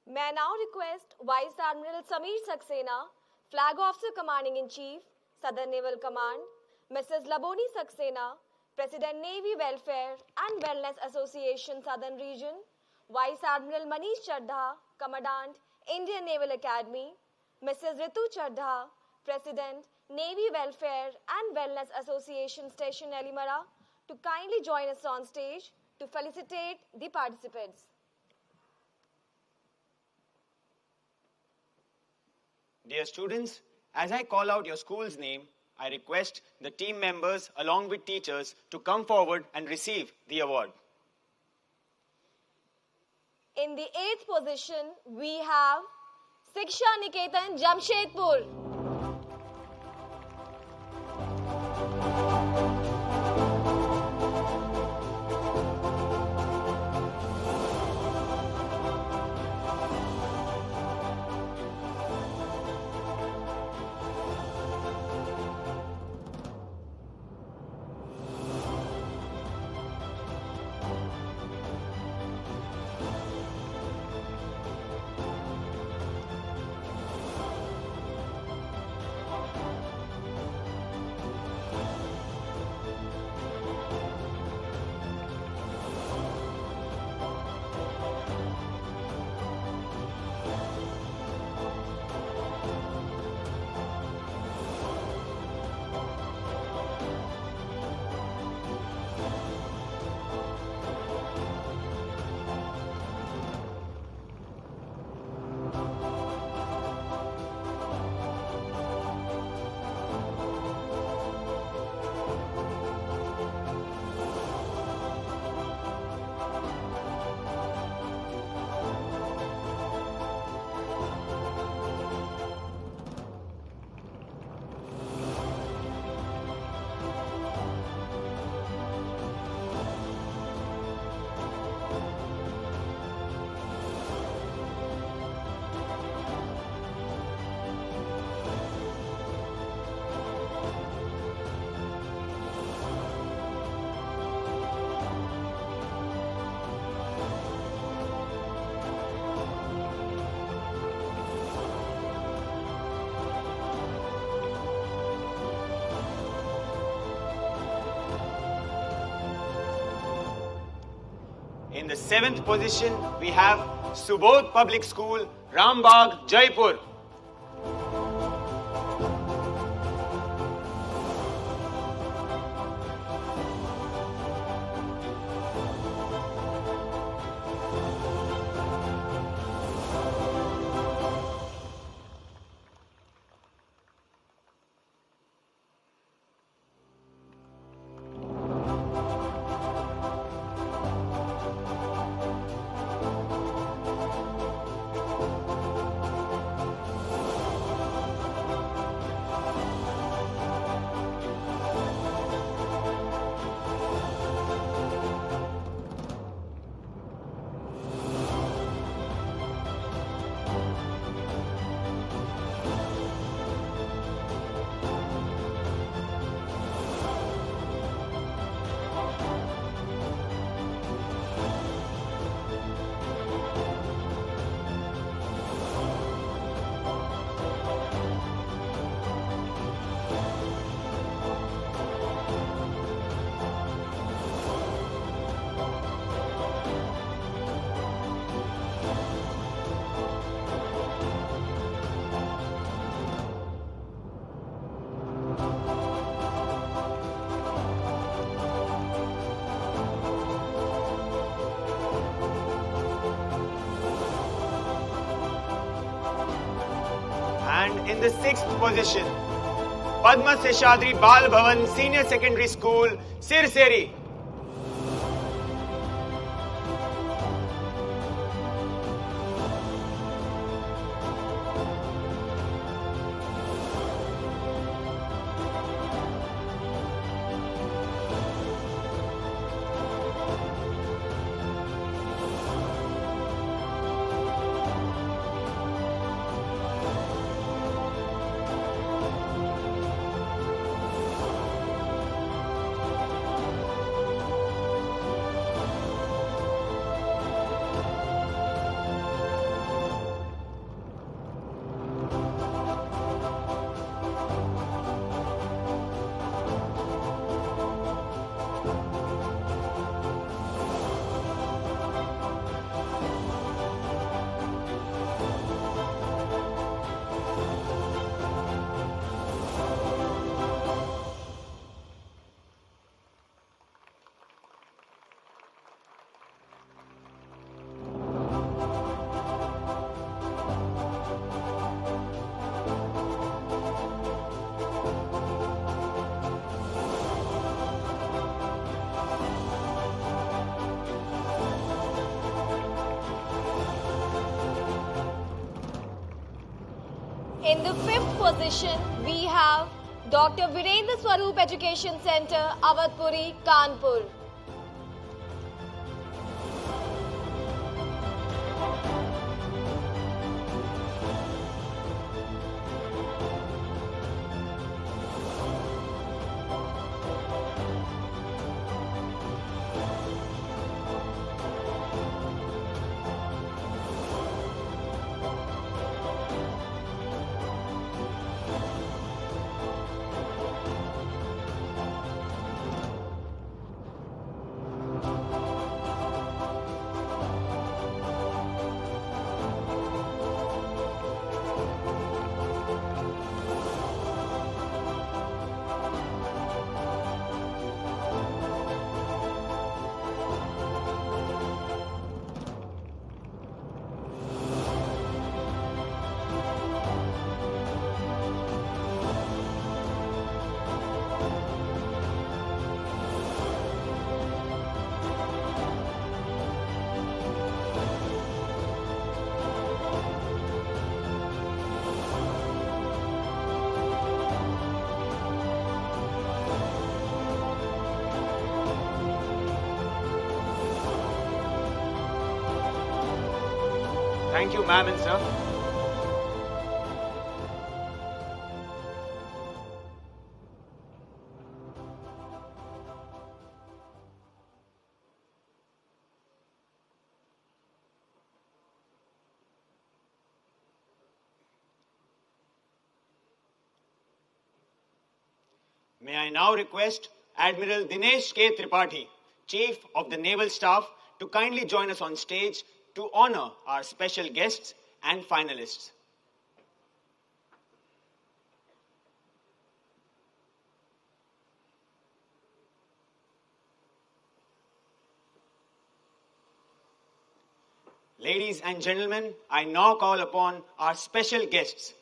May I now request Vice Admiral Sameer Saxena, Flag Officer Commanding in Chief, Southern Naval Command, Mrs. Laboni Saxena, President Navy Welfare and Wellness Association Southern Region, Vice Admiral Manish Chadha, Commandant, Indian Naval Academy, Mrs. Ritu Chadha, President, Navy Welfare and Wellness Association Station Elimara, to kindly join us on stage to felicitate the participants. Dear students, as I call out your school's name, I request the team members along with teachers to come forward and receive the award. In the 8th position, we have Shiksha Niketan Jamshedpur. In the 7th position, we have Subodh Public School, Rambagh, Jaipur. And in the 6th position, Padma Seshadri Bal Bhavan Senior Secondary School, Sirseri. In the 5th position, we have Dr. Virendra Swaroop Education Center, Awadhpuri, Kanpur. Thank you, ma'am and sir. May I now request Admiral Dinesh K. Tripathi, Chief of the Naval Staff, to kindly join us on stage to honor our special guests and finalists. Ladies and gentlemen, I now call upon our special guests,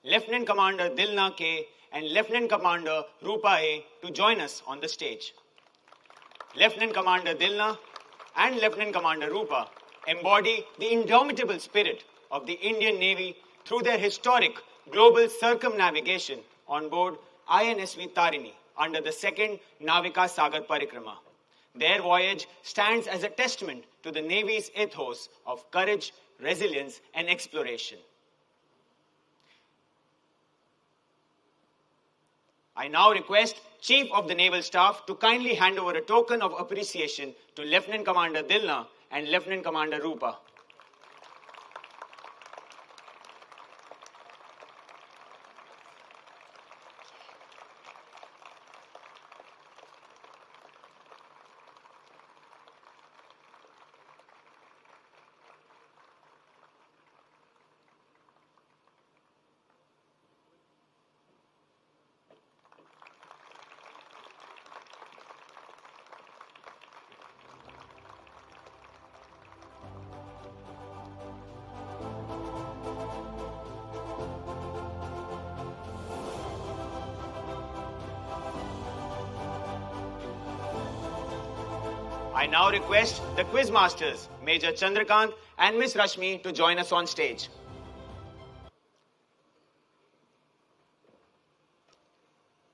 Lieutenant Commander Dilna K. and Lieutenant Commander Rupa A. to join us on the stage. Lieutenant Commander Dilna and Lieutenant Commander Rupa embody the indomitable spirit of the Indian Navy through their historic global circumnavigation on board INSV Tarini under the second Navika Sagar Parikrama. Their voyage stands as a testament to the Navy's ethos of courage, resilience, and exploration. I now request Chief of the Naval Staff to kindly hand over a token of appreciation to Lieutenant Commander Dilna and Lieutenant Commander Rupa. I now request the quiz masters, Major Chandrakant and Miss Rashmi, to join us on stage.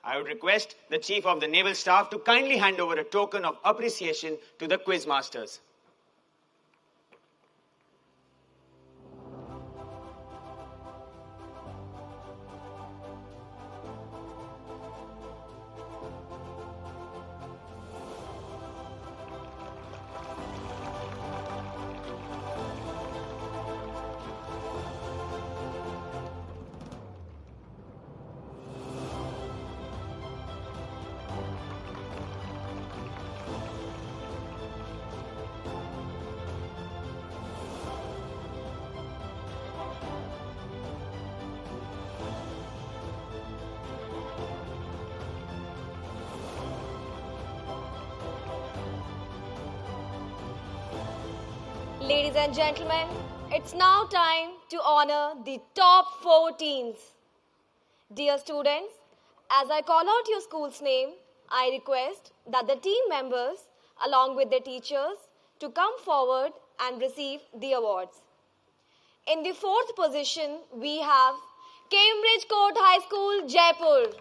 I would request the Chief of the Naval Staff to kindly hand over a token of appreciation to the quiz masters. Ladies and gentlemen, it's now time to honor the top 4 teams. Dear students, as I call out your school's name, I request that the team members, along with their teachers, to come forward and receive the awards. In the 4th position, we have Cambridge Court High School, Jaipur.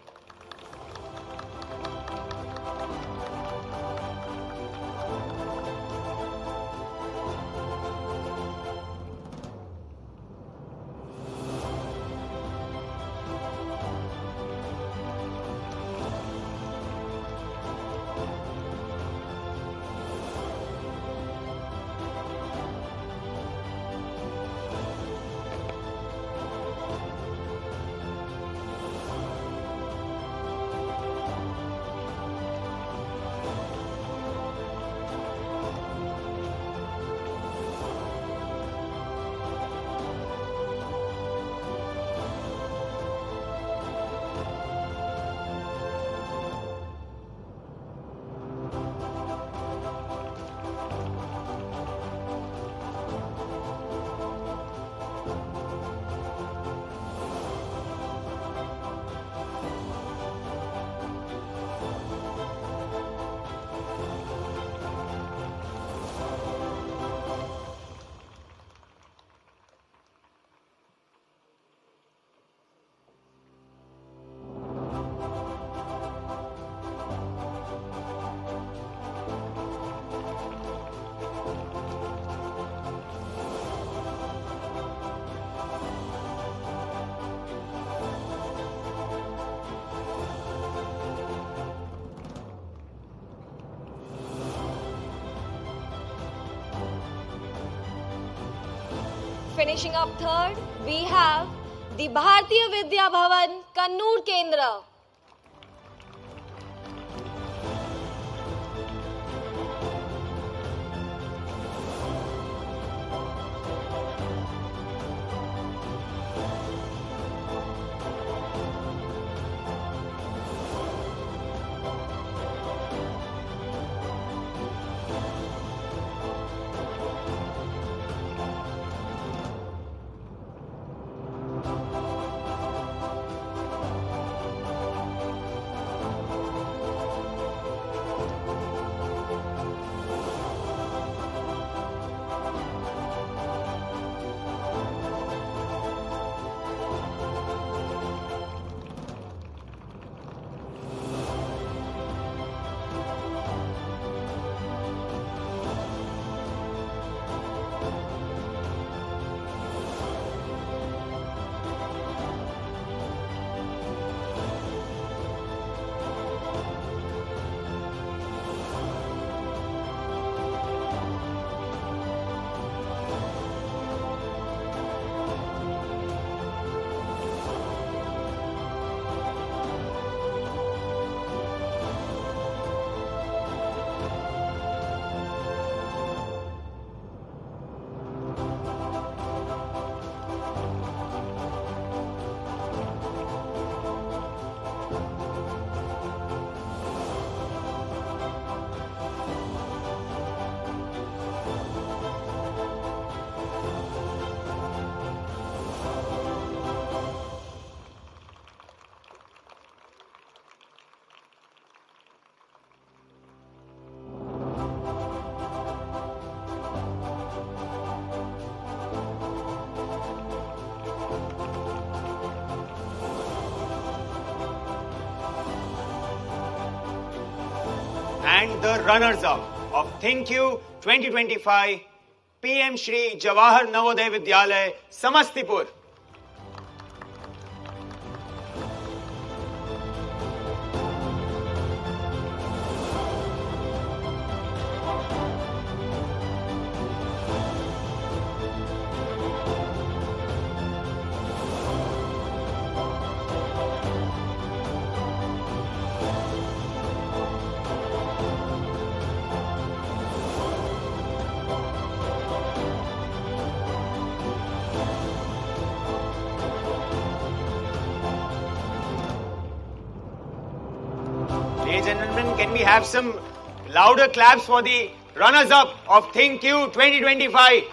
Finishing up 3rd, we have the Bharatiya Vidya Bhavan, Kannur Kendra. and the runners-up of THINQ 2025, PM Shri Jawahar Navodaya Vidyalaya, Samastipur. Ladies and gentlemen, can we have some louder claps for the runners-up of THINQ 2025?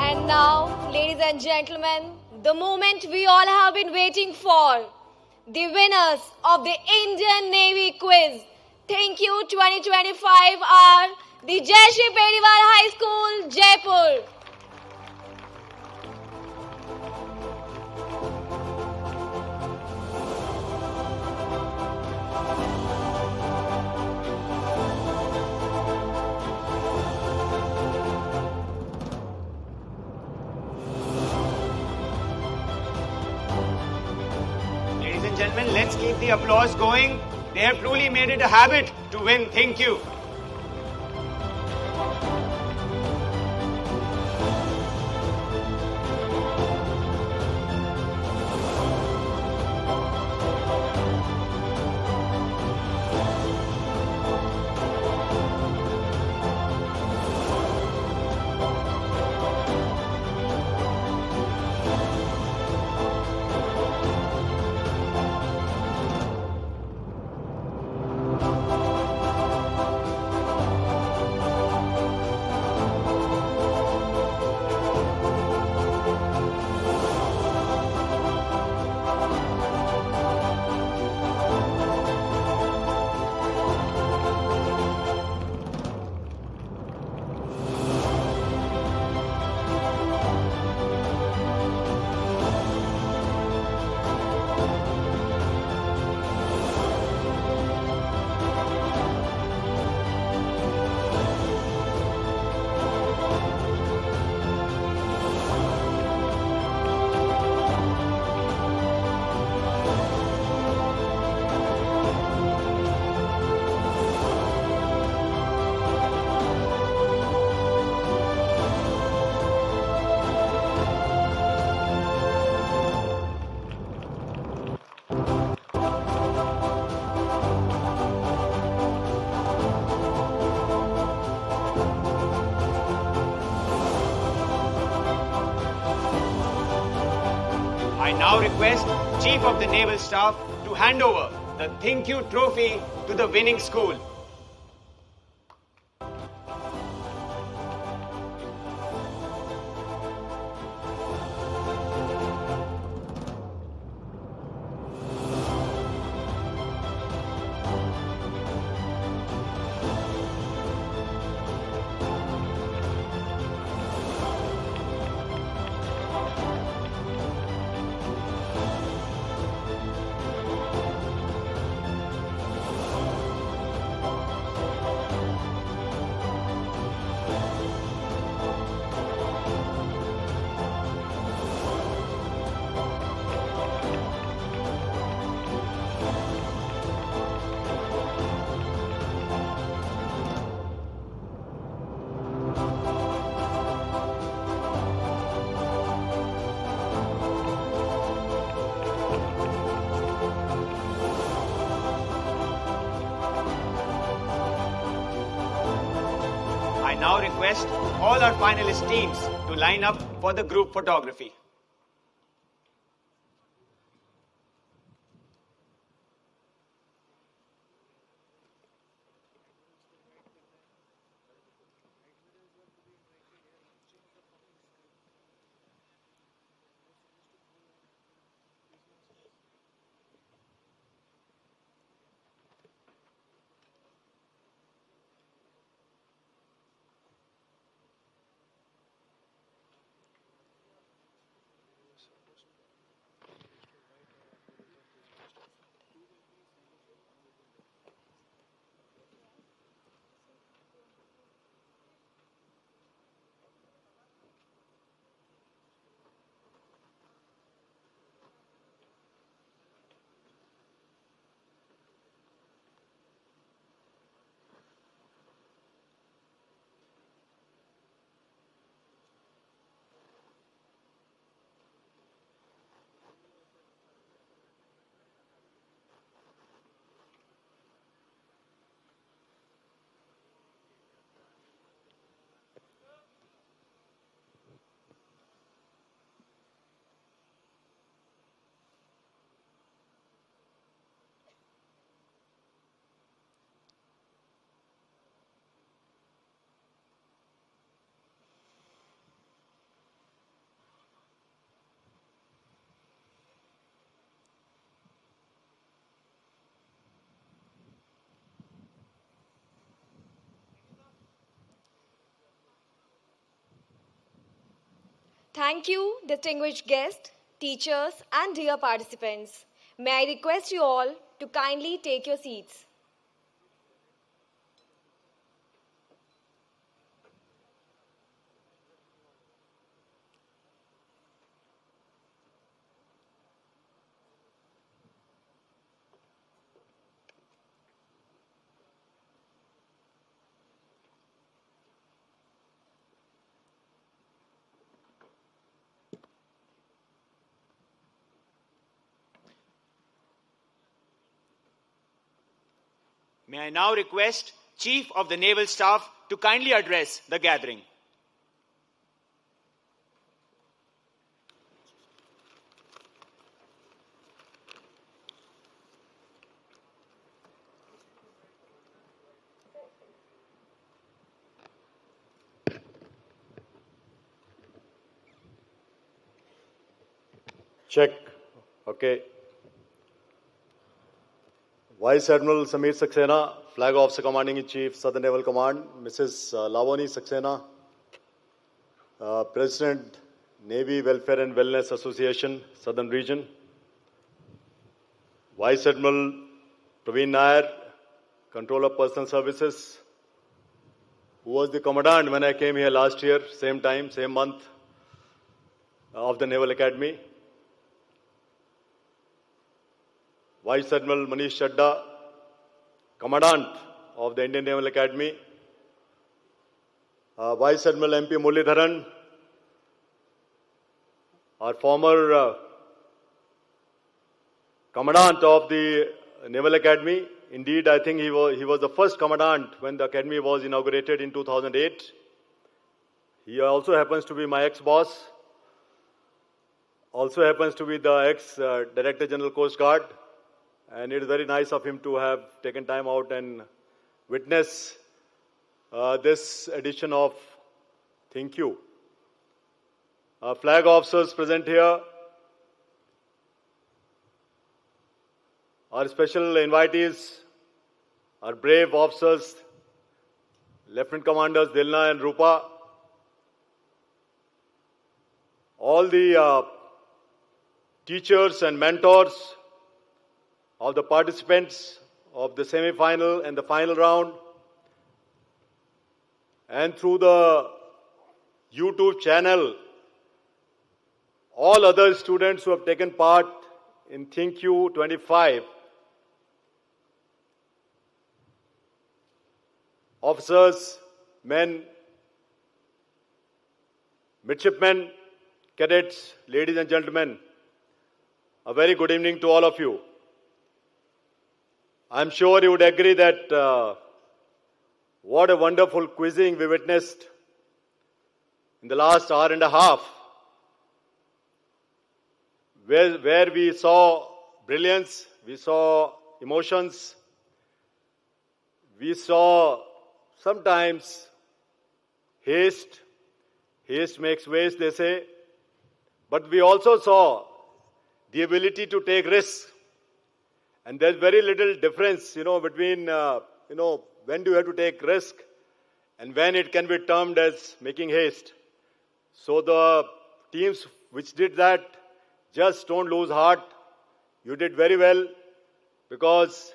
And now, ladies and gentlemen, the moment we all have been waiting for. The winners of the Indian Navy quiz THINQ 2025 are the Jayashree Periwal High School, Jaipur. Ladies and gentlemen, let's keep the applause going. They have truly made it a habit to win THINQ. I now request Chief of the Naval Staff to hand over the THINQ trophy to the winning school. request all our finalist teams to line up for the group photography. Thank you, distinguished guests, teachers, and dear participants. May I request you all to kindly take your seats. May I now request Chief of the Naval Staff to kindly address the gathering. Check. Okay. Vice Admiral Samir Saxena, Flag Officer Commanding in Chief, Southern Naval Command, Mrs. Lavoni Saxena, President, Navy Welfare and Wellness Association, Southern Region, Vice Admiral Praveen Nair, Controller Personal Services, who was the Commandant when I came here last year, same time, same month, of the Naval Academy. Vice Admiral Manish Chadda, Commandant of the Indian Naval Academy. Vice Admiral MP Muralidharan, our former Commandant of the Naval Academy. Indeed, I think he was the first Commandant when the Academy was inaugurated in 2008. He also happens to be my ex-boss. Also happens to be the ex-Director General Coast Guard. And it is very nice of him to have taken time out and witness this edition of THINQ. Flag officers present here. Our special invitees, our brave officers, Lieutenant Commanders Dilna and Rupa. All the teachers and mentors of the participants of the semi-final and the final round, and through the YouTube channel, all other students who have taken part in THINQ 25, officers, men, midshipmen, cadets, ladies and gentlemen, a very good evening to all of you. I'm sure you would agree that what a wonderful quizzing we witnessed in the last hour and a half, where we saw brilliance, we saw emotions, we saw sometimes haste. Haste makes waste, they say. But we also saw the ability to take risks. And there's very little difference, between, when do you have to take risk and when it can be termed as making haste. So the teams which did that, just don't lose heart. You did very well, because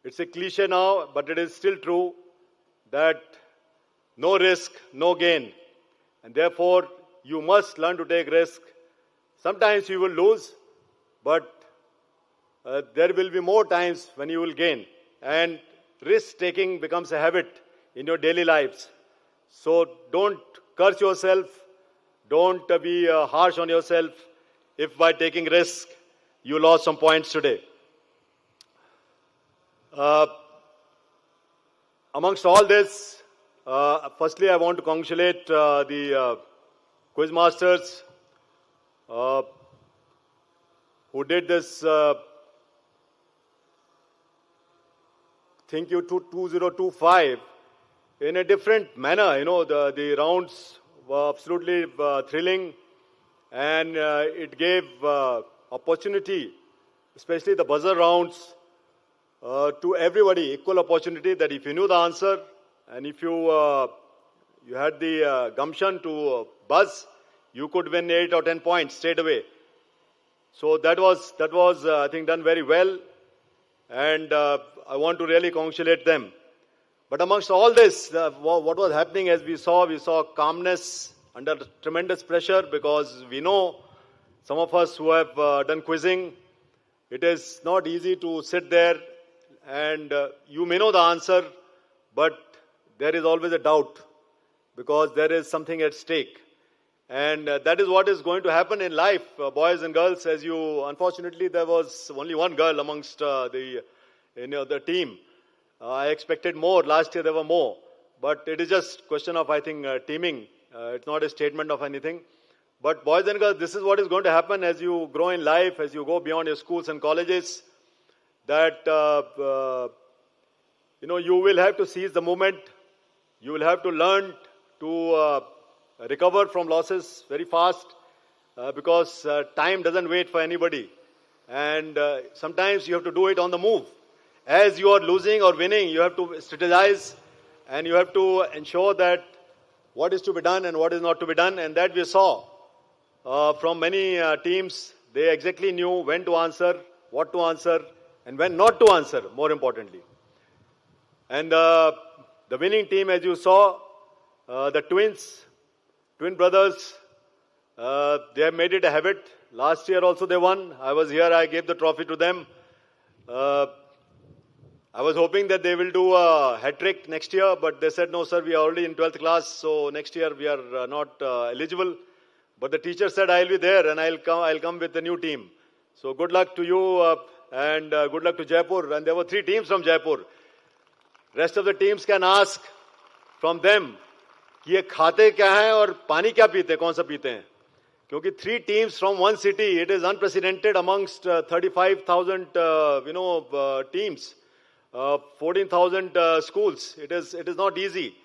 it's a cliche now, but it is still true that no risk, no gain. And therefore, you must learn to take risk. Sometimes you will lose, but there will be more times when you will gain. And risk-taking becomes a habit in your daily lives. So don't curse yourself. Don't be harsh on yourself if by taking risk you lost some points today. Amongst all this, firstly I want to congratulate the quiz masters who did this THINQ 2025 in a different manner. The rounds were absolutely thrilling, and it gave opportunity, especially the buzzer rounds, to everybody, equal opportunity, that if you knew the answer and if you had the gumption to buzz, you could win 8 or 10 points straight away. So that was I think, done very well, and I want to really congratulate them. But amongst all this, what was happening, as we saw calmness under tremendous pressure, because we know, some of us who have done quizzing, it is not easy to sit there and you may know the answer, but there is always a doubt, because there is something at stake. And that is what is going to happen in life, boys and girls. Unfortunately, there was only one girl amongst the team. I expected more. Last year there were more. But it is just question of, I think, teaming. It's not a statement of anything. But boys and girls, this is what is going to happen as you grow in life, as you go beyond your schools and colleges, that, you will have to seize the moment. You will have to learn to recover from losses very fast, because time doesn't wait for anybody. And sometimes you have to do it on the move. As you are losing or winning, you have to strategize, and you have to ensure that what is to be done and what is not to be done. And that we saw from many teams. They exactly knew when to answer, what to answer, and when not to answer, more importantly. And the winning team, as you saw, the twin brothers, they have made it a habit. Last year also they won. I was here, I gave the trophy to them. I was hoping that they will do a hat-trick next year, but they said, no sir, we are already in 12th class, so next year we are not eligible. But the teacher said, I'll be there and I'll come with the new team. So good luck to you and good luck to Jaipur. And there were 3 teams from Jaipur. Rest of the teams can ask from them, कि ये खाते क्या हैं और पानी क्या पीते, कौन सा पीते हैं? क्योंकि 3 teams from one city, it is unprecedented amongst 35,000 teams, 14,000 schools. It is not easy,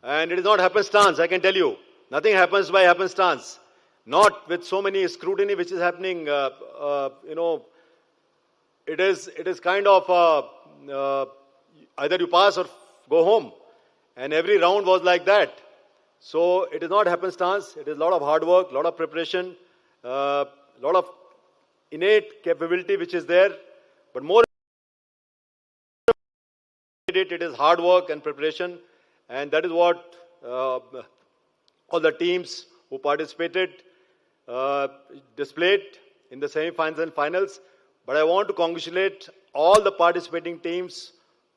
and it is not happenstance. I can tell you, nothing happens by happenstance. Not with so many scrutiny which is happening. It is kind of either you pass or go home, and every round was like that. So it is not happenstance. It is a lot of hard work, a lot of preparation, a lot of innate capability which is there. But more, it is hard work and preparation, and that is what all the teams who participated displayed in the semi-finals and finals. But I want to congratulate all the participating teams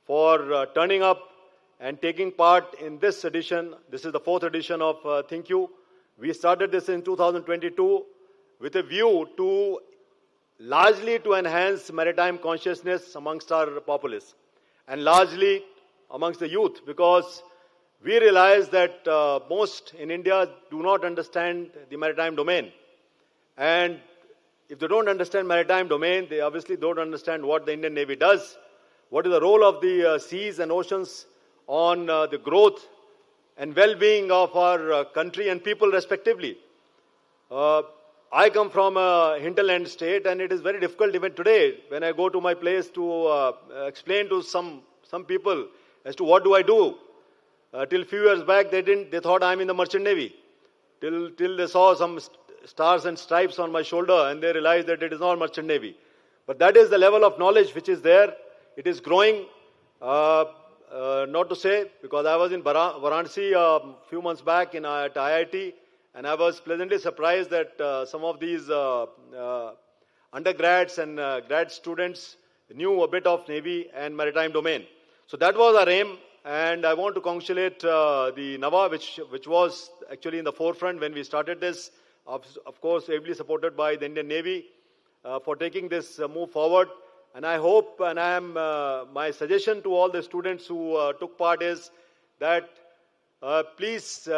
for turning up and taking part in this edition. This is the 4th edition of THINQ. We started this in 2022 with a view to largely to enhance maritime consciousness amongst our populace, and largely amongst the youth, because we realize that most in India do not understand the maritime domain. And if they don't understand maritime domain, they obviously don't understand what the Indian Navy does, what is the role of the seas and oceans on the growth and well-being of our country and people respectively. I come from a hinterland state, and it is very difficult even today when I go to my place to explain to some people as to what do I do. Till few years back, they thought I'm in the merchant navy. Till they saw some stars and stripes on my shoulder, and they realized that it is not merchant navy. But that is the level of knowledge which is there. It is growing. Not to say, because I was in Varanasi a few months back at IIT, and I was pleasantly surprised that some of these undergrads and grad students knew a bit of Navy and maritime domain. So that was our aim, and I want to congratulate the Naval, which was actually in the forefront when we started this, of course, ably supported by the Indian Navy, for taking this move forward. And I hope, and my suggestion to all the students who took part is that please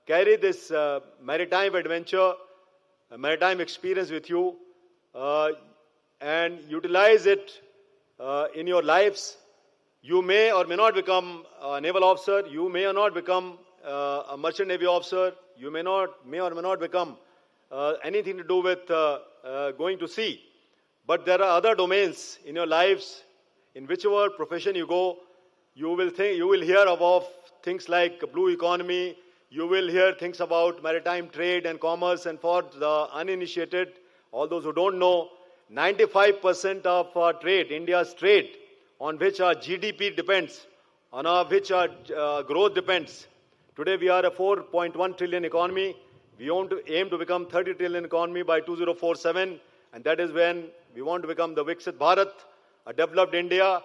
carry this maritime adventure, maritime experience with you, and utilize it in your lives. You may or may not become a naval officer. You may or not become a merchant navy officer. You may or may not become anything to do with going to sea. But there are other domains in your lives. In whichever profession you go, you will hear about things like blue economy. You will hear things about maritime trade and commerce. And for the uninitiated, all those who don't know, 95% of our trade, India's trade, on which our GDP depends, on which our growth depends. Today we are a 4.1 trillion economy. We aim to become 30 trillion economy by 2047, and that is when we want to become the Viksit Bharat, a developed India,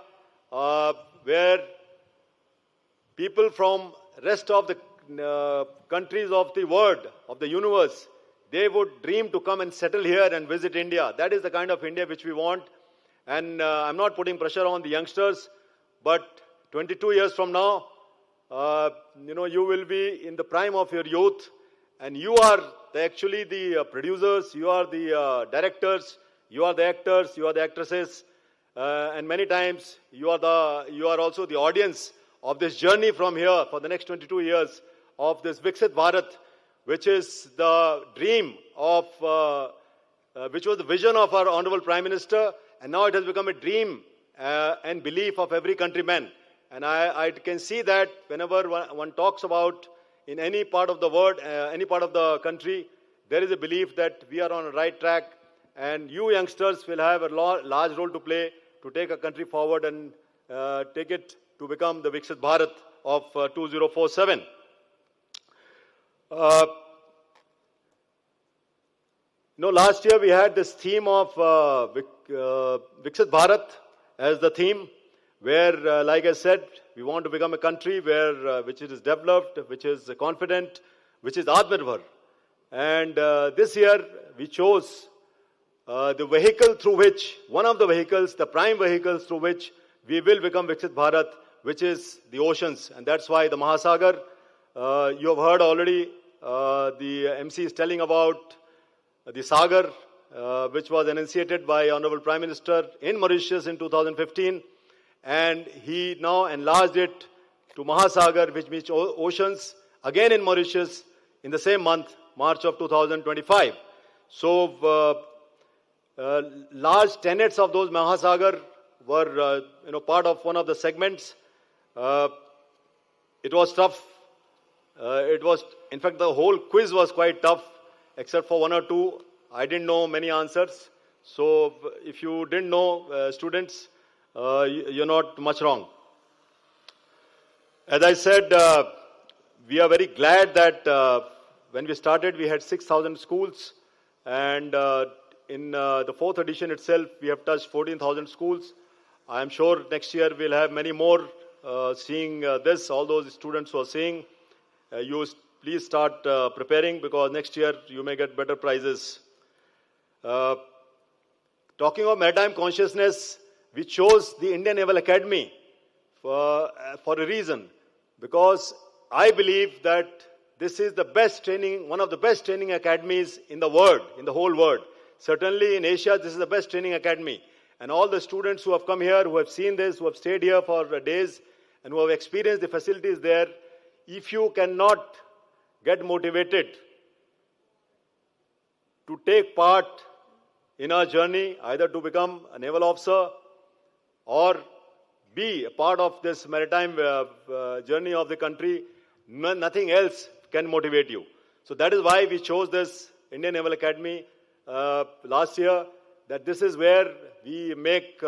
where people from rest of the countries of the world, of the universe, they would dream to come and settle here and visit India. That is the kind of India which we want. And I'm not putting pressure on the youngsters, but 22 years from now, you will be in the prime of your youth, and you are actually the producers, you are the directors, you are the actors, you are the actresses, and many times you are also the audience of this journey from here for the next 22 years of this Viksit Bharat, which is the dream of, which was the vision of our Honorable Prime Minister, and now it has become a dream and belief of every countryman. And I can see that whenever one talks about in any part of the world, any part of the country, there is a belief that we are on the right track, and you youngsters will have a large role to play to take a country forward and take it to become the Viksit Bharat of 2047. Last year we had this theme of Viksit Bharat as the theme, where, like I said, we want to become a country which is developed, which is confident, which is Atmanirbhar. And this year we chose the vehicle through which, one of the vehicles, the prime vehicles through which we will become Viksit Bharat, which is the oceans. And that's why the Mahasagar, you have heard already, the MC is telling about the Sagar, which was enunciated by Honorable Prime Minister in Mauritius in 2015. And he now enlarged it to Mahasagar, which means oceans, again in Mauritius in the same month, March of 2025. So large tenets of those Mahasagar were part of one of the segments. It was tough. In fact, the whole quiz was quite tough, except for one or two. I didn't know many answers. So if you didn't know, students, you're not much wrong. As I said, we are very glad that when we started, we had 6,000 schools. And in the fourth edition itself, we have touched 14,000 schools. I am sure next year we'll have many more seeing this. All those students who are seeing, please start preparing, because next year you may get better prizes. Talking of maritime consciousness, we chose the Indian Naval Academy for a reason, because I believe that this is the best training, one of the best training academies in the world, in the whole world. Certainly in Asia, this is the best training academy. And all the students who have come here, who have seen this, who have stayed here for days, and who have experienced the facilities there, if you cannot get motivated to take part in our journey, either to become a naval officer or be a part of this maritime journey of the country, nothing else can motivate you. So that is why we chose this Indian Naval Academy last year, that this is where we make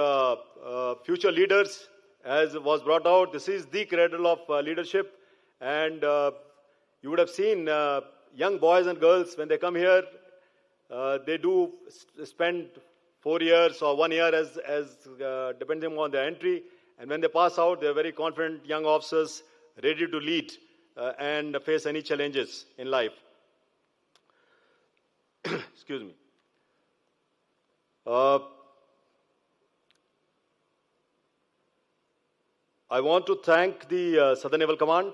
future leaders, as was brought out. This is the cradle of leadership. And you would have seen young boys and girls, when they come here, they do spend 4 years or 1 year as depending on their entry. And when they pass out, they're very confident young officers ready to lead and face any challenges in life. Excuse me. I want to thank the Southern Naval Command,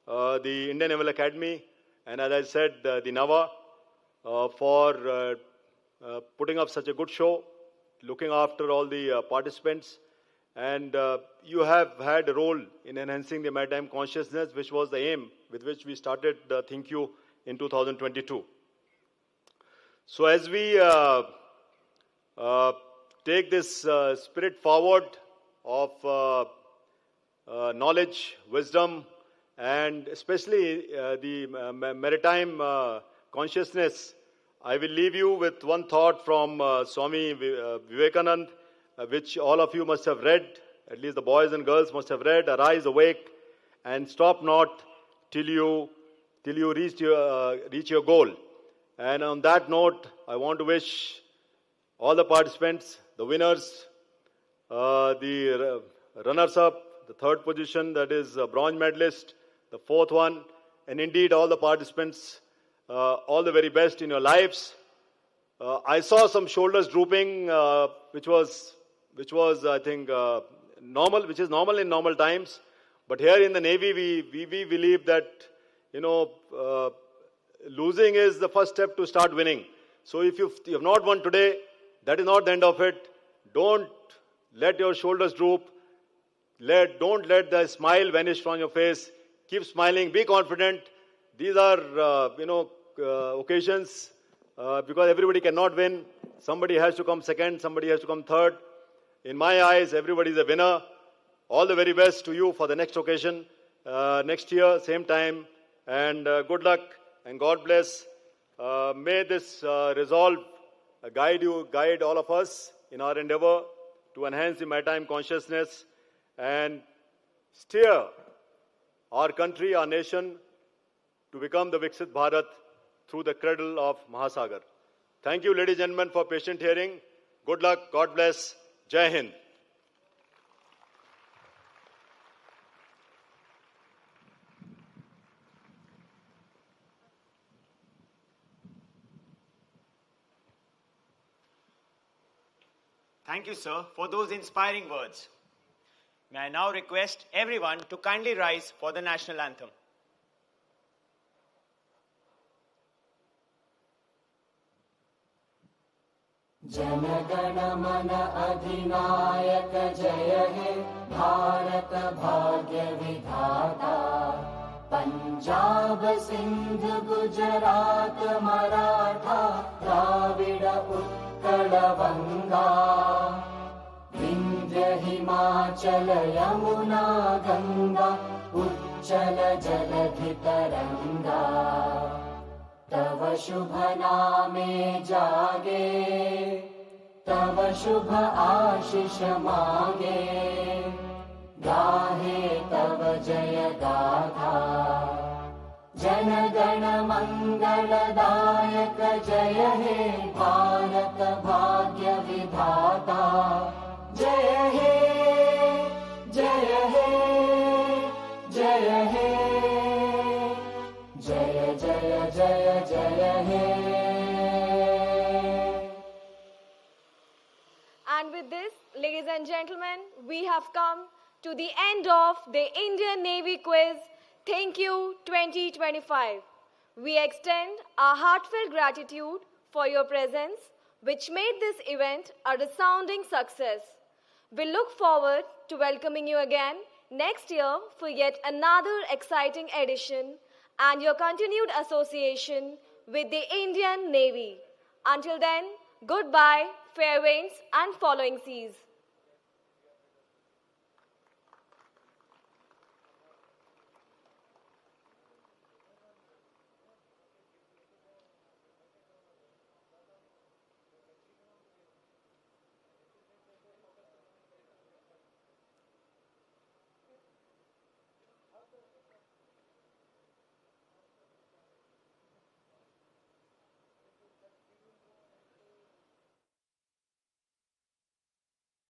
the Indian Naval Academy, and as I said, the Naval, for putting up such a good show, looking after all the participants. And you have had a role in enhancing the maritime consciousness, which was the aim with which we started THINQ in 2022. So as we take this spirit forward of knowledge, wisdom, and especially the maritime consciousness, I will leave you with one thought from Swami Vivekananda, which all of you must have read, at least the boys and girls must have read: "Arise, awake, and stop not till you reach your goal." And on that note, I want to wish all the participants, the winners, the runners-up, the third position, that is bronze medalist, the fourth one, and indeed all the participants, all the very best in your lives. I saw some shoulders drooping, which was I think normal, which is normal in normal times. But here in the Navy, we believe that losing is the first step to start winning. So if you have not won today, that is not the end of it. Don't let your shoulders droop. Don't let the smile vanish from your face. Keep smiling. Be confident. These are occasions because everybody cannot win. Somebody has to come second. Somebody has to come third. In my eyes, everybody is a winner. All the very best to you for the next occasion, next year, same time. And good luck and God bless. May this resolve guide all of us in our endeavor to enhance the maritime consciousness and steer our country, our nation, to become the Viksit Bharat through the cradle of Mahasagar. Thank you, ladies and gentlemen, for patient hearing. Good luck. God bless. Jai Hind. Thank you, sir, for those inspiring words. May I now request everyone to kindly rise for the national anthem. जनगण मन अधिनायक जय हे भारत भाग्य विधाता पंजाब सिंध गुजरात मराठा द्राविड उत्कल बंगा विंध्य हिमाचल यमुना गंगा उच्चल जलधि तरंगा तव शुभ नामे जागे तव शुभ आशीष मागे गाहे तव जय गाथा जन गण मंगलदायक जय हे भारत भाग्य विधाता जय हे जय हे जय हे जय जय जय जय हे. And with this, ladies and gentlemen, we have come to the end of the Indian Navy quiz THINQ 2025. We extend our heartfelt gratitude for your presence, which made this event a resounding success. We look forward to welcoming you again next year for yet another exciting edition and your continued association with the Indian Navy. Until then, goodbye, fair winds and following seas.